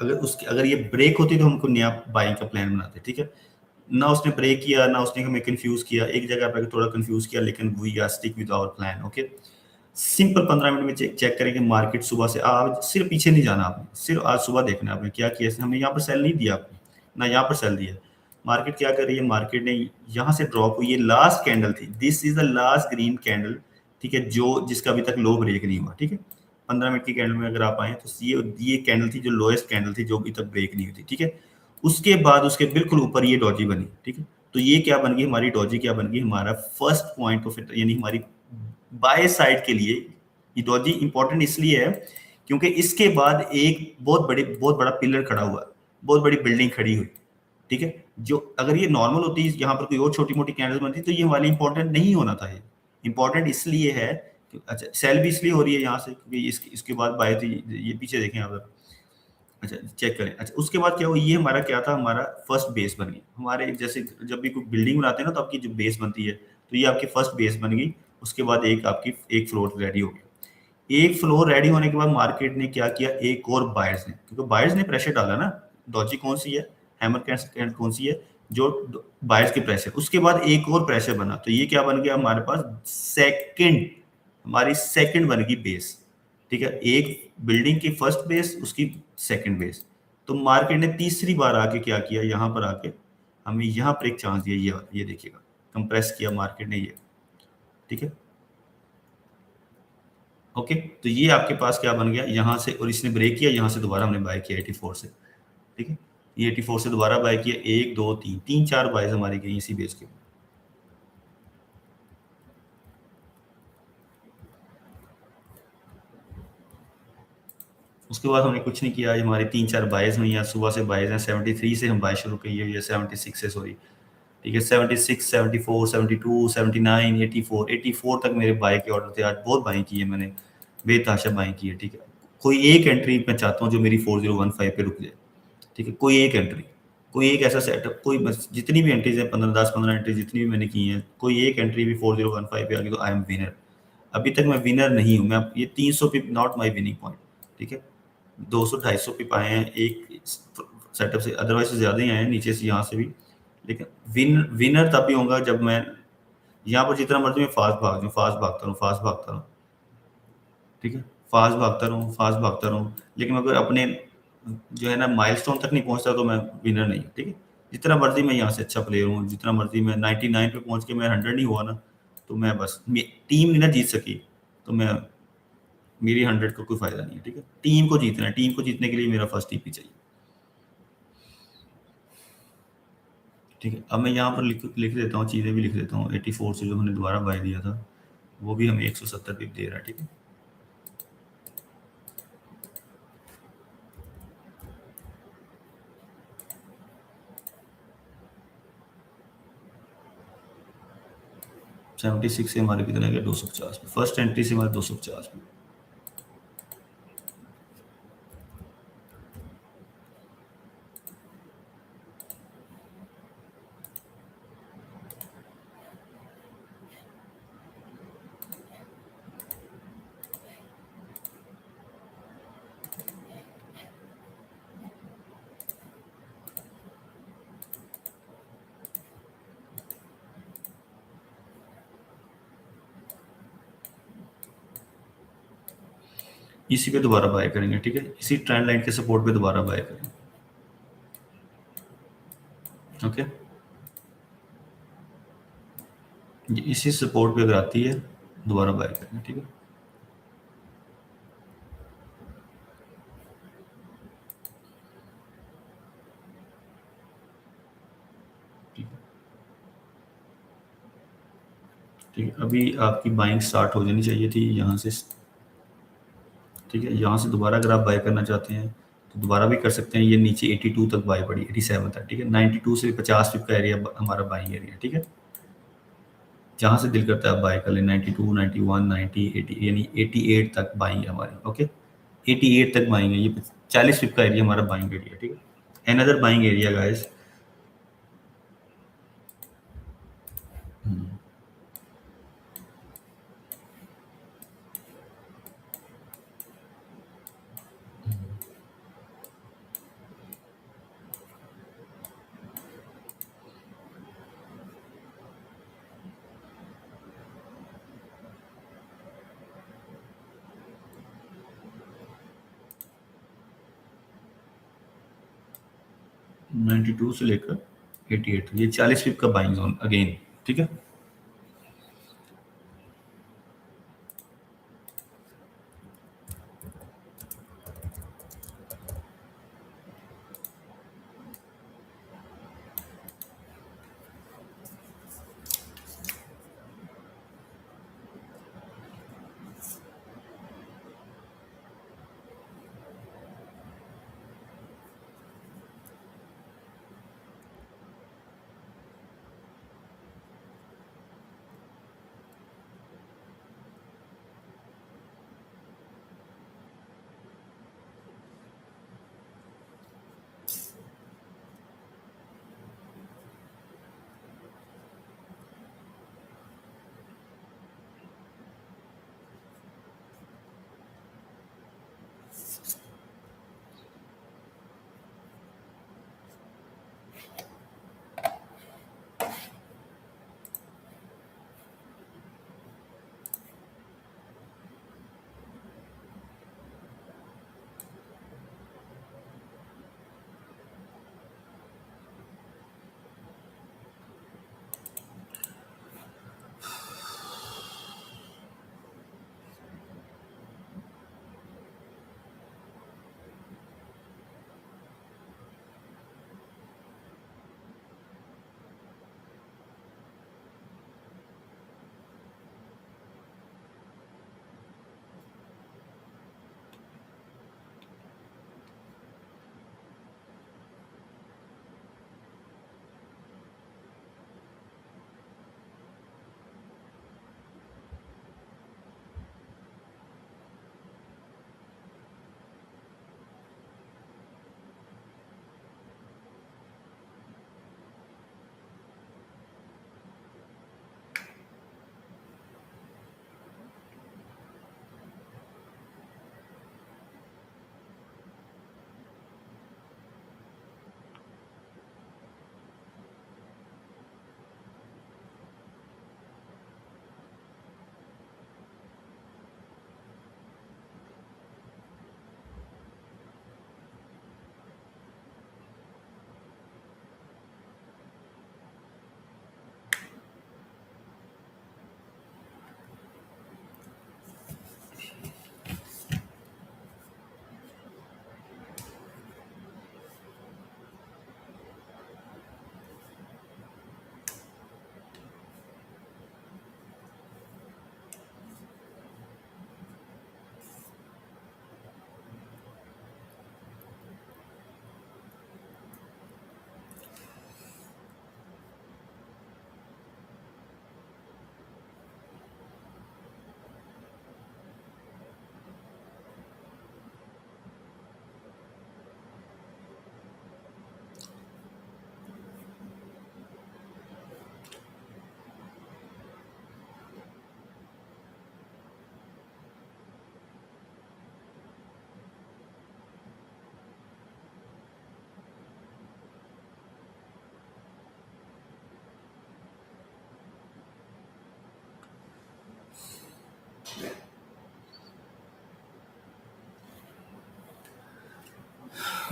अगर ये ब्रेक होती तो हमको नया बाइंग का प्लान बनाते, ठीक है ना। उसने ब्रेक किया ना, उसने हमें कंफ्यूज किया, एक जगह पर थोड़ा कंफ्यूज किया, लेकिन we are stick with our plan. Okay, simple 15 minute में चेक करेंगे मार्केट। सुबह से आज सिर्फ पीछे नहीं जाना आपने, सिर्फ आज सुबह देखना है आपने क्या किया। हमने यहाँ पर सेल नहीं दिया आपने, ना यहाँ पर सेल दिया। मार्केट क्या कर रही है, मार्केट ने यहाँ से ड्रॉप हुई, ये लास्ट कैंडल थी, this is the last green candle, ठीक है, जो जिसका अभी तक लो ब्रेक नहीं हुआ, ठीक है। 15 मिनट की कैंडल में अगर आप आए तो ये कैंडल थी जो लोएस्ट कैंडल थी, जो अभी तक ब्रेक नहीं हुई थी, ठीक है। उसके बाद उसके बिल्कुल ऊपर ये डॉजी बनी, ठीक है। तो ये क्या बन गई हमारी डॉजी, क्या बन गई हमारा फर्स्ट पॉइंट ऑफ, यानी हमारी बाय साइड के लिए ये डॉजी इंपॉर्टेंट इसलिए है क्योंकि इसके बाद एक बहुत बड़ा पिलर खड़ा हुआ, बहुत बड़ी बिल्डिंग खड़ी हुई, ठीक है। जो अगर ये नॉर्मल होती, यहाँ पर कोई और छोटी मोटी कैंडल बनती तो ये वाली इंपॉर्टेंट नहीं होना था। ये इंपॉर्टेंट इसलिए है कि अच्छा सेल भी इसलिए हो रही है यहाँ से क्योंकि इसके बाद बाय थी, ये पीछे देखें आप। अच्छा चेक करें। अच्छा उसके बाद क्या हुआ, ये हमारा क्या था, हमारा फर्स्ट बेस बन गई। हमारे जैसे जब भी कोई बिल्डिंग बनाते हैं ना, तो आपकी जो बेस बनती है, तो ये आपकी फर्स्ट बेस बन गई। उसके बाद एक फ्लोर रेडी हो गया। एक फ्लोर रेडी होने के बाद मार्केट ने क्या किया, एक और बायर्स ने, क्योंकि बायर्स ने प्रेशर डाला ना। डॉजी कौन सी है, हैमर कैंडल कौन सी है, जो बायर्स के प्रेशर, उसके बाद एक और प्रेशर बना, तो ये क्या बन गया हमारे पास, सेकंड, हमारी सेकंड बन गई बेस, ठीक है। एक बिल्डिंग की फर्स्ट बेस, उसकी सेकंड बेस। तो मार्केट ने तीसरी बार आके क्या किया, यहाँ पर आके हमें यहाँ पर एक चांस दिया, ये देखिएगा, कंप्रेस किया मार्केट ने ये, ठीक है। ओके, तो ये आपके पास क्या बन गया यहाँ से, और इसने ब्रेक किया, यहाँ से दोबारा हमने बाय किया 84 से, ठीक है। ये 84 से दोबारा बाय किया, 1 2 3 तीन चार बायज हमारी गई इसी बेस के। उसके बाद हमने कुछ नहीं किया, हमारी 3-4 बायज हुई हैं, सुबह से बायज हैं। 73 से हम बाय शुरू की है, 76 से, सॉरी, ठीक है। 76 74 72 79 84 84 तक मेरे बाय के ऑर्डर थे। आज बहुत बाई की है मैंने, बेतहाशा बाई की है, ठीक है। कोई एक एंट्री मैं चाहता हूँ जो मेरी 4015 पे रुक जाए, ठीक है। कोई एक एंट्री, कोई एक ऐसा सेटअप, कोई बस जितनी भी एंट्रीज है 10-15 एंट्री जितनी भी मैंने की हैं, कोई एक एंट्री भी 4015 पे आ गई तो आई एम विनर। अभी तक मैं विनर नहीं हूँ। मैं ये 300 पिप नॉट माई विनिंग पॉइंट, ठीक है। 200-250 पिप आए हैं एक सेटअप से, अदरवाइज से ज़्यादा ही आए हैं नीचे से, यहाँ से भी। लेकिन विनर तब भी होगा जब मैं यहाँ पर जितना मर्जी मैं फास्ट भागता रहूँ, ठीक है। फास्ट भागता रहूँ, लेकिन अगर अपने जो है ना माइलस्टोन तक नहीं पहुंचता तो मैं विनर नहीं हूँ, ठीक है। जितना मर्जी मैं यहाँ से अच्छा प्लेयर हूँ, जितना मर्जी मैं 99 पे पहुंच के मैं 100 नहीं हुआ ना, तो मैं बस टीम नहीं ना जीत सकी, तो मैं मेरी 100 का कोई फायदा नहीं है, ठीक है। टीम को जीतना है, टीम को जीतने के लिए मेरा फर्स्ट टीपी चाहिए, ठीक है। अब मैं यहाँ पर लिख देता हूँ, चीज़ें भी लिख देता हूँ। 84 से जो हमने दोबारा बाय दिया था वो भी हमें 170 पिप दे रहा है, ठीक है। सेवेंटी सिक्स से हमारे कितना गया, 250 पे। फर्स्ट एंट्री से हमारे 250 पे। इसी पे दोबारा बाय करेंगे, ठीक है। इसी ट्रेंड लाइन के सपोर्ट पे दोबारा बाय करेंगे, ओके। इसी सपोर्ट पे अगर आती है दोबारा बाय करेंगे, ठीक है। ठीक है, अभी आपकी बाइंग स्टार्ट हो जानी चाहिए थी यहाँ से, ठीक है। यहाँ से दोबारा अगर आप बाय करना चाहते हैं तो दोबारा भी कर सकते हैं। ये नीचे 82 तक बाय पड़ी, 87 तक, ठीक है। 92 से 50 पिप का एरिया हमारा बाइंग एरिया, ठीक है। जहाँ से दिल करता है आप बाय कर लें, 92 91 90 80, यानी 88 तक बाइंग है हमारी, ओके। 88 तक बाइंग है, ये 40 पिप का एरिया हमारा बाइंग एरिया, ठीक है। Another buying area guys, ninety two से लेकर 88, ये 40 पिप का बाइंग जोन अगेन, ठीक है।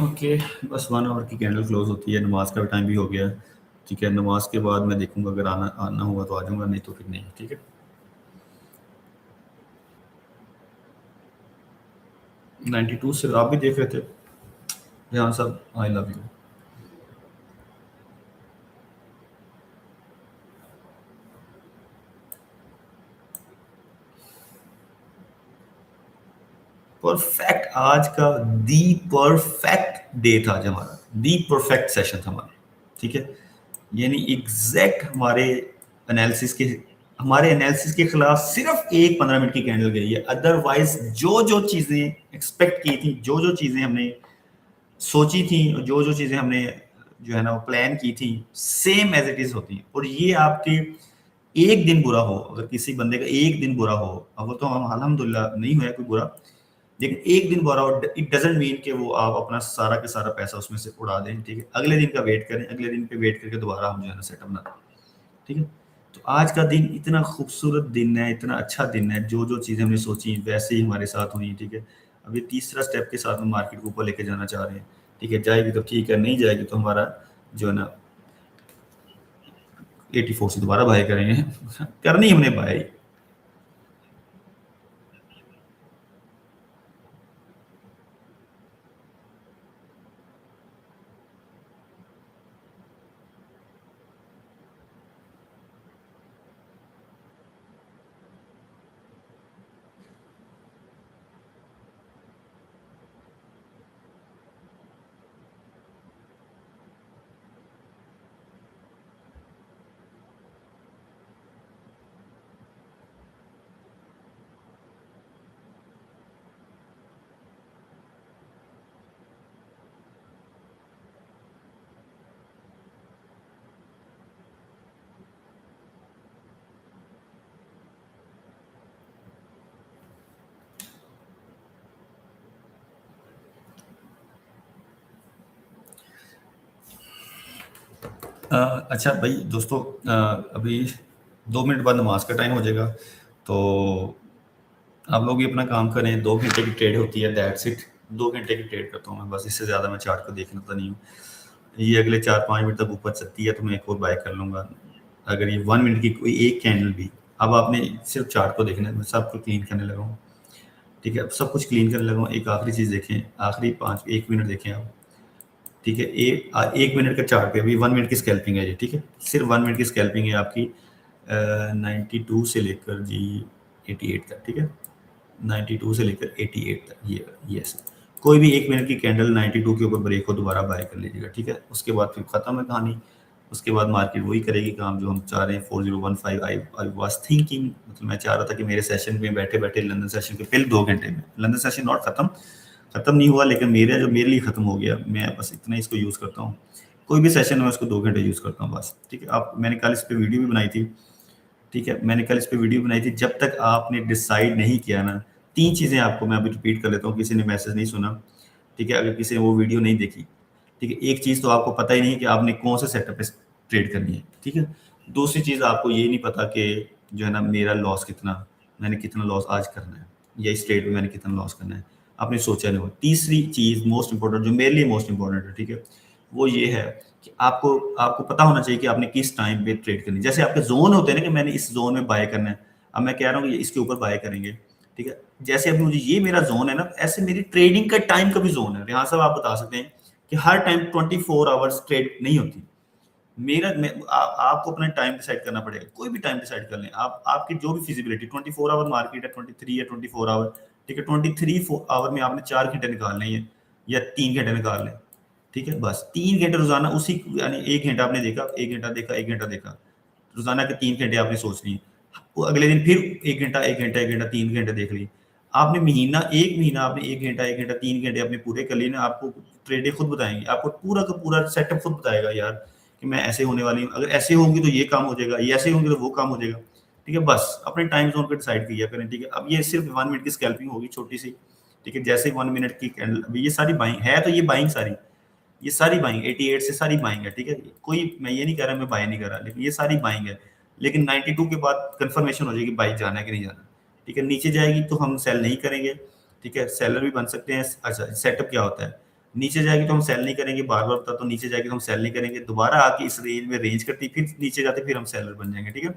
ओके, बस 1 आवर की कैंडल क्लोज होती है, नमाज का टाइम भी हो गया है, ठीक है। नमाज के बाद मैं देखूंगा, अगर आना आना हुआ तो आ जाऊंगा, नहीं तो फिर नहीं, ठीक है। 92 से आप भी देख रहे थे ध्यान साहब, आई लव यू। परफेक्ट आज का दी परफेक्ट डे था आज हमारा, दी परफेक्ट सेशन था हमारा, ठीक है। यानी एग्जैक्ट हमारे एनालिसिस के हमारे एनालिसिस के खिलाफ सिर्फ एक 15 मिनट की कैंडल गई है, अदरवाइज जो जो चीजें एक्सपेक्ट की थी, जो जो चीजें हमने सोची थी, जो जो चीजें हमने जो है ना वो प्लान की थी, सेम एज इट इज होती है। और ये आपके एक दिन बुरा हो, अगर किसी बंदे का एक दिन बुरा हो, अब वो तो हम अल्हम्दुलिल्लाह नहीं हुआ कोई बुरा, लेकिन एक दिन बुरा हो, इट डजंट मीन कि वो आप अपना सारा का सारा पैसा उसमें से उड़ा दें। ठीक है, अगले दिन का वेट करें, अगले दिन पे वेट करके दोबारा हम जो है ना सेटअप बनाते हैं। ठीक है, तो आज का दिन इतना खूबसूरत दिन है, इतना अच्छा दिन है, जो जो चीज़ें हमने सोची वैसे ही हमारे साथ हुई। ठीक है, अब ये तीसरा स्टेप के साथ हम मार्केट को ऊपर लेके जाना चाह रहे हैं। ठीक है, जाएगी तो ठीक है, नहीं जाएगी तो हमारा जो है ना 84 से दोबारा बाय करेंगे करनी हमने बाय। अच्छा भाई दोस्तों, अभी 2 मिनट बाद नमाज का टाइम हो जाएगा, तो आप लोग भी अपना काम करें। 2 घंटे की ट्रेड होती है, दैट्स इट। 2 घंटे की ट्रेड करता हूँ मैं बस, इससे ज़्यादा मैं चार्ट को देखना तो नहीं हूँ। ये अगले 4-5 मिनट तक ऊपर चलती है तो मैं एक और बाय कर लूँगा। अगर ये 1 मिनट की कोई एक कैंडल भी, अब आपने सिर्फ चार्ट को देखना है, मैं सब कुछ क्लीन करने लगा हूँ। ठीक है, अब सब कुछ क्लीन करने लगा हूँ। एक आखिरी चीज़ देखें, आखिरी 1 मिनट देखें आप। ठीक है, 1 मिनट का चार्ट पे अभी 1 मिनट की स्कैल्पिंग है ये। ठीक है, सिर्फ 1 मिनट की स्कैल्पिंग है आपकी 92 से लेकर जी 88 तक। ठीक है, 92 से लेकर 88 तक ये यस। कोई भी 1 मिनट की कैंडल 92 के ऊपर ब्रेक हो, दोबारा बाय कर लीजिएगा। ठीक है, उसके बाद फिर खत्म है कहानी। उसके बाद मार्केट वही करेगी काम जो हम चाह रहे हैं, 4015। आई वाज थिंकिंग, मतलब मैं चाह रहा था कि मेरे सेशन में बैठे बैठे लंदन सेशन के पहले 2 घंटे में, लंदन सेशन नॉट खत्म नहीं हुआ, लेकिन मेरे लिए खत्म हो गया। मैं बस इतना ही इसको यूज़ करता हूँ। कोई भी सेशन में उसको 2 घंटे यूज़ करता हूँ बस। ठीक है, आप मैंने कल इस पे वीडियो भी बनाई थी। ठीक है, मैंने कल इस पे वीडियो बनाई थी। जब तक आपने डिसाइड नहीं किया ना, 3 चीज़ें आपको मैं अभी रिपीट कर लेता हूँ, किसी ने मैसेज नहीं सुना। ठीक है, अगर किसी ने वो वीडियो नहीं देखी। ठीक है, एक चीज़ तो आपको पता ही नहीं कि आपने कौन से सेटअप पे ट्रेड करनी है। ठीक है, दूसरी चीज़ आपको ये नहीं पता कि जो है ना मेरा लॉस कितना, मैंने कितना लॉस आज करना है, या इस ट्रेड में मैंने कितना लॉस करना है, आपने सोचा नहीं हो। तीसरी चीज़ मोस्ट इंपॉर्टेंट, जो मेरे लिए मोस्ट इंपॉर्टेंट है, ठीक है, वो ये है कि आपको आपको पता होना चाहिए कि आपने किस टाइम पे ट्रेड करनी है। जैसे आपके जोन होते हैं ना कि मैंने इस जोन में बाय करना है, अब मैं कह रहा हूँ कि इसके ऊपर बाय करेंगे। ठीक है, जैसे अभी मुझे ये मेरा जोन है ना, ऐसे मेरी ट्रेडिंग का टाइम का भी जोन है। यहाँ सब आप बता सकते हैं कि हर टाइम 24 आवर्स ट्रेड नहीं होती। आपको अपना टाइम डिसाइड करना पड़ेगा। कोई भी टाइम डिसाइड कर लें आप, आपकी जो भी फिजिबिलिटी 24 आवर मार्केट है, 23 या 24 आवर। ठीक है, 23 आवर में आपने 4 घंटे निकालने हैं या 3 घंटे निकाल लें। ठीक है, बस 3 घंटे रोजाना उसी, यानी 1 घंटा आपने देखा, 1 घंटा देखा, 1 घंटा देखा, रोजाना के 3 घंटे आपने सोच ली। वो अगले दिन फिर 1 घंटा, 1 घंटा, 1 घंटा, 3 घंटे देख ली। आपने महीना, 1 महीना आपने 1 घंटा, 1 घंटा, 3 घंटे अपने पूरे कर लिए ना, आपको ट्रेडें खुद बताएंगे, आपको पूरा का पूरा सेटअप खुद बताएगा यार कि मैं ऐसे होने वाली हूँ, अगर ऐसे होंगी तो ये काम हो जाएगा, ये ऐसे होंगे तो वो काम हो जाएगा। ठीक है, बस अपने टाइम जोन पे डिसाइड किया करें। ठीक है, अब ये सिर्फ 1 मिनट की स्कैल्पिंग होगी छोटी सी। ठीक है, जैसे 1 मिनट की कैंडल, अभी ये सारी बाइंग है, तो ये बाइंग सारी, ये सारी बाइंग 88 से सारी बाइंग है। ठीक है, कोई मैं ये नहीं कह रहा मैं बाय नहीं कर रहा, लेकिन ये सारी बाइंग है। लेकिन 92 के बाद कंफर्मेशन हो जाएगी बाई जाना है कि नहीं जाना। ठीक है, नीचे जाएगी तो हम सेल नहीं करेंगे। ठीक है, सेलर भी बन सकते हैं। अच्छा, सेटअप क्या होता है, नीचे जाएगी तो हम सेल नहीं करेंगे, बार बार बता, तो नीचे जाएगी तो हम सेल नहीं करेंगे, दोबारा आके इस रेंज में रेंज करती, फिर नीचे जाते, फिर हम सेलर बन जाएंगे। ठीक है,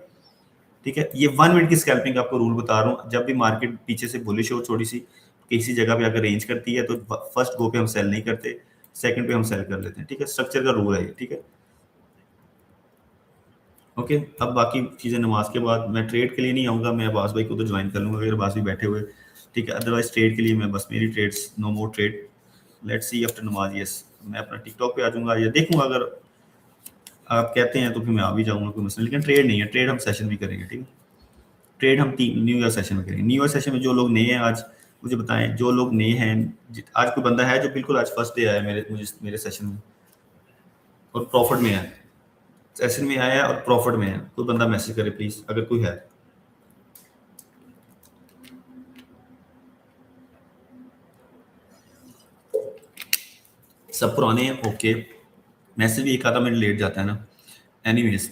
ठीक है, ये 1 मिनट की स्कैल्पिंग आपको रूल बता रहा हूँ। जब भी मार्केट पीछे से बुलिश हो, थोड़ी सी किसी जगह पे अगर रेंज करती है, तो फर्स्ट गो पे हम सेल नहीं करते, सेकंड पे हम सेल कर लेते हैं। ठीक है, स्ट्रक्चर का रूल है ये। ठीक है, ओके। अब बाकी चीज़ें नमाज के बाद, मैं ट्रेड के लिए नहीं आऊँगा, मैं अब्बास भाई को तो ज्वाइन कर लूँगा अगर अब्बास भाई बैठे हुए। ठीक है, अदरवाइज ट्रेड के लिए मैं बस, मेरी trades no more trade, let's see after नमाज। यस, मैं अपना टिकटॉक पे आ जाऊँगा या देखूँगा, अगर आप कहते हैं तो फिर मैं आ भी जाऊँगा, कोई मसला नहीं। लेकिन ट्रेड नहीं है, ट्रेड हम सेशन भी करेंगे। ठीक है, ट्रेड हम न्यू ईयर सेशन में करेंगे। न्यू ईयर सेशन में जो लोग नए हैं आज मुझे बताएं, जो लोग नए हैं, आज कोई बंदा है जो बिल्कुल आज फर्स्ट डे आया मेरे सेशन में और प्रॉफिट में है, सेशन में आया और प्रॉफिट में है, कोई बंदा मैसेज करे प्लीज अगर कोई है। सब पुराने हैं, ओके। मैसेज भी एक आधा मिनट लेट जाता है ना, एनीवेज।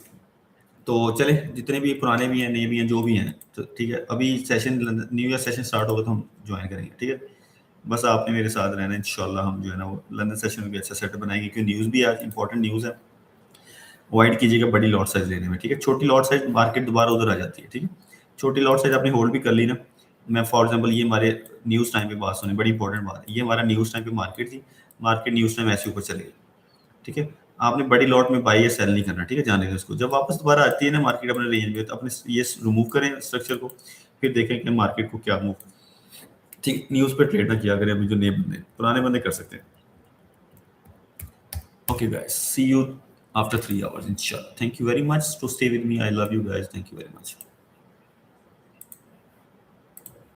तो चले, जितने भी पुराने भी हैं, नए भी हैं, जो भी हैं, तो ठीक है। अभी session new year session start होगा तो हम ज्वाइन करेंगे, ठीक है। बस आपने मेरे साथ रहना है, इंशाल्लाह हम जो है ना वो लंदन सेशन में भी अच्छा सेटअप बनाएंगे, क्योंकि न्यूज़ भी आज इंपॉर्टेंट न्यूज़ है। अवॉइड कीजिएगा बड़ी लॉट साइज लेने में, ठीक है। छोटी लॉट साइज मार्केट दोबारा उधर आ जाती है, ठीक है। छोटी लॉट साइज आपने होल्ड भी कर ली ना। मैं फॉर एग्जांपल ये हमारे न्यूज़ टाइम पे बात सुनी, बड़ी इंपॉर्टेंट बात है, ये हमारा न्यूज़ टाइम पे मार्केट थी, मार्केट न्यूज़ टाइम ऐसे ऊपर चले गई, ठीक है। आपने बड़ी लॉट में बाई या सेल नहीं करना, ठीक है। जाने दो इसको, जब वापस दोबारा आती है ना मार्केट अपने रेंज में, तो अपने ये रिमूव करें स्ट्रक्चर को, फिर देखें कि मार्केट को क्या मूव, ठीक। न्यूज़ पे ट्रेड ना किया करें अभी जो नए बंदे, पुराने बंदे कर सकते हैं। Okay, guys. See you after 3 hours, inshallah. Thank you very much to stay with me. I love you guys. Thank you very much.